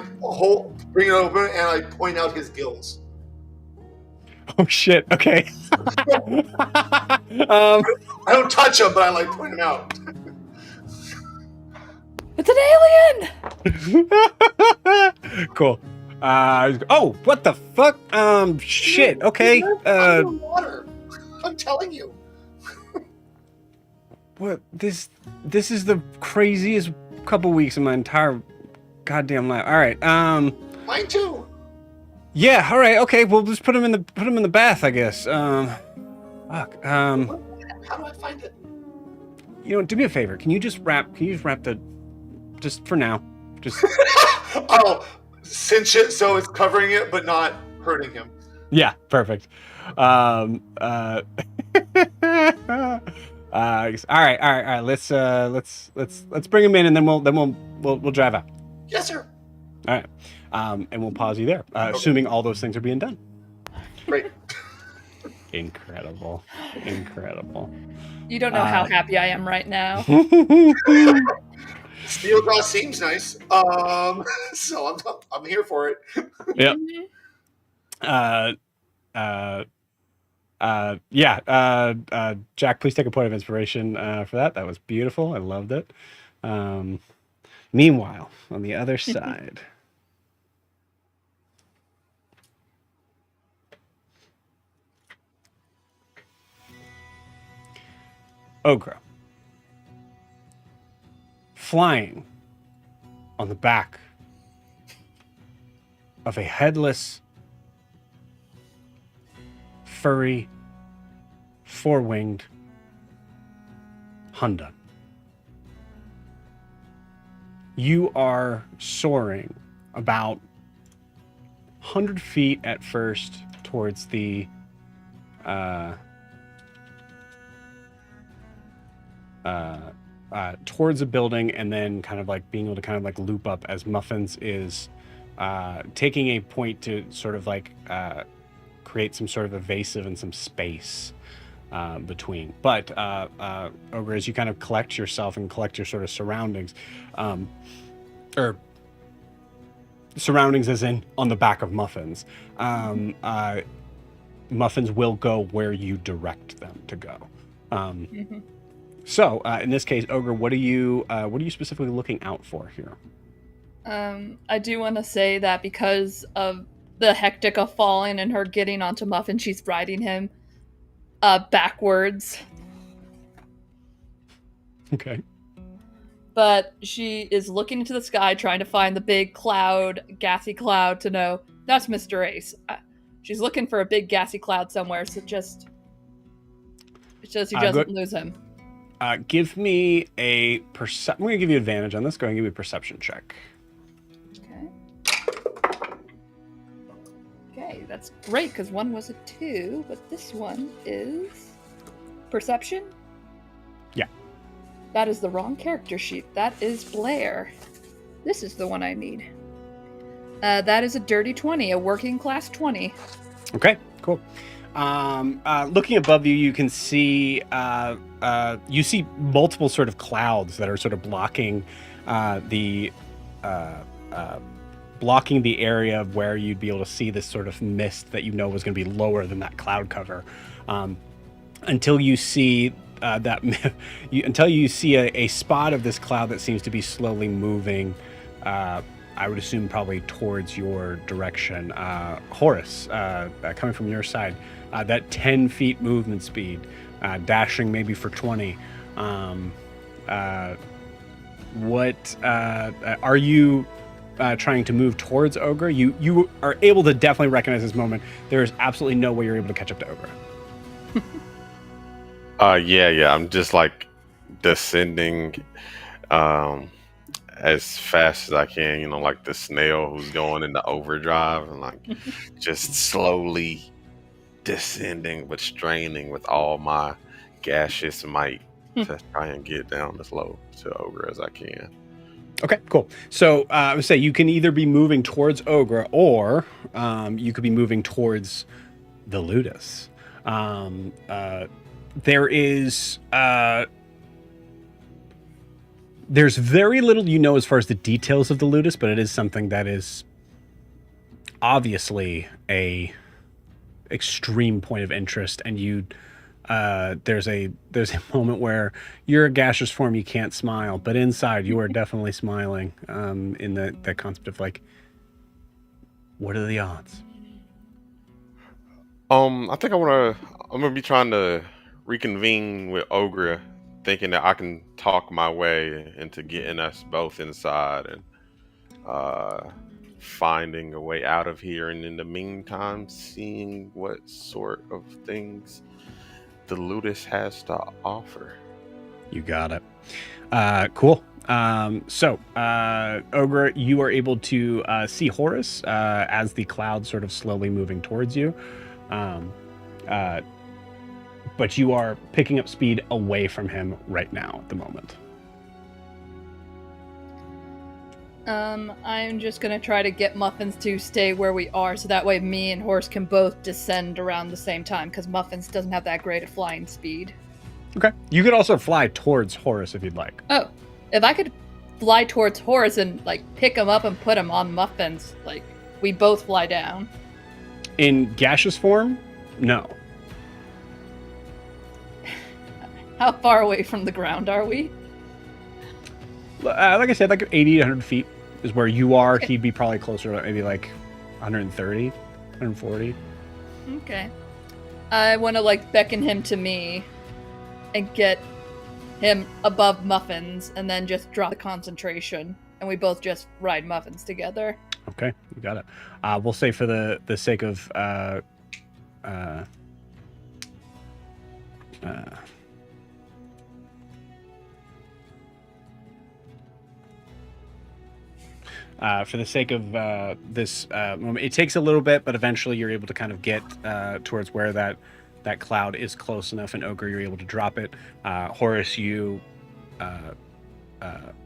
bring it over, and I point out his gills. Oh shit. Okay. I don't touch him, but I like point him out. It's an alien! Cool. Oh, what the fuck? Shit. Okay. Underwater. I'm telling you. What? This is the craziest couple weeks of my entire goddamn life. All right. Mine too. Yeah. All right. Okay. We'll just put him in the bath, I guess. Fuck. How do I find it? Do me a favor. Can you just wrap the, just for now, just. I'll cinch it so it's covering it, but not hurting him. Yeah. Perfect. All right. Let's bring him in, and then we'll drive out. Yes, sir. All right. And we'll pause you there, assuming all those things are being done. Great. Incredible. You don't know how happy I am right now. Steel glass seems nice. So I'm here for it. Yep. Jack, please take a point of inspiration for that. That was beautiful. I loved it. Meanwhile, on the other side. Ogre. Flying on the back of a headless, furry, four-winged Honda. You are soaring about 100 feet at first towards the towards a building, and then kind of like being able to kind of like loop up as Muffins is taking a point to sort of like create some sort of evasive and some space between. But Ogre, as you kind of collect yourself and collect your sort of surroundings, or surroundings as in on the back of Muffins, Muffins will go where you direct them to go. So in this case, Ogre, what are you specifically looking out for here? I do want to say that because of the hectic of falling and her getting onto Muffin, she's riding him backwards. Okay. But she is looking into the sky, trying to find the big cloud, gassy cloud, to know that's Mr. Ace. She's looking for a big gassy cloud somewhere, so just she doesn't lose him. Give me a I'm going to give you advantage on this. Go ahead and give me a perception check. Okay, that's great, because one was a 2, but this one is perception? Yeah. That is the wrong character sheet. That is Blair. This is the one I need. That is a dirty 20, a working class 20. Okay, cool. Looking above you, you can see you see multiple sort of clouds that are sort of blocking the area of where you'd be able to see this sort of mist that was going to be lower than that cloud cover, until you see until you see a spot of this cloud that seems to be slowly moving. I would assume probably towards your direction. Horace, coming from your side, that 10 feet movement speed, dashing maybe for 20. What are you trying to move towards Ogre? You are able to definitely recognize this moment. There is absolutely no way you're able to catch up to Ogre. Yeah. I'm just like descending as fast as I can, like the snail who's going into overdrive, and like just slowly descending but straining with all my gaseous might to try and get down as low to Ogre as I can. Okay, cool. So I would say you can either be moving towards Ogre, or you could be moving towards the Ludus. There is there's very little you know as far as the details of the Ludus, but it is something that is obviously a extreme point of interest, and you there's a moment where you're a gaseous form, you can't smile, but inside you are definitely smiling, in that concept of like, what are the odds? I think I'm gonna be trying to reconvene with Ogre, thinking that I can talk my way into getting us both inside and uh, finding a way out of here, and in the meantime, seeing what sort of things the Ludus has to offer. You got it. Cool. So, Ogre, you are able to see Horus as the cloud sort of slowly moving towards you. But you are picking up speed away from him right now at the moment. I'm just gonna try to get Muffins to stay where we are, so that way me and Horse can both descend around the same time, because Muffins doesn't have that great a flying speed. Okay. You could also fly towards Horus if you'd like. Oh, if I could fly towards Horse and, like, pick him up and put him on Muffins, like, we both fly down. In gaseous form, no. How far away from the ground are we? Like I said, like 80 to 100 feet is where you are. Okay. He'd be probably closer to maybe like 130, 140. Okay. I want to, like, beckon him to me and get him above Muffins and then just drop the concentration. And we both just ride Muffins together. Okay, you got it. We'll say for the sake of for the sake of this moment, it takes a little bit, but eventually you're able to kind of get towards where that cloud is close enough, and Ogre, you're able to drop it. Horus, you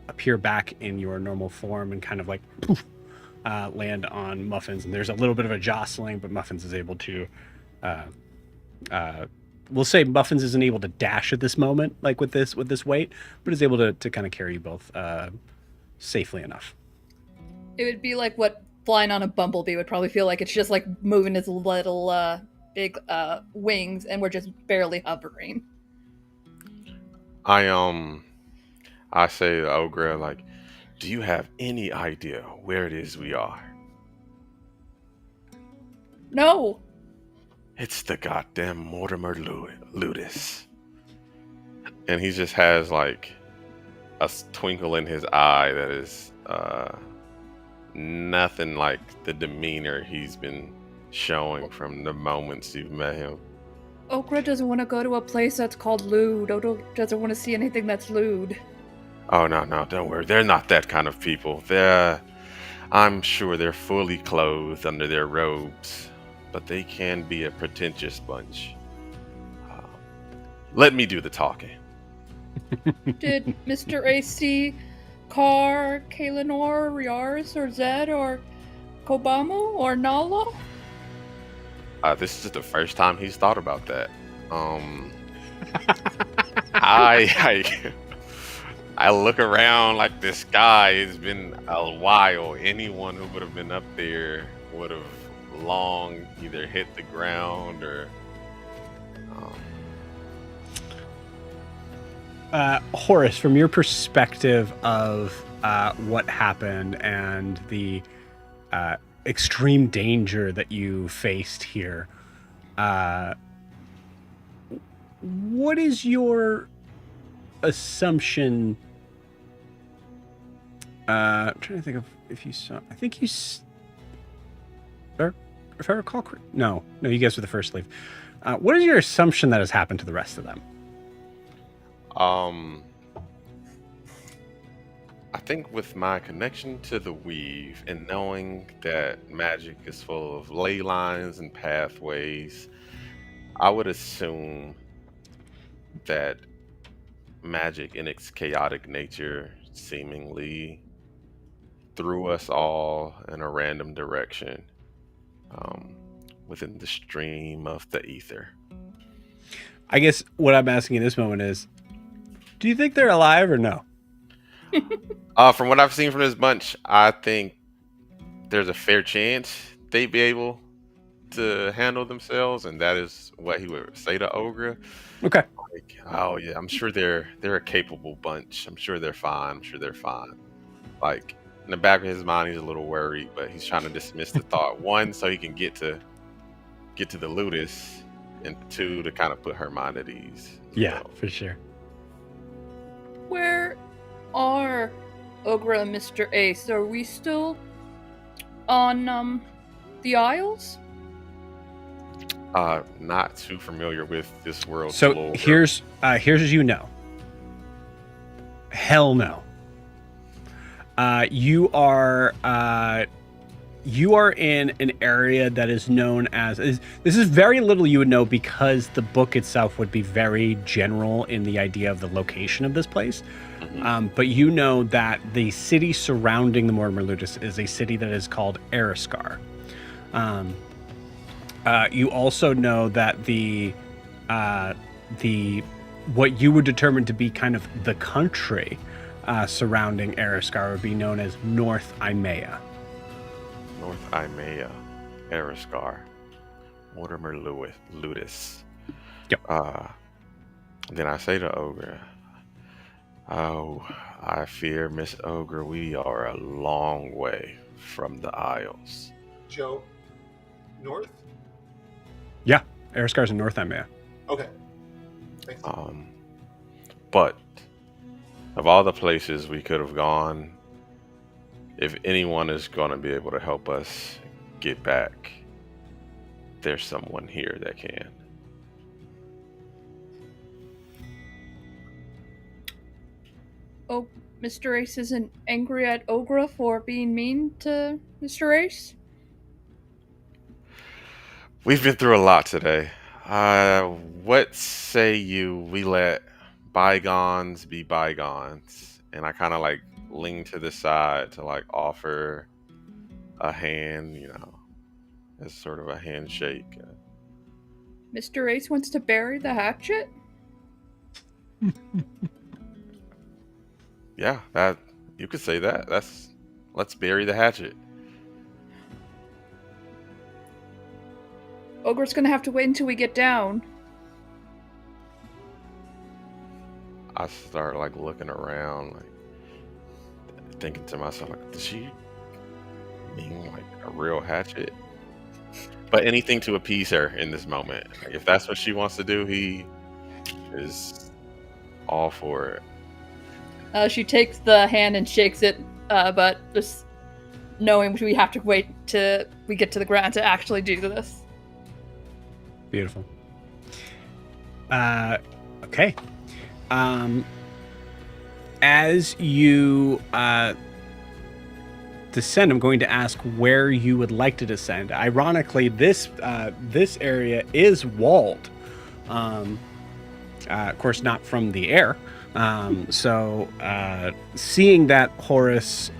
appear back in your normal form and kind of like poof, land on Muffins, and there's a little bit of a jostling, but Muffins is able to we'll say Muffins isn't able to dash at this moment, like with this weight, but is able to kind of carry you both safely enough. It would be like what flying on a bumblebee would probably feel like. It's just like moving its little big wings, and we're just barely hovering. I say to Ogre, like, do you have any idea where it is we are? No. It's the goddamn Mortimer Ludus. And he just has like a twinkle in his eye that is nothing like the demeanor he's been showing from the moments you've met him. Okra doesn't want to go to a place that's called lewd. Odo doesn't want to see anything that's lewd. Oh, no, don't worry. They're not that kind of people. I'm sure they're fully clothed under their robes, but they can be a pretentious bunch. Let me do the talking. Did Mr. AC Carr, Kaelinor, Riaris, or Zed, or Kobamu, or Nala? This is the first time he's thought about that. I look around like the sky has been a while. Anyone who would have been up there would have long either hit the ground or. Horace, from your perspective of what happened and the extreme danger that you faced here, what is your assumption? I'm trying to think of if you saw. I think you. Or if I recall, no, you guys were the first to leave. What is your assumption that has happened to the rest of them? I think with my connection to the weave and knowing that magic is full of ley lines and pathways, I would assume that magic in its chaotic nature seemingly threw us all in a random direction, within the stream of the ether. I guess what I'm asking in this moment is, do you think they're alive or no? From what I've seen from this bunch, I think there's a fair chance they'd be able to handle themselves, and that is what he would say to Ogre. Okay. Like, oh yeah, I'm sure they're a capable bunch. I'm sure they're fine. I'm sure they're fine. Like in the back of his mind, he's a little worried, but he's trying to dismiss the thought. One, so he can get to the Ludus, and two, to kind of put her mind at ease. Yeah, So, for sure. Where are Ogre and Mr. Ace? Are we still on the Isles? not too familiar with this world. So lore. here's as you know. Hell no. You are in an area that is known as this is very little you would know because the book itself would be very general in the idea of the location of this place. But you know that the city surrounding the Mortimer Ludus is a city that is called Eriskar. You also know that the what you would determine to be kind of the country surrounding Eriskar would be known as North Imea. North Imea, Eriskar, Mortimer Ludus. Yep. Then I say to Ogre, "Oh, I fear, Miss Ogre, we are a long way from the Isles." Joe, north? Yeah, Eriskar's in North Imea. Okay. Thanks. But of all the places we could have gone, if anyone is going to be able to help us get back, there's someone here that can. Oh, Mr. Ace isn't angry at Ogre for being mean to Mr. Ace? We've been through a lot today. What say we let bygones be bygones? And I kind of like lean to the side to like offer a hand, as sort of a handshake. Mr. Ace wants to bury the hatchet? Yeah, that you could say that. Let's bury the hatchet. Ogre's gonna have to wait until we get down. I start like looking around, like thinking to myself, like, does she mean like a real hatchet? But anything to appease her in this moment. Like, if that's what she wants to do, he is all for it. She takes the hand and shakes it, but just knowing we have to wait till we get to the ground to actually do this. Beautiful. Okay. As you descend, I'm going to ask where you would like to descend. Ironically, this area is walled. Of course, not from the air. So, seeing that, Horus,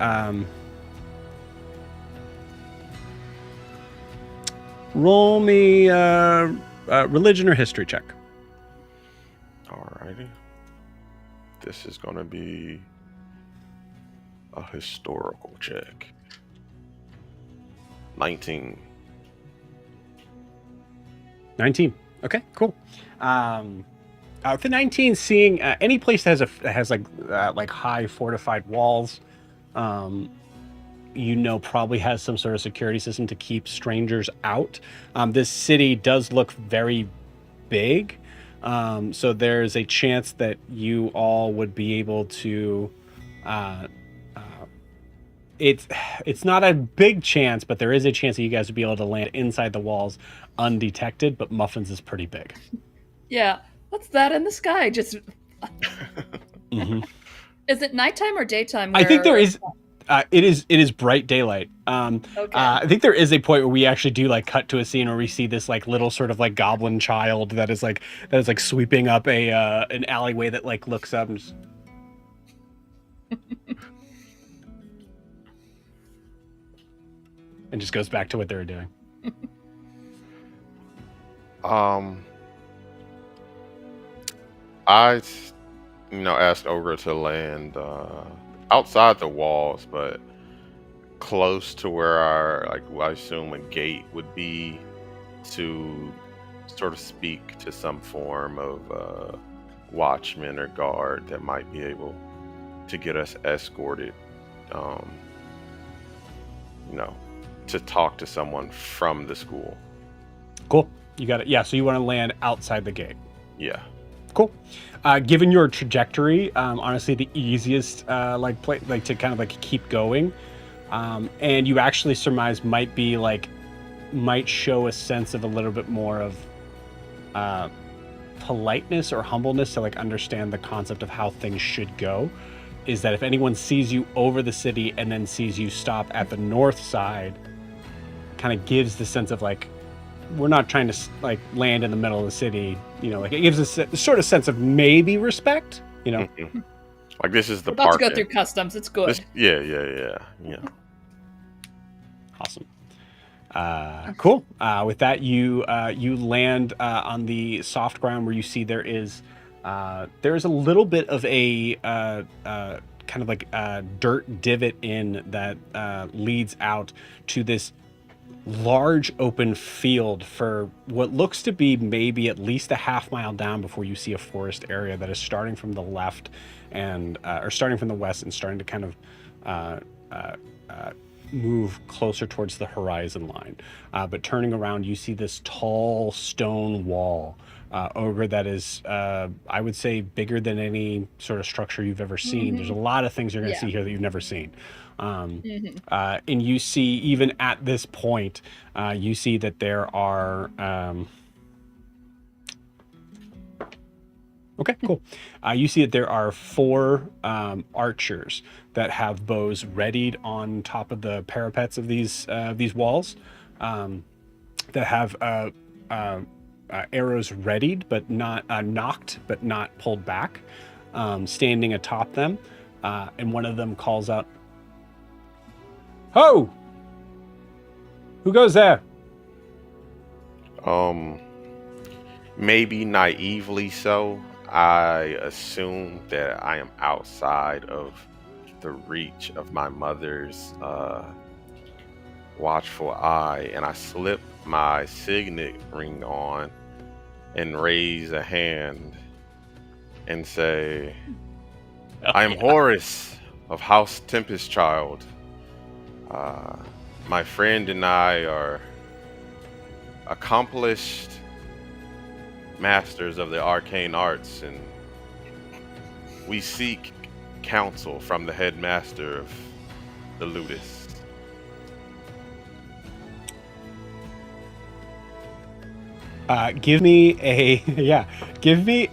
roll me religion or history check. Alrighty. This is going to be a historical check. 19. 19. Okay, cool. With the 19, seeing any place that has like high fortified walls, probably has some sort of security system to keep strangers out. This city does look very big, so there's a chance that you all would be able to. It's not a big chance, but there is a chance that you guys would be able to land inside the walls undetected. But Muffins is pretty big. Yeah, what's that in the sky? Just Mm-hmm. Is it nighttime or daytime? I think there is. It is bright daylight. Okay. I think there is a point where we actually do like cut to a scene where we see this like little sort of like goblin child that is like sweeping up an alleyway that like looks up and just... and just goes back to what they were doing. Um, I, asked Ogre to land outside the walls, but close to where I assume a gate would be, to sort of speak to some form of watchman or guard that might be able to get us escorted. Um, you know, to talk to someone from the school. Cool. You got it. Yeah. So you want to land outside the gate. Yeah. Cool. Given your trajectory, honestly, the easiest to kind of like keep going, and you actually surmise might show a sense of a little bit more of politeness or humbleness to like understand the concept of how things should go, is that if anyone sees you over the city and then sees you stop at the north side, kind of gives the sense of like, we're not trying to like land in the middle of the city, like it gives a sort of sense of maybe respect, Mhm. Like this is the We're about to go parking. through customs. It's good. Yeah. Awesome. Cool. With that, you land on the soft ground where you see there's a little bit of a kind of like a dirt divot in that leads out to this large open field for what looks to be maybe at least a half mile down before you see a forest area that is starting from the left and or starting from the west and starting to kind of move closer towards the horizon line. But turning around, you see this tall stone wall, Ogre, that is, I would say, bigger than any sort of structure you've ever seen. There's a lot of things you're going to Yeah. see here that you've never seen. And you see, even at this point, you see that there are... Okay, cool. You see that there are 4 archers that have bows readied on top of the parapets of these walls, that have arrows readied but not knocked but not pulled back, standing atop them. And one of them calls out, "Ho! Who goes there?" Maybe naively so, I assume that I am outside of the reach of my mother's watchful eye, and I slip my signet ring on and raise a hand and say, I am Horace of House Tempest Child. My friend and I are accomplished masters of the arcane arts, and we seek counsel from the headmaster of the Ludus. Give me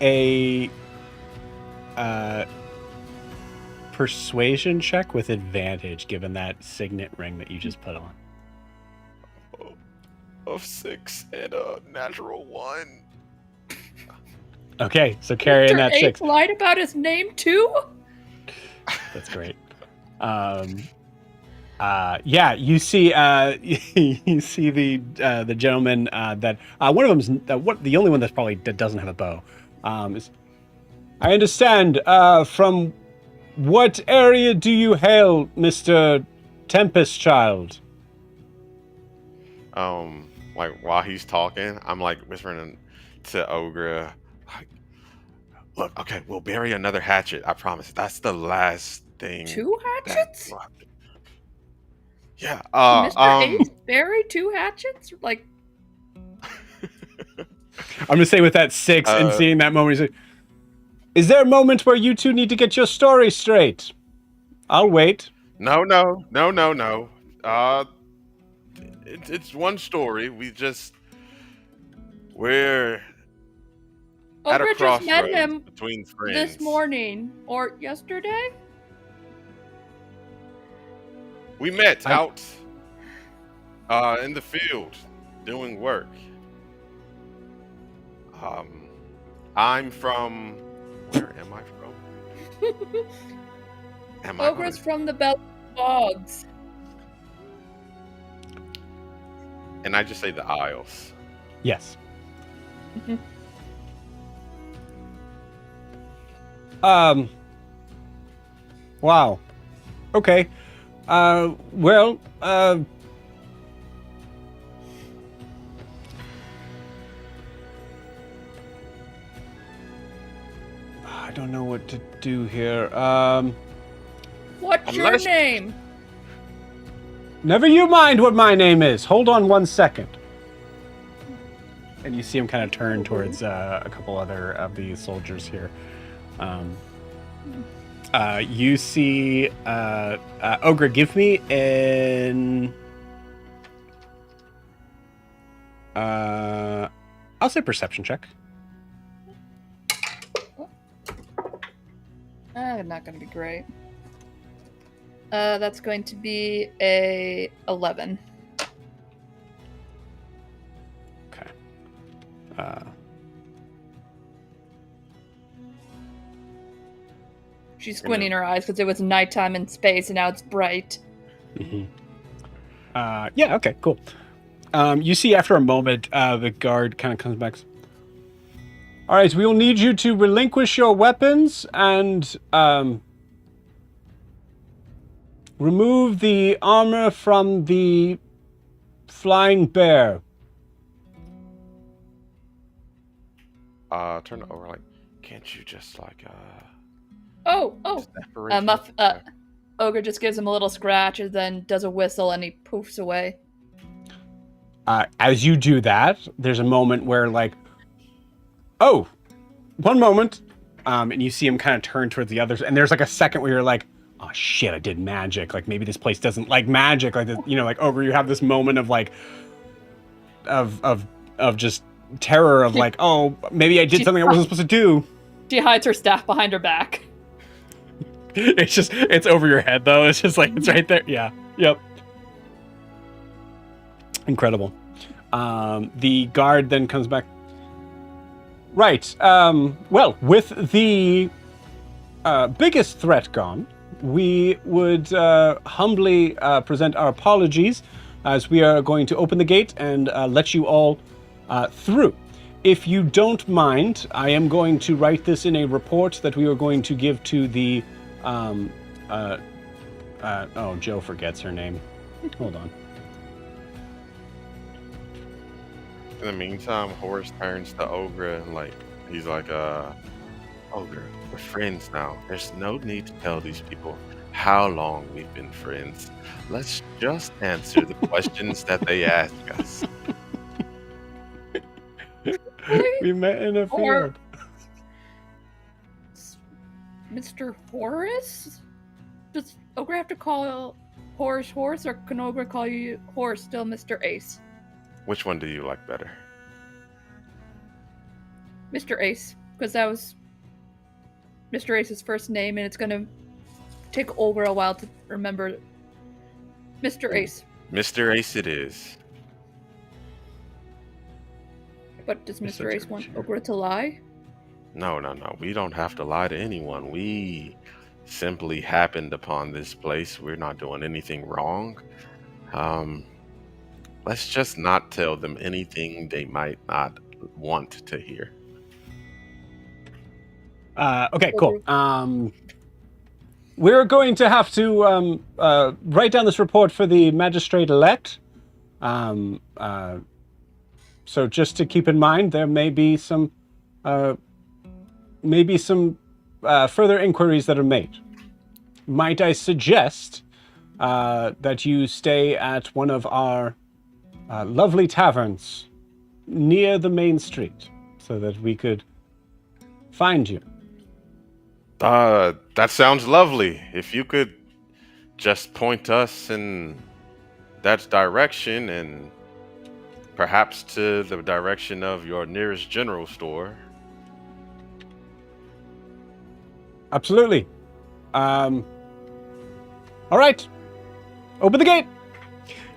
a persuasion check with advantage, given that signet ring that you just put on. Of 6 and a natural 1. Okay, so carry in that 6. Lied about his name too? That's great. Yeah, you see the gentleman that one of them's the only one that doesn't have a bow. Is, I understand. From what area do you hail, Mr. Tempest Child? Like while he's talking, I'm like whispering to Ogre, like, look, okay, we'll bury another hatchet. I promise. That's the last thing. 2 hatchets? Yeah. Mr. Ace buried 2 hatchets? Like, I'm gonna say with that 6 and seeing that moment, he's like, is there a moment where you two need to get your story straight? I'll wait. No. It's one story. We're at a Ogre just met crossroads him between friends. this morning or yesterday? We met out in the field doing work. I'm from... Where am I from? Ogre's from the Bell Bogs. And I just say the Isles. Yes. Wow. Okay. Well, I don't know what to do here. What's your Unless- name? Never you mind what my name is. Hold on 1 second. And you see him kind of turn towards a couple other of the soldiers here. You see Ogre, give me an... I'll say perception check. Not going to be great. That's going to be a 11. Okay. She's squinting her eyes because it was nighttime in space and now it's bright. Mm-hmm. Yeah, okay, cool. You see after a moment, the guard kind of comes back. All right, we will need you to relinquish your weapons and remove the armor from the flying bear. Turn it over. Like, can't you just like Oh. separate? Ogre just gives him a little scratch and then does a whistle and he poofs away. As you do that, there's a moment where like, oh, one moment, and you see him kind of turn towards the others, and there's like a second where you're like, oh shit, I did magic. Like maybe this place doesn't like magic. Like this, like Ogre, you have this moment of like, of just terror of like, oh, maybe I did something I wasn't supposed to do. She hides her staff behind her back. It's over your head though. It's just like, it's right there. Yeah. Yep. Incredible. The guard then comes back. Right. Well, with the biggest threat gone, we would humbly present our apologies as we are going to open the gate and let you all through. If you don't mind, I am going to write this in a report that we are going to give to the... Joe forgets her name. Hold on. In the meantime, Horace turns to Ogre and like he's like, Ogre, we're friends now. There's no need to tell these people how long we've been friends. Let's just answer the questions that they ask us. We met in a Or- field. Mr. Horace? Does Ogre have to call Horace Horace, or can Ogre call you Horace still Mr. Ace? Which one do you like better? Mr. Ace, because that was Mr. Ace's first name, and it's gonna take Ogre a while to remember. Mr. Ace. Mr. Ace it is. But does You're Mr. such Ace a want cheater. Ogre to lie? No. We don't have to lie to anyone. We simply happened upon this place. We're not doing anything wrong. Let's just not tell them anything they might not want to hear. Okay, cool. We're going to have to write down this report for the magistrate-elect. So just to keep in mind, there may be some further inquiries that are made. Might I suggest that you stay at one of our lovely taverns near the main street so that we could find you? That sounds lovely. If you could just point us in that direction and perhaps to the direction of your nearest general store. Absolutely. All right. Open the gate.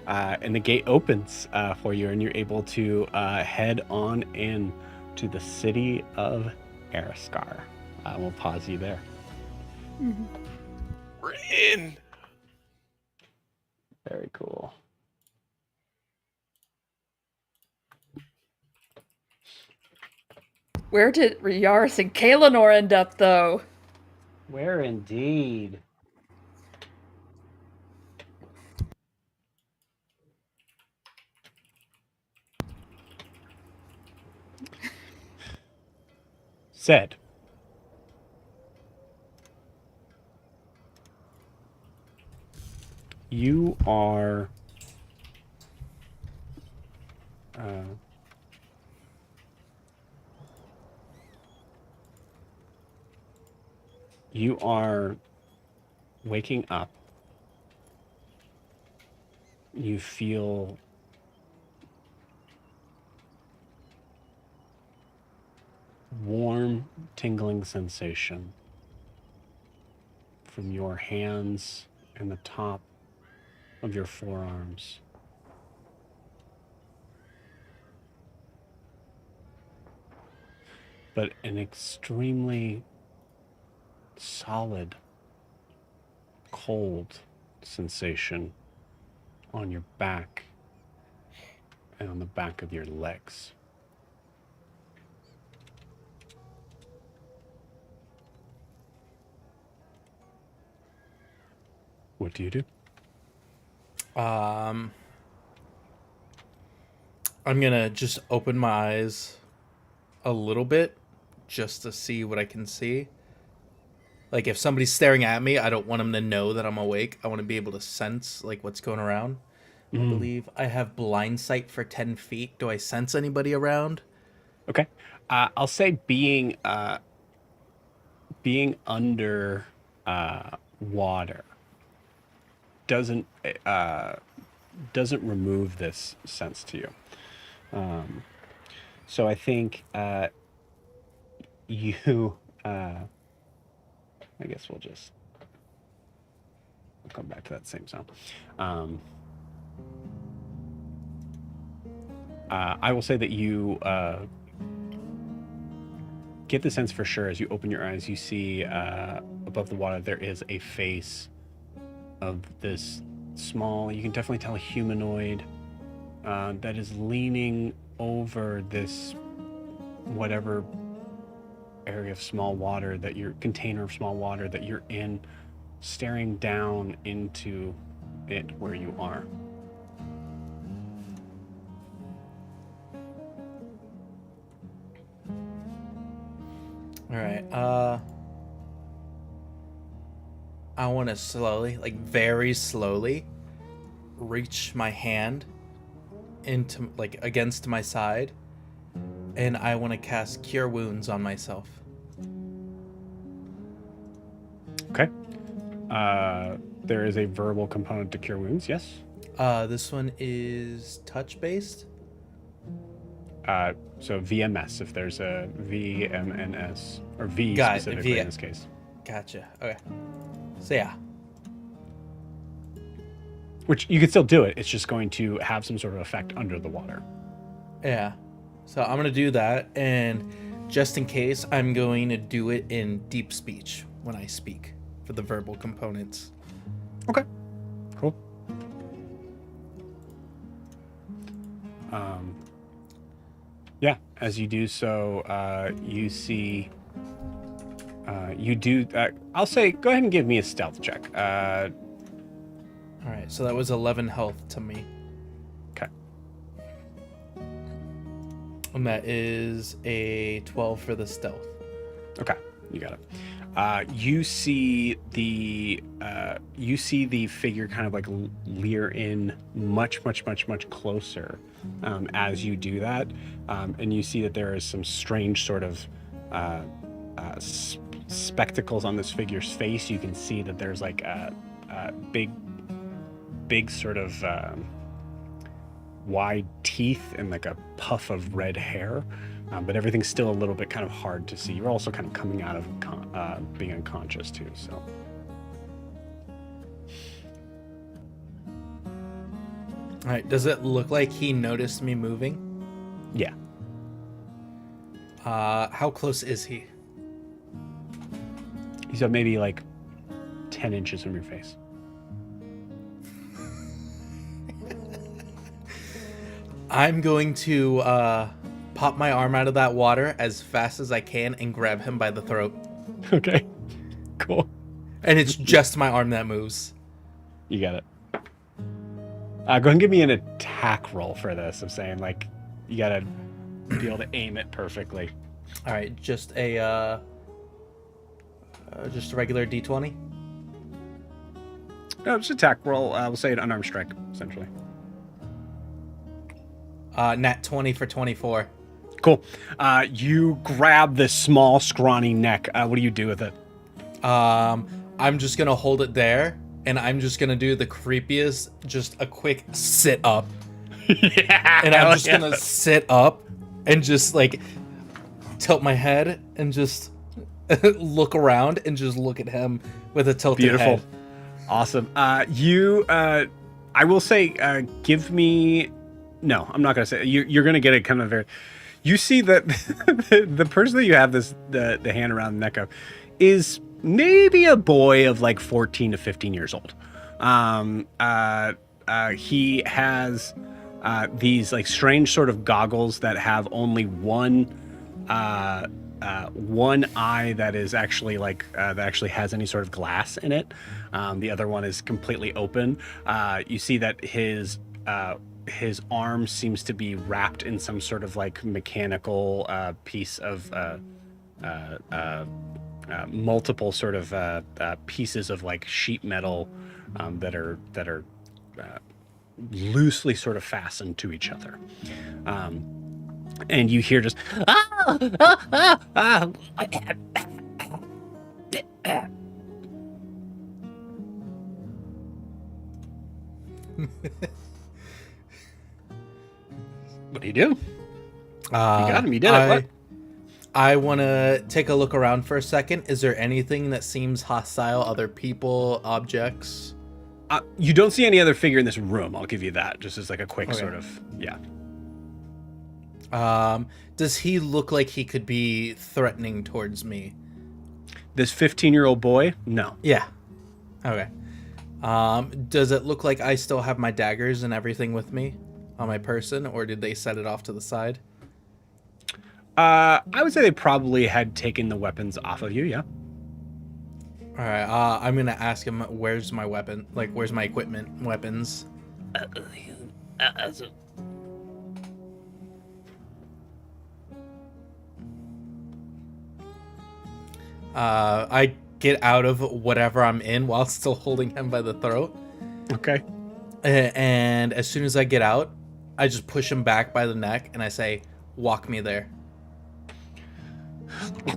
And the gate opens for you, and you're able to head on in to the city of Ariskar. We'll pause you there. Mm-hmm. We're in. Very cool. Where did Yaris and Kaelinor end up, though? Where indeed? Said. You are waking up. You feel warm, tingling sensation from your hands and the top of your forearms. But an extremely solid, cold sensation on your back and on the back of your legs. What do you do? I'm gonna just open my eyes a little bit just to see what I can see. Like, if somebody's staring at me, I don't want them to know that I'm awake. I want to be able to sense, like, what's going around. I believe I have blind sight for 10 feet. Do I sense anybody around? Okay. I'll say being under water doesn't remove this sense to you. So I think you. I guess we'll come back to that same sound. I will say that you get the sense for sure as you open your eyes. You see above the water there is a face of this small, you can definitely tell, humanoid that is leaning over this whatever area of small water that your container of small water that you're in, staring down into it where you are. All right. I want to slowly, like very slowly, reach my hand into, like, against my side, and I want to cast Cure Wounds on myself. Okay. There is a verbal component to Cure Wounds, yes? This one is touch based. So VMS, if there's a VMNS, or V Got it, specifically V. in this case. Gotcha. Okay. So yeah. Which you could still do it. It's just going to have some sort of effect under the water. Yeah. So I'm gonna do that, and just in case, I'm going to do it in deep speech when I speak for the verbal components. Okay. Cool. Yeah, as you do so, you see, you do, I'll say, go ahead and give me a stealth check. All right, so that was 11 health to me. Okay. And that is a 12 for the stealth. Okay, you got it. You see the figure kind of like leer in much closer as you do that, and you see that there is some strange sort of spectacles on this figure's face. You can see that there's like a big sort of wide teeth and like a puff of red hair. But everything's still a little bit kind of hard to see. You're also kind of coming out of being unconscious too, so. All right, does it look like he noticed me moving? Yeah. How close is he? He's maybe like 10 inches from your face. I'm going to pop my arm out of that water as fast as I can and grab him by the throat. Okay. Cool. And it's just my arm that moves. You got it. Go ahead and give me an attack roll for this. I'm saying, like, you gotta be able to aim it perfectly. All right, just a regular D20. No, just attack roll. We'll say an unarmed strike, essentially. Nat 20 for 24. Cool. You grab this small, scrawny neck. What do you do with it? I'm just gonna hold it there, and I'm just gonna do the creepiest, just a quick sit up. Yeah. And I'm just gonna sit up and just like tilt my head and just look around and just look at him with a tilted Beautiful. head. Awesome. I will say, give me. No, I'm not gonna say. You're gonna get it kind of very. You see that the person that you have the hand around the neck of is maybe a boy of like 14 to 15 years old. He has these like strange sort of goggles that have only one eye that is actually like that actually has any sort of glass in it. The other one is completely open. You see that his arm seems to be wrapped in some sort of like mechanical piece of multiple sort of pieces of like sheet metal that are loosely sort of fastened to each other. And you hear just What do you do? You got him. You did it. What? I want to take a look around for a second. Is there anything that seems hostile? Other people, objects? You don't see any other figure in this room. I'll give you that. Just as like a quick sort of, yeah. Does he look like he could be threatening towards me? This 15-year-old boy? No. Yeah. Okay. Does it look like I still have my daggers and everything with me on my person, or did they set it off to the side? I would say they probably had taken the weapons off of you, yeah. All right, I'm gonna ask him, where's my weapon? Like, where's my equipment, weapons? I get out of whatever I'm in while still holding him by the throat. Okay. And as soon as I get out, I just push him back by the neck and I say, walk me there. Okay.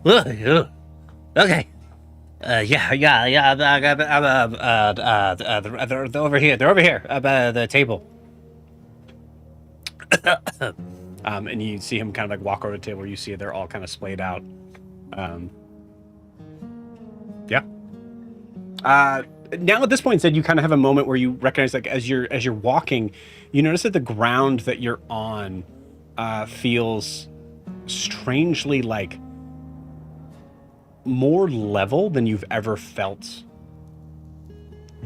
They're over here. They're over here by the table. And you see him kind of like walk over to the table where you see they're all kind of splayed out. Yeah. Now at this point, said you kind of have a moment where you recognize, like, as you're walking, you notice that the ground that you're on feels strangely like more level than you've ever felt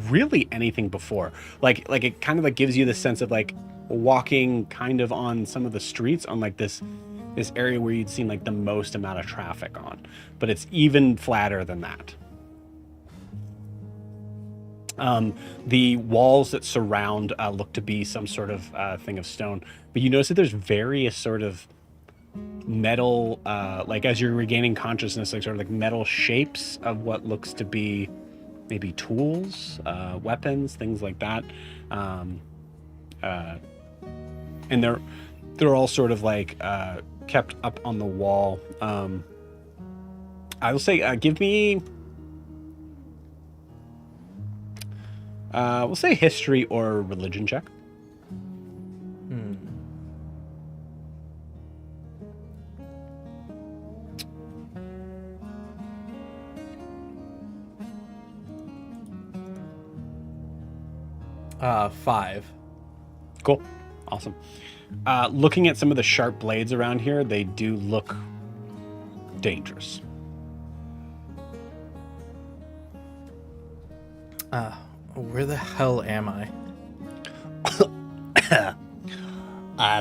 really anything before. Like it kind of like gives you the sense of like walking kind of on some of the streets on like this area where you'd seen like the most amount of traffic on, but it's even flatter than that. The walls that surround look to be some sort of thing of stone, but you notice that there's various sort of metal, like as you're regaining consciousness, like sort of like metal shapes of what looks to be maybe tools, weapons, things like that. And they're all sort of like kept up on the wall. I will say, give me. We'll say history or religion check. 5. Cool. Awesome. Looking at some of the sharp blades around here, they do look dangerous. Where the hell am I?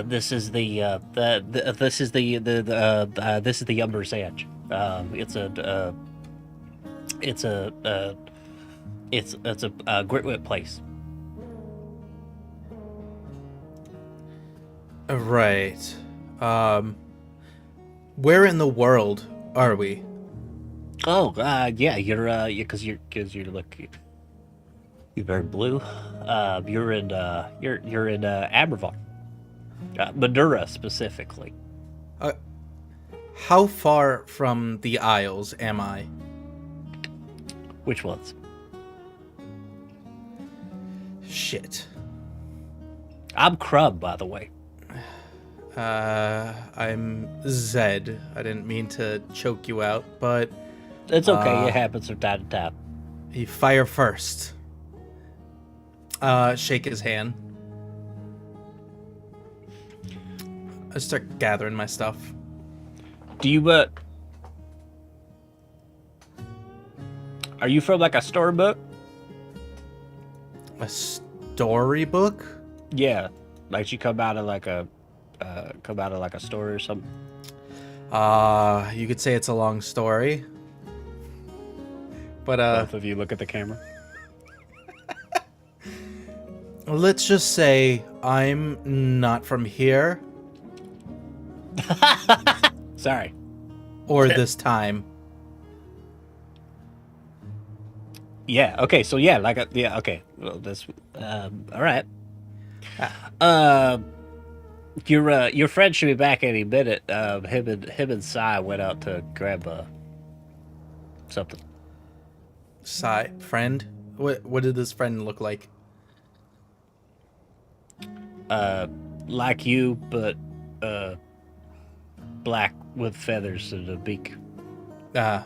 This is the Umber's Edge. It's a Gritwit place. Right. Where in the world are we? Oh, yeah, because you're very blue. You're in Abervon, Madura specifically. How far from the Isles am I? Which ones? Shit. I'm Crub, by the way. I'm Zed. I didn't mean to choke you out, but It's okay. It happens from time to time. you fire first. Shake his hand. I start gathering my stuff. Do you are you from like a storybook? A storybook? Yeah, like you come out of like a story or something. You could say it's a long story. But Both of you look at the camera. let's just say I'm not from here Sorry. or this time. Yeah. Okay. So yeah, yeah. Okay. Well, that's all right. Your friend should be back any minute. Him and Sai went out to grab something. Friend? What did this friend look like? Like you, but black with feathers and a beak. I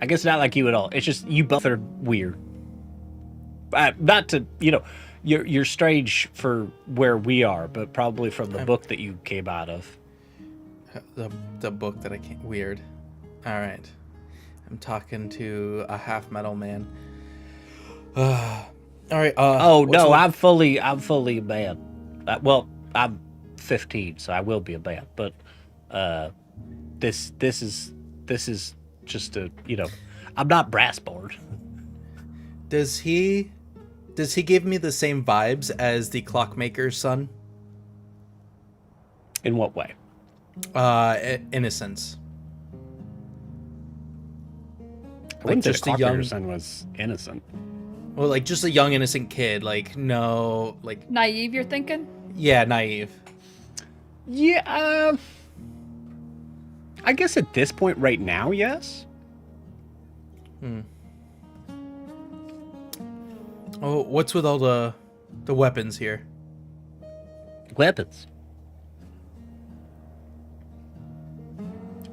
guess not like you at all. It's just you both are weird. Not to, you're strange for where we are, but probably from the book that you came out of. The book that I can't. Weird. All right. I'm talking to a half metal man. All right. Oh no, I'm fully a man. Well, I'm 15, so I will be a man. But this is just a I'm not brass board. Does he give me the same vibes as the clockmaker's son? In what way? Innocence. I wouldn't say just the a young- Clockmaker's son was innocent. Well, like just a young innocent kid. Like no, like Naive, you're thinking? yeah, naive. Yeah, I guess at this point right now, yes. Oh, what's with all the weapons here? Weapons.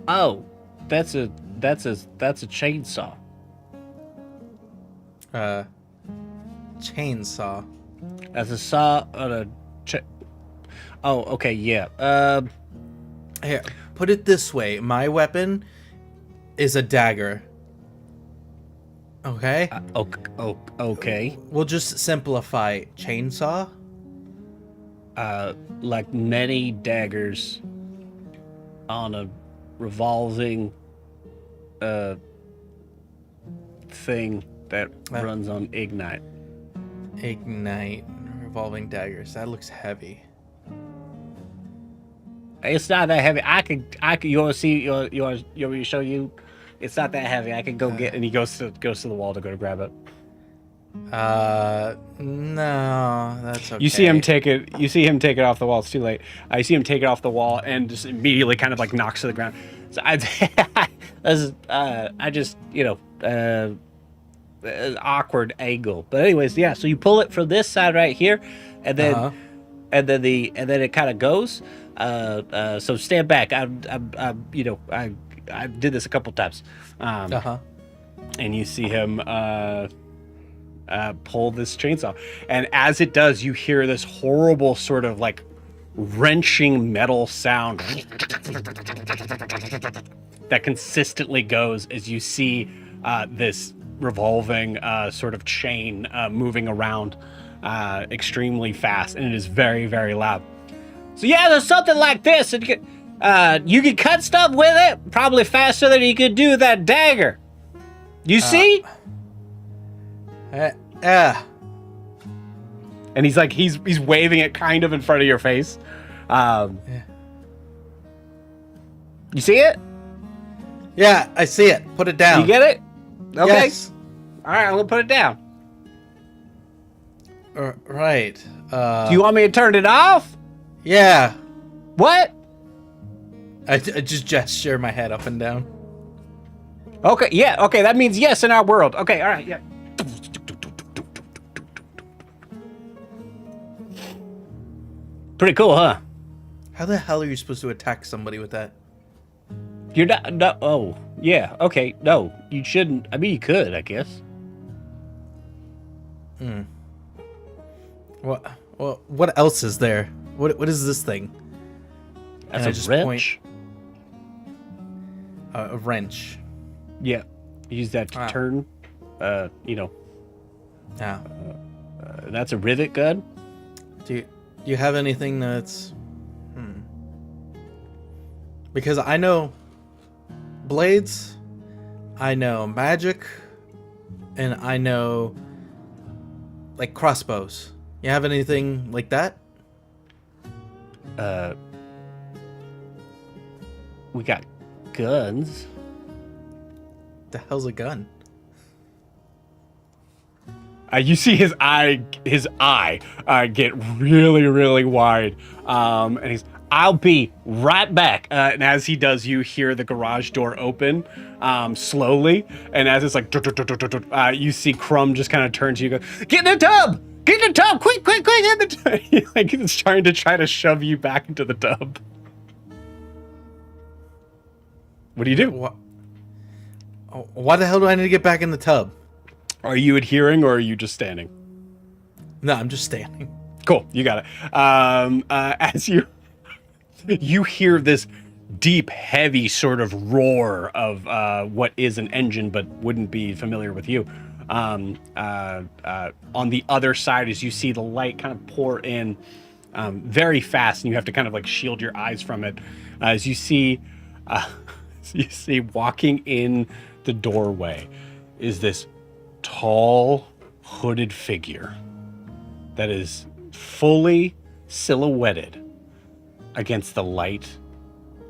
Oh, that's a chainsaw. Chainsaw. That's a saw on a. Oh, okay, yeah. Here, put it this way. My weapon is a dagger. Okay? Okay. We'll just simplify. Chainsaw? Like many daggers on a revolving thing that runs on ignite. Ignite. Revolving daggers. That looks heavy. It's not that heavy. I could. You want to see? You want me to show you? It's not that heavy. I can go get. And he goes to the wall to go to grab it. No, that's okay. You see him take it. You see him take it off the wall. It's too late. I see him take it off the wall and just immediately kind of like knocks to the ground. So I just an awkward angle. But anyways, yeah. So you pull it from this side right here, and then and then it kind of goes. So stand back. I did this a couple times. And you see him pull this chainsaw, and as it does, you hear this horrible sort of like wrenching metal sound that consistently goes as you see this revolving sort of chain moving around extremely fast, and it is very, very loud. So yeah, there's something like this, and you could cut stuff with it probably faster than you could do that dagger. You see? Yeah. And he's like, he's waving it kind of in front of your face. You see it? Yeah, I see it. Put it down. You get it? Okay. Yes. All right, I'm gonna put it down. Right. Do you want me to turn it off? Yeah. What? I just gesture my head up and down. Okay, yeah, okay, that means yes in our world. Okay, all right, yeah. Pretty cool, huh? How the hell are you supposed to attack somebody with that? You're not, no, oh, yeah, okay, no, you shouldn't. I mean, you could, I guess. What else is there? What is this thing? That's a wrench. A wrench. Yeah, use that to turn, you know. Yeah. That's a rivet gun. Do you have anything that's... Because I know blades, I know magic, and I know like crossbows. You have anything like that? We got guns. The hell's a gun? You see his eye get really, really wide, and he's, I'll be right back. And as he does, you hear the garage door open slowly, and as it's like, you see Crumb just kind of turn to you, and go, get in the tub, quick, get in the tub. Like he's trying to shove you back into the tub. What do you do? Why the hell do I need to get back in the tub? Are you adhering or are you just standing? No, I'm just standing. Cool, you got it. As you hear this deep, heavy sort of roar of what is an engine but wouldn't be familiar with you. On the other side, as you see the light kind of pour in very fast, and you have to kind of like shield your eyes from it, as you see walking in the doorway is this tall, hooded figure that is fully silhouetted against the light,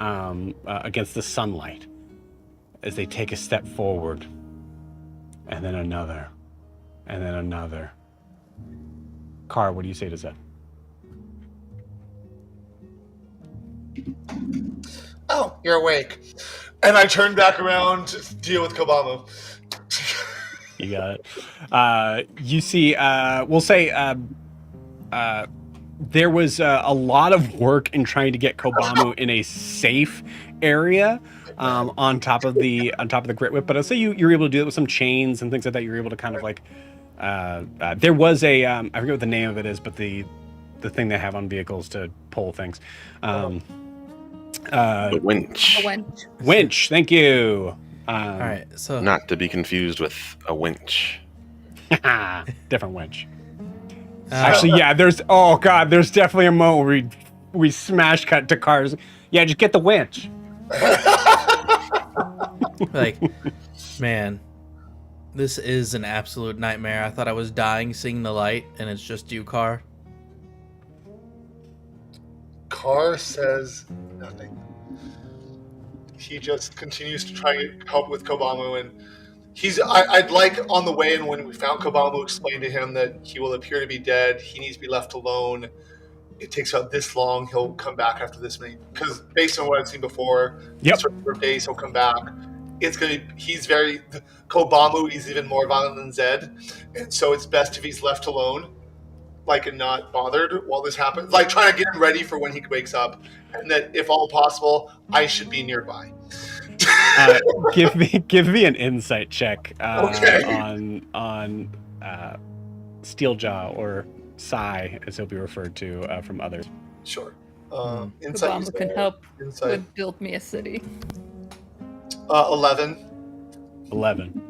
against the sunlight, as they take a step forward, and then another, and then another. Car, what do you say to that? Oh, you're awake. And I turn back around to deal with Kobamu. You got it. You see, we'll say there was a lot of work in trying to get Kobamu in a safe area on top of the Grit Whip. But I'll say you're able to do it with some chains and things like that. You're able to kind of like there was a I forget what the name of it is, but the thing they have on vehicles to pull things. The winch. A winch. Winch. Thank you. All right, so Not to be confused with a winch. Different winch. Actually, yeah. There's definitely a moment where we smash cut to cars. Yeah, just get the winch. like, man, this is an absolute nightmare. I thought I was dying seeing the light, and it's just you, Car. Carr says nothing. He just continues to try and help with Kobamu, and I'd like on the way, and when we found Kobamu, explain to him that he will appear to be dead. He needs to be left alone. It takes about this long. He'll come back after this many, because based on what I've seen before, certain number of days he'll come back. He's very Kobamu. He's even more violent than Zed, and so it's best if he's left alone, like, and not bothered while this happens. Like, trying to get him ready for when he wakes up, and that if all possible, I should be nearby. Give me an insight check on Steeljaw or Psy, as he'll be referred to from others. Sure. Obama can help with build me a city. 11. 11.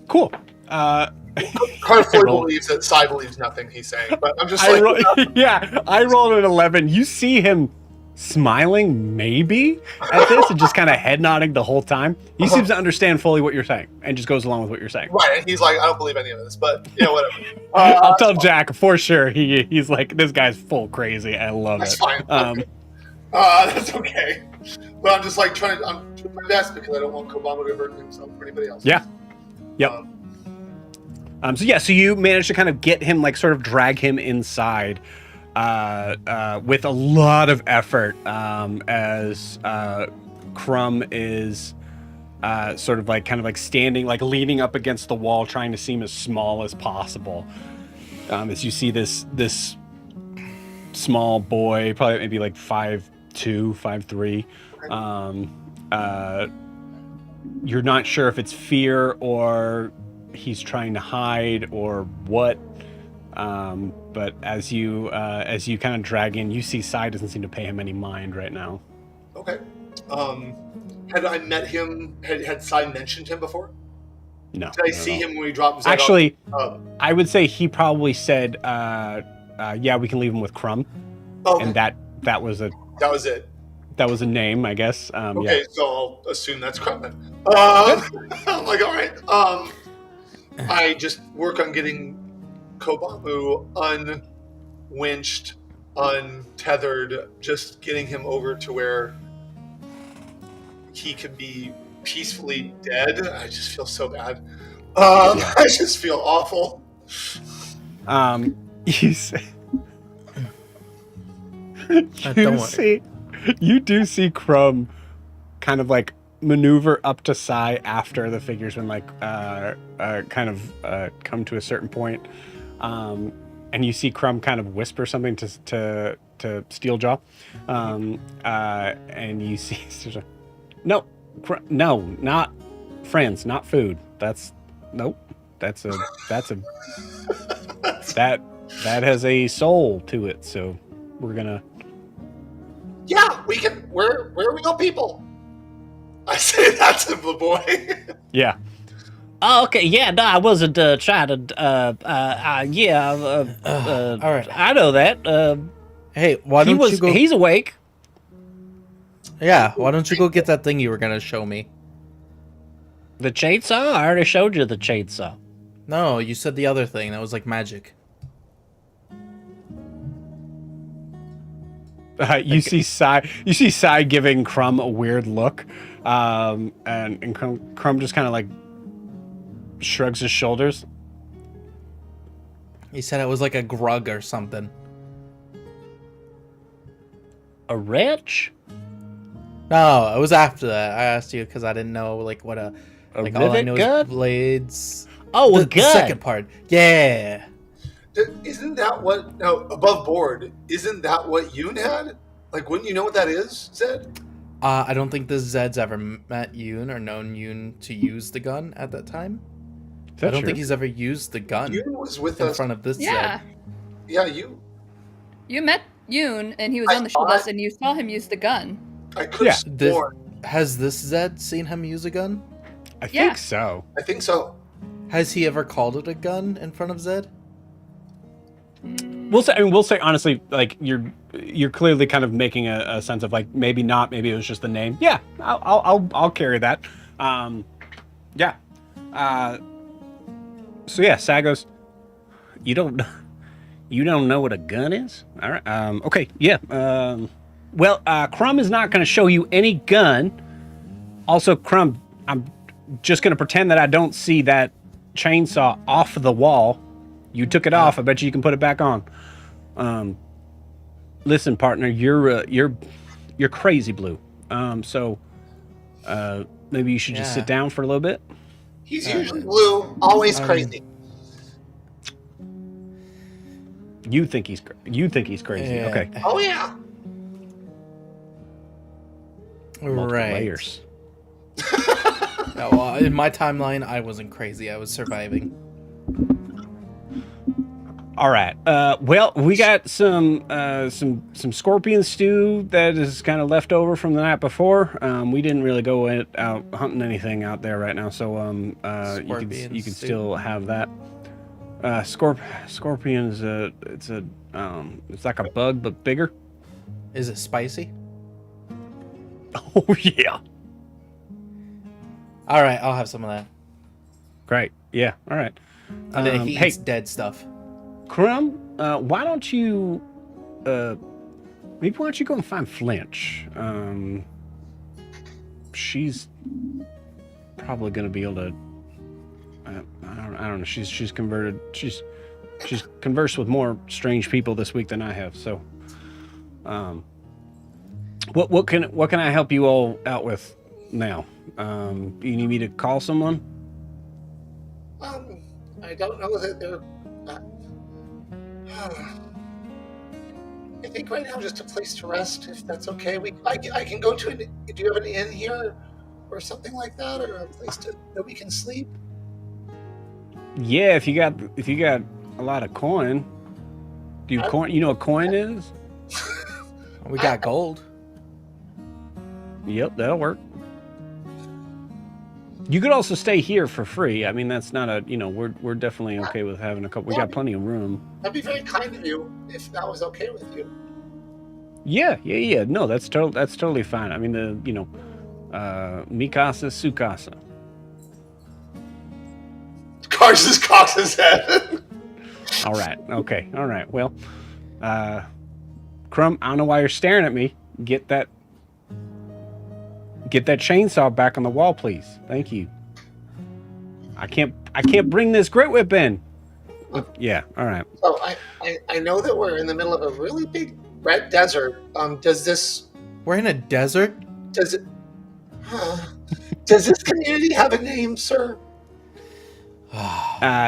Cool. Car fully roll. believes that Sai believes nothing he's saying, but I'm just I like, I rolled an 11. You see him smiling maybe at this and just kind of head nodding the whole time. He seems to understand fully what you're saying and just goes along with what you're saying. right, and he's like, I don't believe any of this, but yeah, whatever. I'll tell Jack for sure. He's like, this guy's full crazy. I love That's it. fine. That's okay. But I'm just like I'm doing my best because I don't want Kobama to hurt himself or anybody else. Yeah. Yep. So you managed to kind of get him, like, sort of drag him inside with a lot of effort as Crumb is sort of like kind of like standing, like leaning up against the wall, trying to seem as small as possible. As you see this small boy, probably maybe like 5'2", 5'3". You're not sure if it's fear or he's trying to hide or what. But as you kind of drag in, you see Sai doesn't seem to pay him any mind right now. Okay. Had I met him? Had Sai mentioned him before? No. Did I see him when we dropped Zed Actually, off? I would say he probably said, "Yeah, we can leave him with Crumb," and that was that was it. That was a name, I guess. Okay, yeah. so I'll assume that's Crumb then. I'm like, all right. I just work on getting Kobamu unwinched, untethered, just getting him over to where he can be peacefully dead. I just feel so bad. I just feel awful. You do see Crumb kind of like maneuver up to Sai after the figure's been like kind of come to a certain point. And you see Crumb kind of whisper something to Steeljaw. And you see no, not friends, not food. That's that has a soul to it. So we're gonna. Yeah, we can. We're real people. I say that to the boy. Yeah. Oh, okay. Yeah, no, I wasn't trying to. All right. I know that. Hey, why don't you go? He's awake. Yeah, why don't you go get that thing you were gonna show me? The chainsaw? I already showed you the chainsaw. No, you said the other thing that was like magic. You see Sai giving Crumb a weird look, and Crumb just kind of like shrugs his shoulders. He said it was like a grug or something. A wretch? No, it was after that. I asked you because I didn't know like what a like all I know gun? is blades. Oh, the second part. Yeah. Isn't that what? No, above board. Isn't that what Yoon had? Like, wouldn't you know what that is, Zed? I don't think the Zed's ever met Yoon or known Yoon to use the gun at that time. I don't think he's ever used the gun. Yoon was with in us. front of this Yeah. Zed. Yeah, You met Yoon, and he was on the shuttle bus, and you saw him use the gun. I could have sworn. Has this Zed seen him use a gun? I think so. I think so. Has he ever called it a gun in front of Zed? We'll say honestly, like you're clearly kind of making a sense of like maybe not, maybe it was just the name. Yeah, I'll carry that. Yeah. So yeah, Sai goes, you don't know what a gun is? All right. Okay. Yeah. Well, Crumb is not going to show you any gun. Also, Crumb, I'm just going to pretend that I don't see that chainsaw off the wall. You took it off. I bet you can put it back on. Listen, partner, you're crazy blue. So maybe you should just sit down for a little bit. He's usually blue, always crazy. You think he's crazy? Yeah. Okay. Oh yeah. Multiple Right. layers. Yeah, well, in my timeline, I wasn't crazy. I was surviving. All right. Well, we got some scorpion stew that is kind of left over from the night before. We didn't really go out hunting anything out there right now, so you can stew. still have that. Scorpion is it's like a bug but bigger. Is it spicy? Oh yeah. All right, I'll have some of that. Great. Yeah. All right. And then he hey, eats dead stuff. Crumb, why don't you maybe why don't you go and find Flinch? She's probably gonna be able to I don't know. She's converted. She's conversed with more strange people this week than I have. So, what can I help you all out with now? You need me to call someone? I don't know that they're. I think right now just a place to rest, if that's okay. I can go to do you have an inn here, or something like that, or a place that we can sleep? Yeah, if you got a lot of coin. Do you coin? You know what coin is? We got gold. Yep, that'll work. You could also stay here for free. I mean, that's not a we're definitely okay with having a couple. We got plenty of room. That'd be very kind of you if that was okay with you. Yeah. No, that's totally fine. I mean, Mikasa Sukasa. Carson's cocks his head. All right. Okay. All right. Well, Crumb, I don't know why you're staring at me. Get that chainsaw back on the wall, please. Thank you. I can't bring this grit whip in. Yeah. All right. So I know that we're in the middle of a really big red desert. We're in a desert? Does this community have a name, sir?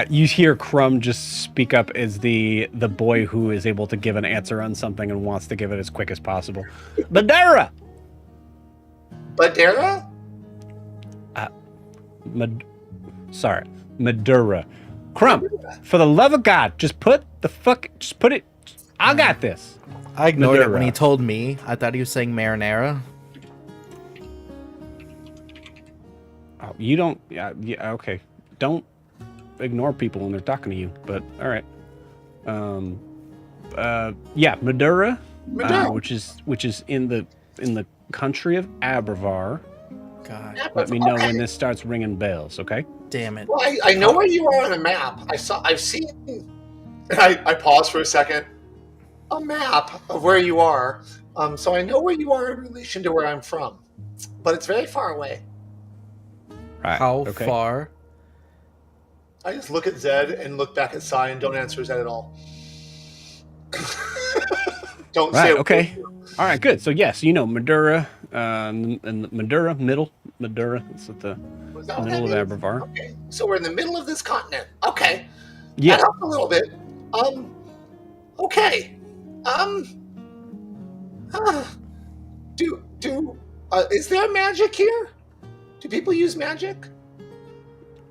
You hear Crumb just speak up as the boy who is able to give an answer on something and wants to give it as quick as possible. Madeira. Madeira? Madeira. Crumb, for the love of God, just put it. I got this. I ignored Madeira. it when he told me. I thought he was saying marinara. Oh, you don't. Yeah. Okay. Don't ignore people when they're talking to you. But all right. Yeah, Madeira, which is in the country of Abervar. God, Let me know when this starts ringing bells. Okay. damn it. Well, I know where you are on a map. I've seen. I paused for a second. A map of where you are. So I know where you are in relation to where I'm from, but it's very far away. Right. How okay. far? I just look at Zed and look back at Sai and don't answer Zed at all. Don't say it. Okay. All right. Good. So yes, Madeira, and Madeira, Madeira. It's at the middle of Abervar. Okay. So we're in the middle of this continent. Okay. Yeah. That helped a little bit. Okay. Is there magic here? Do people use magic?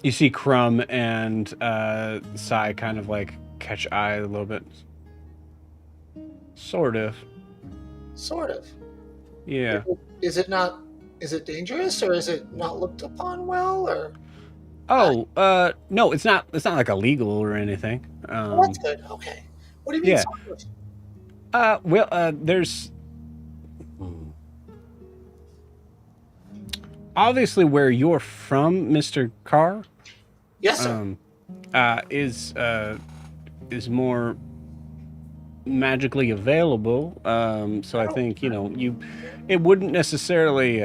You see Crumb and Sai kind of like catch eye a little bit. Sort of. Sort of. Yeah. Is it not? Is it dangerous, or is it not looked upon well, or? Oh, no, it's not. It's not like illegal or anything. Oh, that's good. Okay. What do you mean? Yeah. Sort of? Well, there's obviously where you're from, Mr. Carr. Yes, sir. Is more magically available. So I think it wouldn't necessarily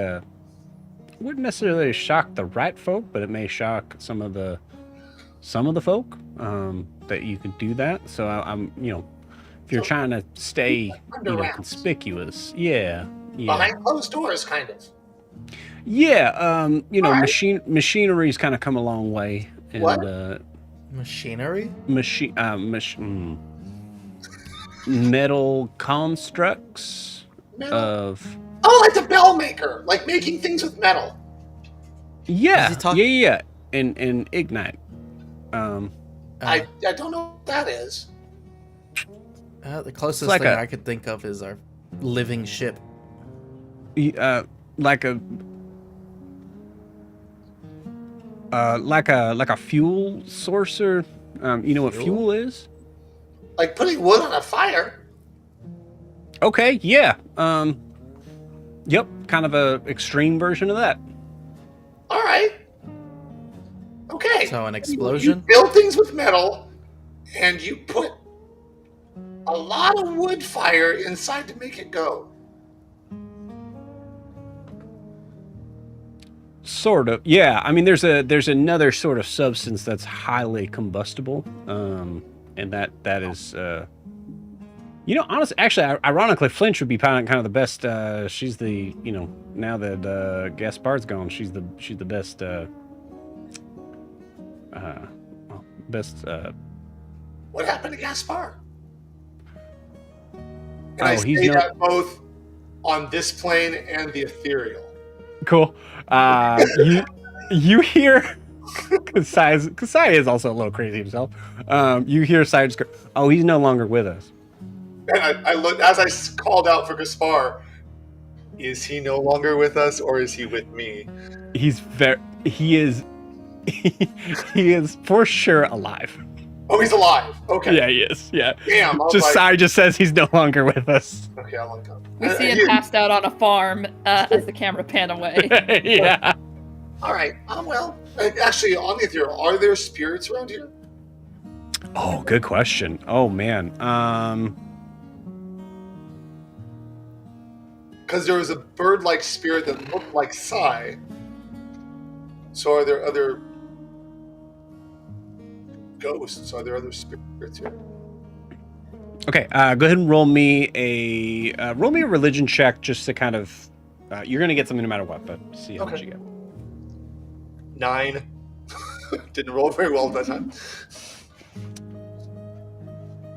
shock the right folk, but it may shock some of the folk that you could do that. So I'm if you're trying to stay conspicuous, yeah. Behind closed doors, kind of. Yeah, machinery's kind of come a long way. And, What? Machinery? Metal constructs of. Oh, like the bell maker, like making things with metal. Yeah, and ignite. I don't know what that is. The closest like thing a- I could think of is our living ship. Like a like a fuel sourcer. You know what fuel is? Like putting wood on a fire. Okay, yeah. Yep, kind of a extreme version of that. All right. Okay. So an You explosion? build things with metal, and you put a lot of wood fire inside to make it go. Sort of, yeah. I mean, there's another sort of substance that's highly combustible, and that is, honestly, actually, ironically, Flinch would be kind of the best. She's the, now that Gaspard's gone, she's the best. Best. What happened to Gaspar? And I he's say no. that both on this plane and the ethereal. Cool. You hear Kasai is also a little crazy himself. You hear Sai just go, "Oh, he's no longer with us." And I looked as I called out for Gaspar. Is he no longer with us, or is he with me? He is he is for sure alive. Oh, he's alive. Okay. Yeah, he is. Yeah. Damn. I was Just like, Sai just says he's no longer with us. okay, I'll look up. We see him passed out on a farm as the camera pan away. Yeah. All right. Well, actually, on the ethereal, are there spirits around here? Oh, good question. Oh man. Because there was a bird-like spirit that looked like Sai. So are there other ghosts? Are there other spirits here? Okay. Go ahead and roll me a religion check just to kind of. You're gonna get something no matter what, but see how much you get. 9. Didn't roll very well that time.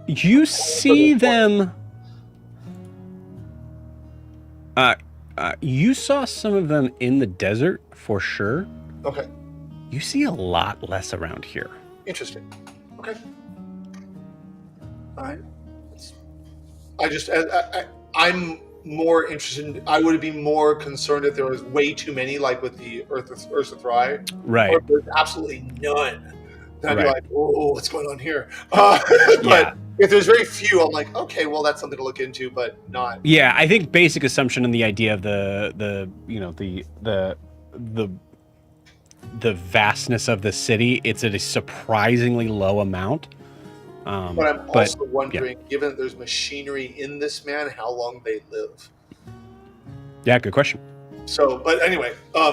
You see them. You saw some of them in the desert for sure. Okay. You see a lot less around here. Interesting. Okay. All right. I'm more interested. I would be more concerned if there was way too many, like with the Ursa Thry. Right. Or if there's absolutely none. Then I'd be Right. like, oh, what's going on here? But Yeah. if there's very few, I'm like, okay, well, that's something to look into, but not. Yeah, I think basic assumption and the idea of the vastness of the city, it's at a surprisingly low amount. But I'm also wondering, given that there's machinery in this man, how long they live. Yeah, good question. So, but anyway,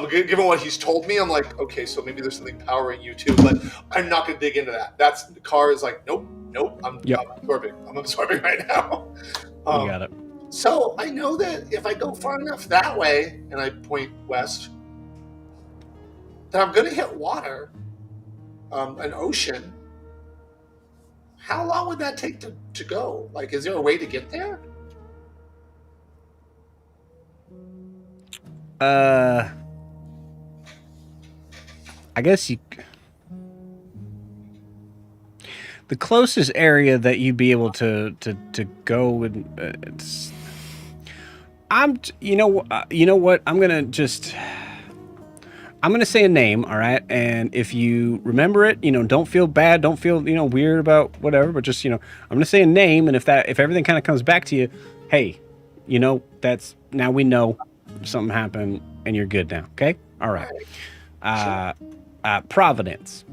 given what he's told me, I'm like, okay, so maybe there's something powering you too, but I'm not going to dig into that. The car is like, nope, I'm absorbing. I'm absorbing right now. You got it. So I know that if I go far enough that way, and I point west, that I'm going to hit water, an ocean. How long would that take to go? Like, is there a way to get there? I guess the closest area that you'd be able to go and you know what? I'm gonna say a name, all right? And if you remember it, don't feel bad, don't feel weird about whatever, but just I'm gonna say a name, and if everything kind of comes back to you, hey, that's now we know something happened and you're good now. Okay, all right. Providence.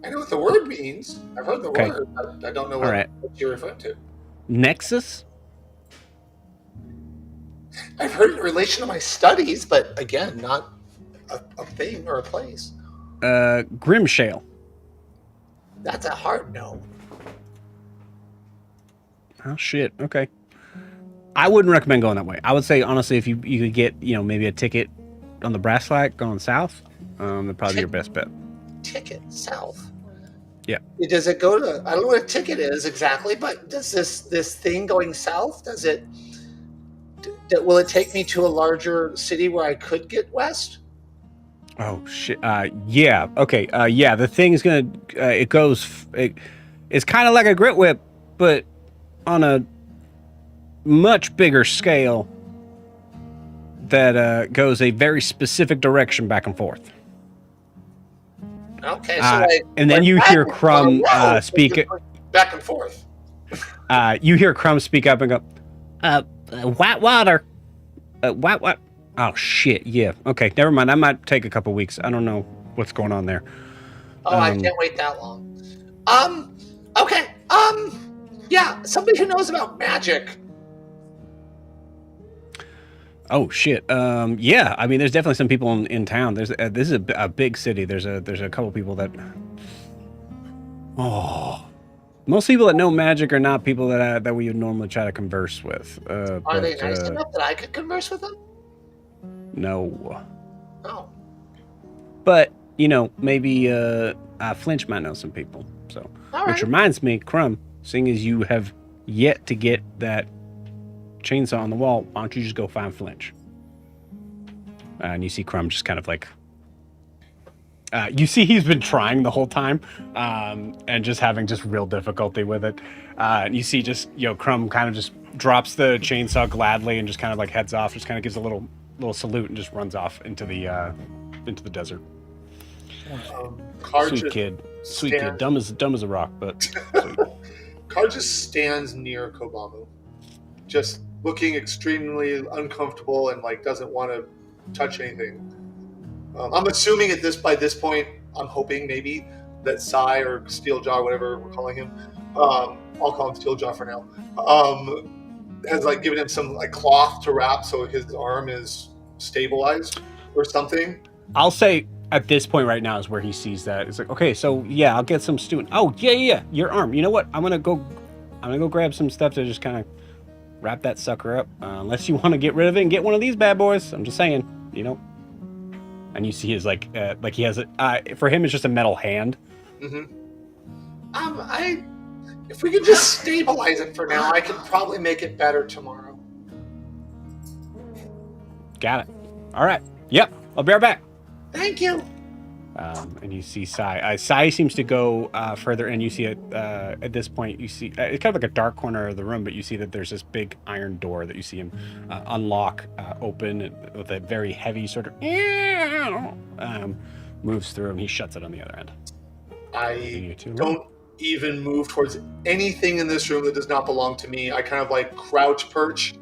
I know what the word means. I've heard the word, but I don't know what you're referring to. Nexus. I've heard it in relation to my studies, but again, not a thing or a place. Grimshale. That's a hard no. Oh shit. Okay. I wouldn't recommend going that way. I would say honestly, if you could get maybe a ticket on the Brass Flag going south, that'd probably be your best bet. Ticket south. Yeah. Does it go to? I don't know what a ticket is exactly, but does this thing going south? Does it? Will it take me to a larger city where I could get west? Oh shit. Yeah. Okay. Yeah. The thing is gonna. It It's kind of like a grit whip, but on a much bigger scale that goes a very specific direction back and forth. Okay, so and then you hear Crumb speak back and forth. You hear Crumb speak up and go, white water. What? Oh, shit, yeah. Okay, never mind. I might take a couple weeks. I don't know what's going on there. Oh, I can't wait that long. Okay. Yeah, somebody who knows about magic. Oh, shit. Yeah, I mean, there's definitely some people in town. This is a big city. There's a couple people that... Oh... Most people that know magic are not people that we would normally try to converse with. Are they nice enough that I could converse with them? No. Oh. But, maybe Flinch might know some people. So, which reminds me, Crumb, seeing as you have yet to get that chainsaw on the wall, why don't you just go find Flinch? And you see Crumb just kind of like... you see he's been trying the whole time and just having just real difficulty with it. And you see just, Crumb kind of just drops the chainsaw gladly and just kind of like heads off, just kind of gives a little salute and just runs off into the desert. Sweet kid. Dumb as a rock, but sweet. Car just stands near Kobamu, just looking extremely uncomfortable and like doesn't want to touch anything. I'm assuming by this point, I'm hoping maybe that Sai or Steeljaw, whatever we're calling him, I'll call him Steeljaw for now, has like given him some like cloth to wrap so his arm is stabilized or something. I'll say at this point right now is where he sees that. It's like, okay, so yeah, I'll get some stew. Oh yeah, your arm. You know what? I'm gonna go grab some stuff to just kind of wrap that sucker up. Unless you want to get rid of it and get one of these bad boys. I'm just saying, And you see his like he has for him it's just a metal hand. Mm-hmm. If we could just stabilize it for now, I could probably make it better tomorrow. Got it. All right. Yep. I'll be right back. Thank you. And you see Sai. Sai seems to go further, and you see it at this point. You see it's kind of like a dark corner of the room, but you see that there's this big iron door that you see him unlock, open with a very heavy sort of moves through, and he shuts it on the other end. I don't even move towards anything in this room that does not belong to me. I kind of like crouch perch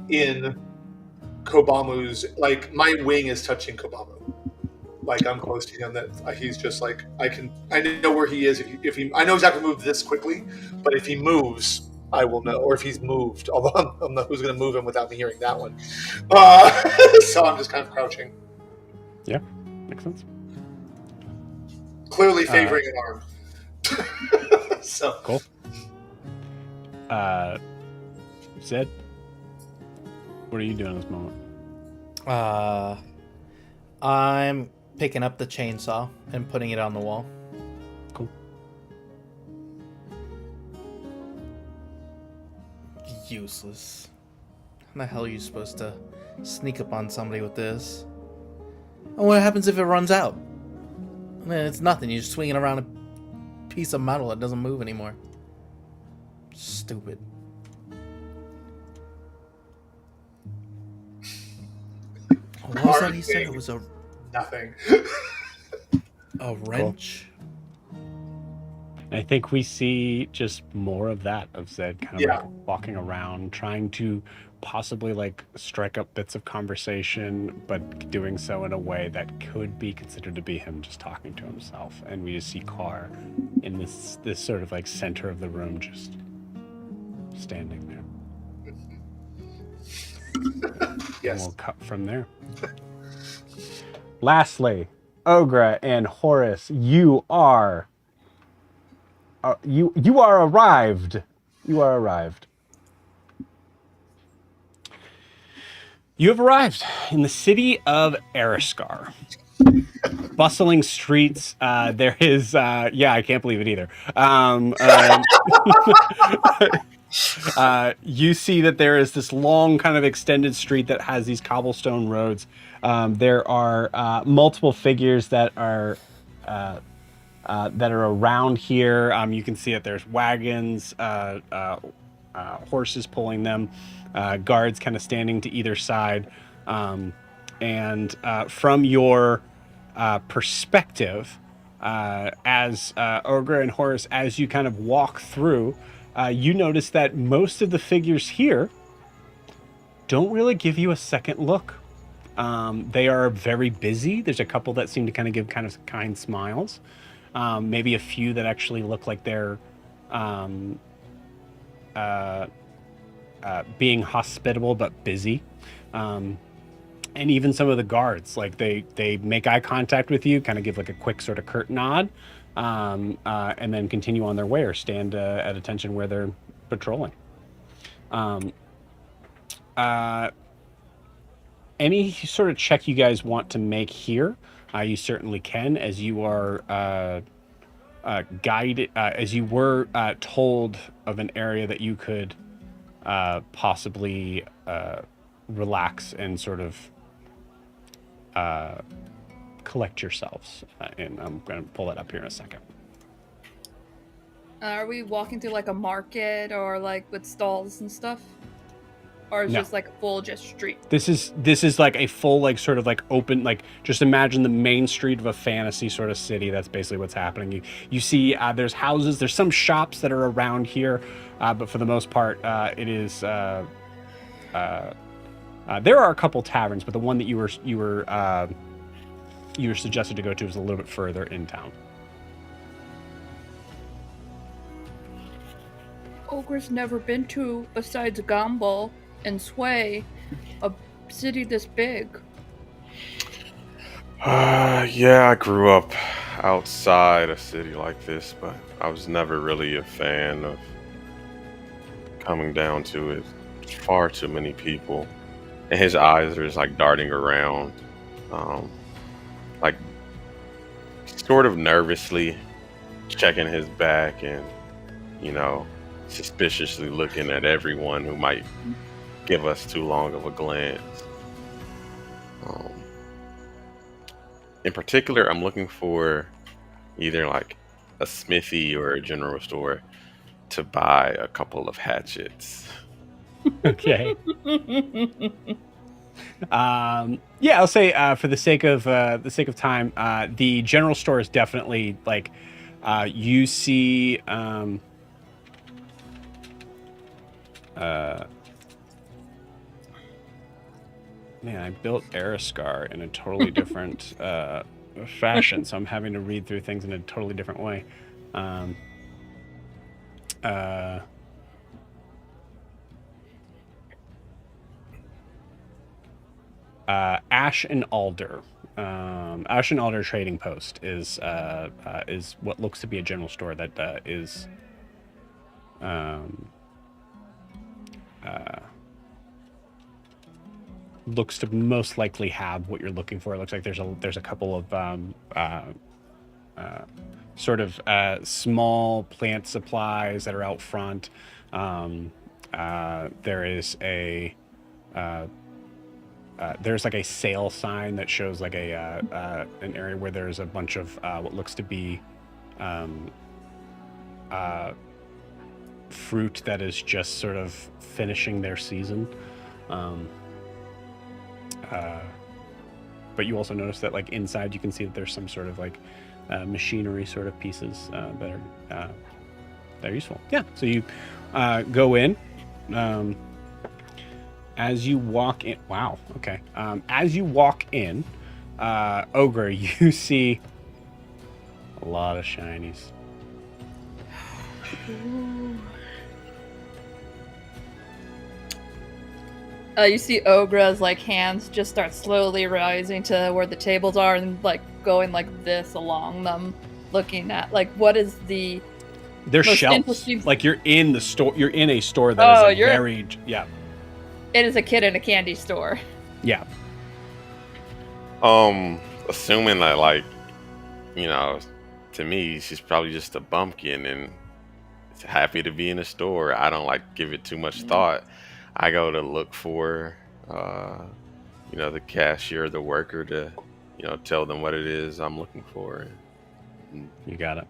in Kobamu's, like my wing is touching Kobamu. Like I'm close to him, that he's just like I know where he is. If he, I know exactly move this quickly, but if he moves, I will know. Or if he's moved, although I don't know who's going to move him without me hearing that one. So I'm just kind of crouching. Yeah, makes sense. Clearly favoring an arm. So cool. Zed, what are you doing at this moment? I'm picking up the chainsaw and putting it on the wall. Cool. Useless. How the hell are you supposed to sneak up on somebody with this? And what happens if it runs out? I mean, it's nothing. You're just swinging around a piece of metal that doesn't move anymore. Stupid. What was that he said? It was a... Nothing. A wrench? Cool. I think we see just more of that, of Zed kind of like walking around, trying to possibly like strike up bits of conversation, but doing so in a way that could be considered to be him just talking to himself. And we just see Carr in this sort of like center of the room, just standing there. Yes. And we'll cut from there. Lastly, Ogra and Horace, you are arrived. You are arrived. You have arrived in the city of Eriskar. Bustling streets. There is, I can't believe it either. You see that there is this long kind of extended street that has these cobblestone roads. There are multiple figures that are that are around here. You can see that there's wagons, horses pulling them, guards kind of standing to either side. And from your perspective, as Ogre and Horus, as you kind of walk through, you notice that most of the figures here don't really give you a second look. They are very busy. There's a couple that seem to kind of give kind of kind smiles. Maybe a few that actually look like they're being hospitable but busy. And even some of the guards, like they make eye contact with you, kind of give like a quick sort of curt nod, and then continue on their way or stand at attention where they're patrolling. Any sort of check you guys want to make here, you certainly can, as you are guided, as you were told of an area that you could possibly relax and sort of collect yourselves. And I'm going to pull that up here in a second. Are we walking through like a market or like with stalls and stuff? Or is No. just like a full just street? This is like a full, like sort of like open, like just imagine the main street of a fantasy sort of city. That's basically what's happening. You see there's houses, there's some shops that are around here, but for the most part, it is there are a couple taverns, but the one that you were suggested to go to is a little bit further in town. Ogre's never been to, besides Gumball and Sway, a city this big. Yeah, I grew up outside a city like this, but I was never really a fan of coming down to it. Far too many people. And his eyes are just like darting around, like sort of nervously checking his back and, suspiciously looking at everyone who might give us too long of a glance. In particular, I'm looking for either like a smithy or a general store to buy a couple of hatchets. Okay. Yeah, I'll say for the sake of time, the general store is definitely like you see. Man, I built Ariscar in a totally different fashion, so I'm having to read through things in a totally different way. Ash and Alder. Ash and Alder Trading Post is what looks to be a general store that is looks to most likely have what you're looking for. It looks like there's a couple of sort of small plant supplies that are out front. There is there's like a sale sign that shows like an area where there's a bunch of what looks to be fruit that is just sort of finishing their season. But you also notice that like inside you can see that there's some sort of like machinery sort of pieces that are useful. Yeah, so you go in. As you walk in, wow, okay. As you walk in, Ogre, you see a lot of shinies. You see Ogra's like hands just start slowly rising to where the tables are and like going like this along them, looking at like what is the There's most shelves. interesting- Like you're in the store. You're in a store that is like you're- very yeah. It is a kid in a candy store. Yeah. Assuming that like, to me, she's probably just a bumpkin and is happy to be in a store. I don't like give it too much thought. I go to look for, the cashier, the worker to, tell them what it is I'm looking for. You got it.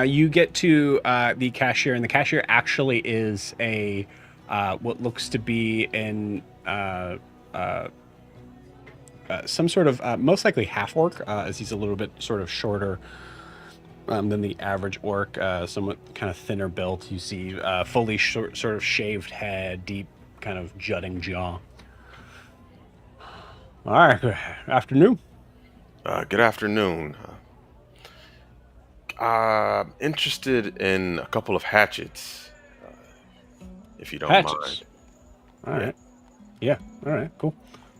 You get to the cashier, and the cashier actually is a what looks to be an some sort of most likely half orc, as he's a little bit sort of shorter than the average orc, somewhat kind of thinner built. You see fully sort of shaved head, deep kind of jutting jaw. All right, good afternoon. Good afternoon. Interested in a couple of hatchets, if you don't Hatchets. mind. All right. Yeah. All right. Cool.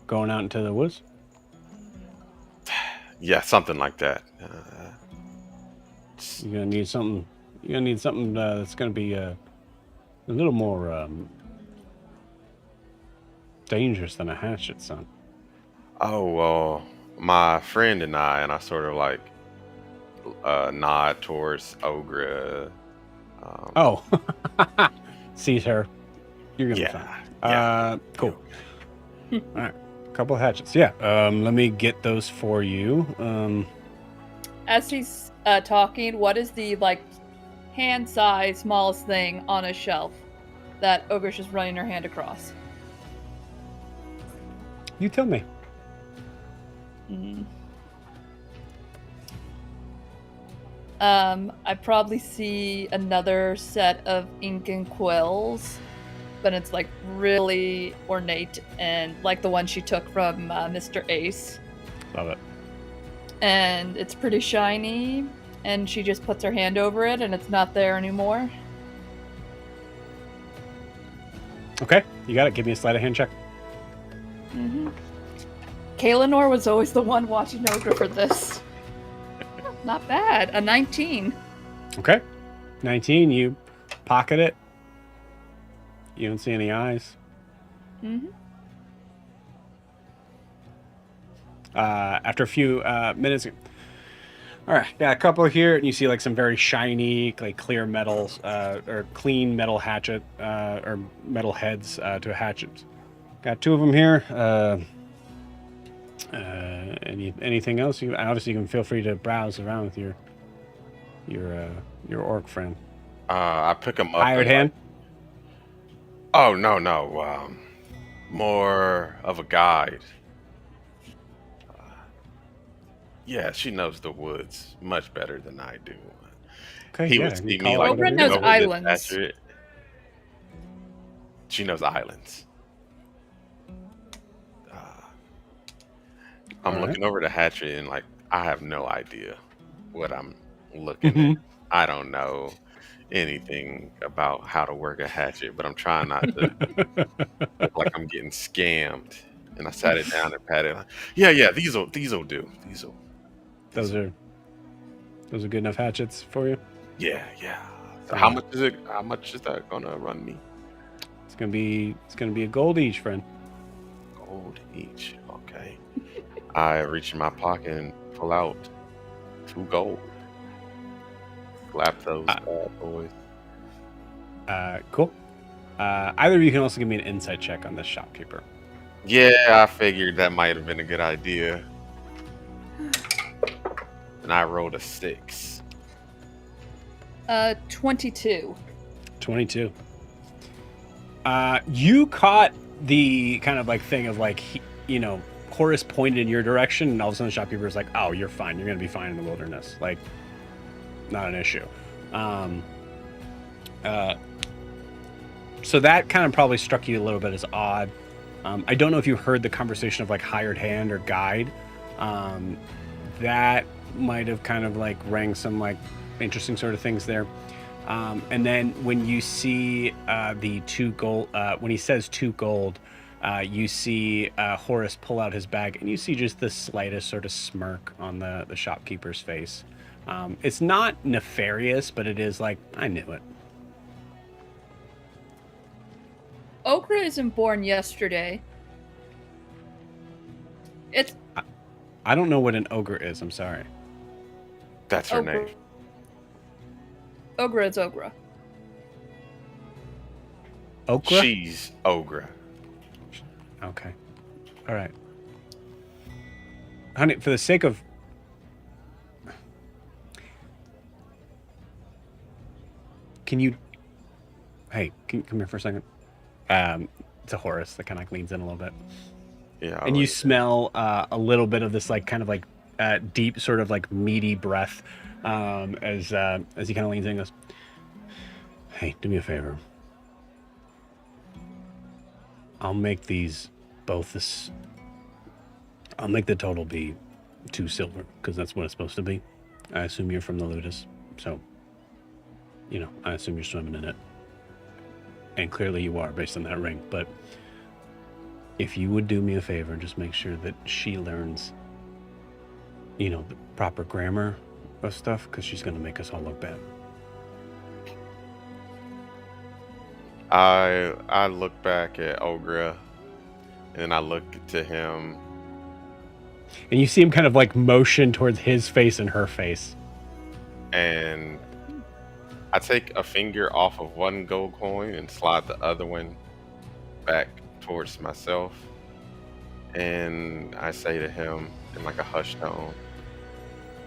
Going out into the woods. Yeah, something like that. You're gonna need something. You're gonna need something that's gonna be a little more dangerous than a hatchet, son. Oh, well, my friend and I sort of like nod towards Ogre. Oh, sees her. You're gonna be Yeah, fine. Cool. All right, couple of hatchets. Yeah. Let me get those for you. As he's talking, what is the hand size smallest thing on a shelf that Ogre's just running her hand across? You tell me. I probably see another set of ink and quills, but it's like really ornate and like the one she took from Mr. Ace. Love it. And it's pretty shiny, and she just puts her hand over it, and it's not there anymore. Okay, you got it. Give me a sleight of hand check. Kaelinor was always the one watching Ogre for this. Not bad. A 19. Okay, 19. You pocket it. You don't see any eyes. After a few minutes, all right, got a couple here, and you see like some very shiny, like clear metals or clean metal hatchet or metal heads to a hatchet. Got two of them here. Anything else? Obviously you can feel free to browse around with your orc friend. I pick them up. Hired hand. Oh no, more of a guide. Yeah, she knows the woods much better than I do. Okay, He yeah, would see you me call it like what it Oprah knows is. over this islands. hatchet. She knows islands. I'm All right. looking over the hatchet and like I have no idea what I'm looking at. I don't know anything about how to work a hatchet, but I'm trying not to look like I'm getting scammed. And I sat it down and patted it. Like, yeah, these'll do. Those are good enough hatchets for you. Yeah. So how much is it? How much is that gonna run me? It's gonna be a gold each, friend. Gold each. Okay. I reach in my pocket and pull out 2 gold. Slap those bad boys. Cool. Either of you can also give me an insight check on this shopkeeper. Yeah, I figured that might have been a good idea. And I rolled a 6. 22. 22. You caught the kind of like thing of like, Horace pointed in your direction, and all of a sudden the shopkeeper is like, "Oh, you're fine. You're gonna be fine in the wilderness. Like, not an issue." So that kind of probably struck you a little bit as odd. I don't know if you heard the conversation of like hired hand or guide. That might have kind of like rang some like interesting sort of things there. And then when you see the 2 gold, when he says 2 gold, you see Horace pull out his bag, and you see just the slightest sort of smirk on the shopkeeper's face. It's not nefarious, but it is like, I knew it. Okra isn't born yesterday. I don't know what an ogre is. I'm sorry. That's her name. Ogre is Ogre. Okra? She's Ogre. Okay. All right. Honey, for the sake of can you? Hey, come here for a second. It's a Horus that kind of like leans in a little bit. Yeah. And you smell a little bit of this like kind of like deep sort of like meaty breath as he kind of leans in and goes, "Hey, do me a favor. I'll make these both this. I'll make the total be 2 silver because that's what it's supposed to be. I assume you're from the Ludus, so I assume you're swimming in it, and clearly you are based on that ring. But if you would do me a favor, just make sure that she learns, the proper grammar of stuff, because she's going to make us all look bad." I look back at Ogre, and then I look to him. And you see him kind of like motion towards his face and her face. And I take a finger off of one gold coin and slide the other one back towards myself. And I say to him in like a hushed tone,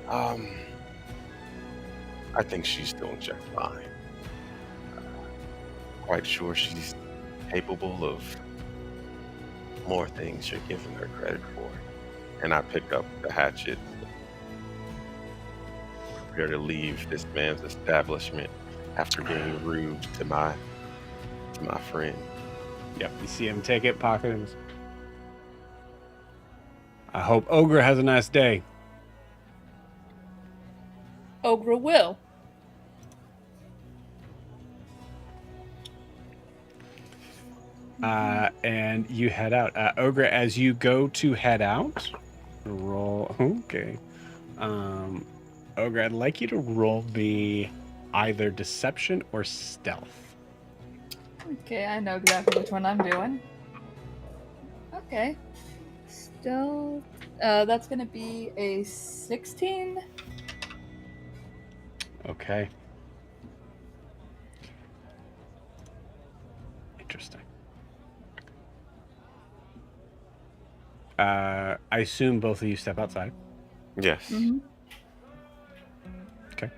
I think she's doing just fine. Quite sure she's capable of more things you're giving her credit for. And I pick up the hatchet, prepare to leave this man's establishment after being rude to my friend. Yep, you see him take it, pocket it. I hope Ogre has a nice day. Ogre will. And you head out. Ogre, as you go to head out, roll. Okay. Ogre, I'd like you to roll me either deception or stealth. Okay, I know exactly which one I'm doing. Okay. Stealth. That's going to be a 16. Okay. Interesting. I assume both of you step outside. Yes. Mm-hmm. Okay.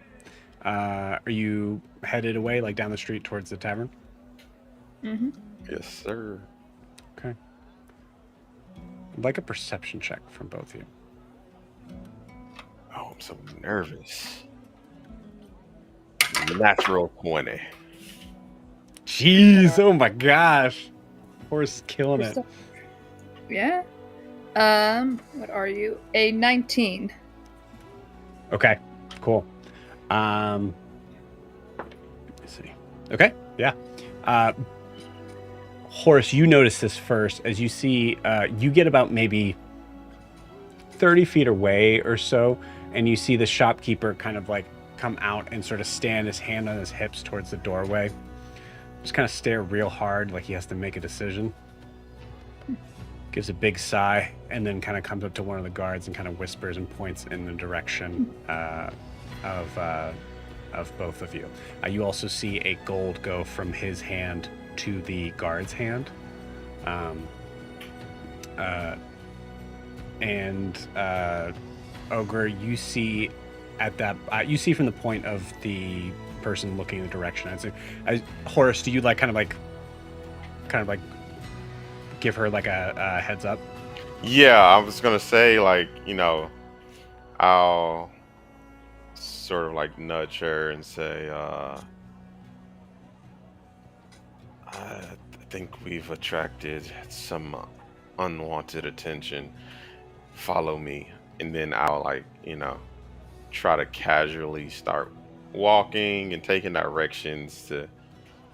Are you headed away, like down the street towards the tavern? Mm-hmm. Yes, sir. Okay. I'd like a perception check from both of you. Oh, I'm so nervous. Natural 20. Jeez, oh my gosh. Horse killing it. Yeah. What are you? A 19. Okay, cool. Let me see. Okay, yeah. Horace, you notice this first as you see, you get about maybe 30 feet away or so, and you see the shopkeeper kind of like come out and sort of stand his hand on his hips towards the doorway. Just kind of stare real hard like he has to make a decision. Gives a big sigh and then kind of comes up to one of the guards and kind of whispers and points in the direction of both of you. You also see a gold go from his hand to the guard's hand. Ogre, you see at that you see from the point of the person looking in the direction. I'd say, Horace, do you kind of like give her like a heads up? Yeah, I was gonna say I'll sort of like nudge her and say, I think we've attracted some unwanted attention. Follow me. And then I'll try to casually start walking and taking directions to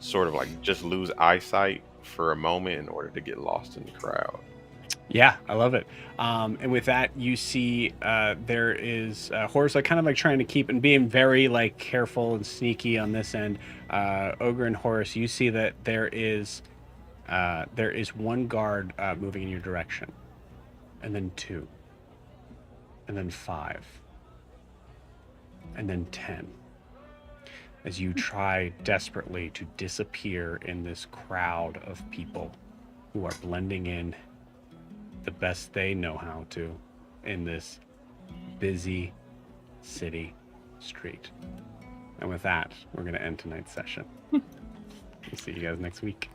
sort of just lose eyesight for a moment in order to get lost in the crowd. Yeah, I love it. And with that, you see there is Horace kind of trying to keep and being very careful and sneaky on this end. Ogre and Horace, you see that there is one guard moving in your direction, and then 2, and then 5, and then 10. As you try desperately to disappear in this crowd of people who are blending in the best they know how to in this busy city street. And with that, we're going to end tonight's session. We'll see you guys next week.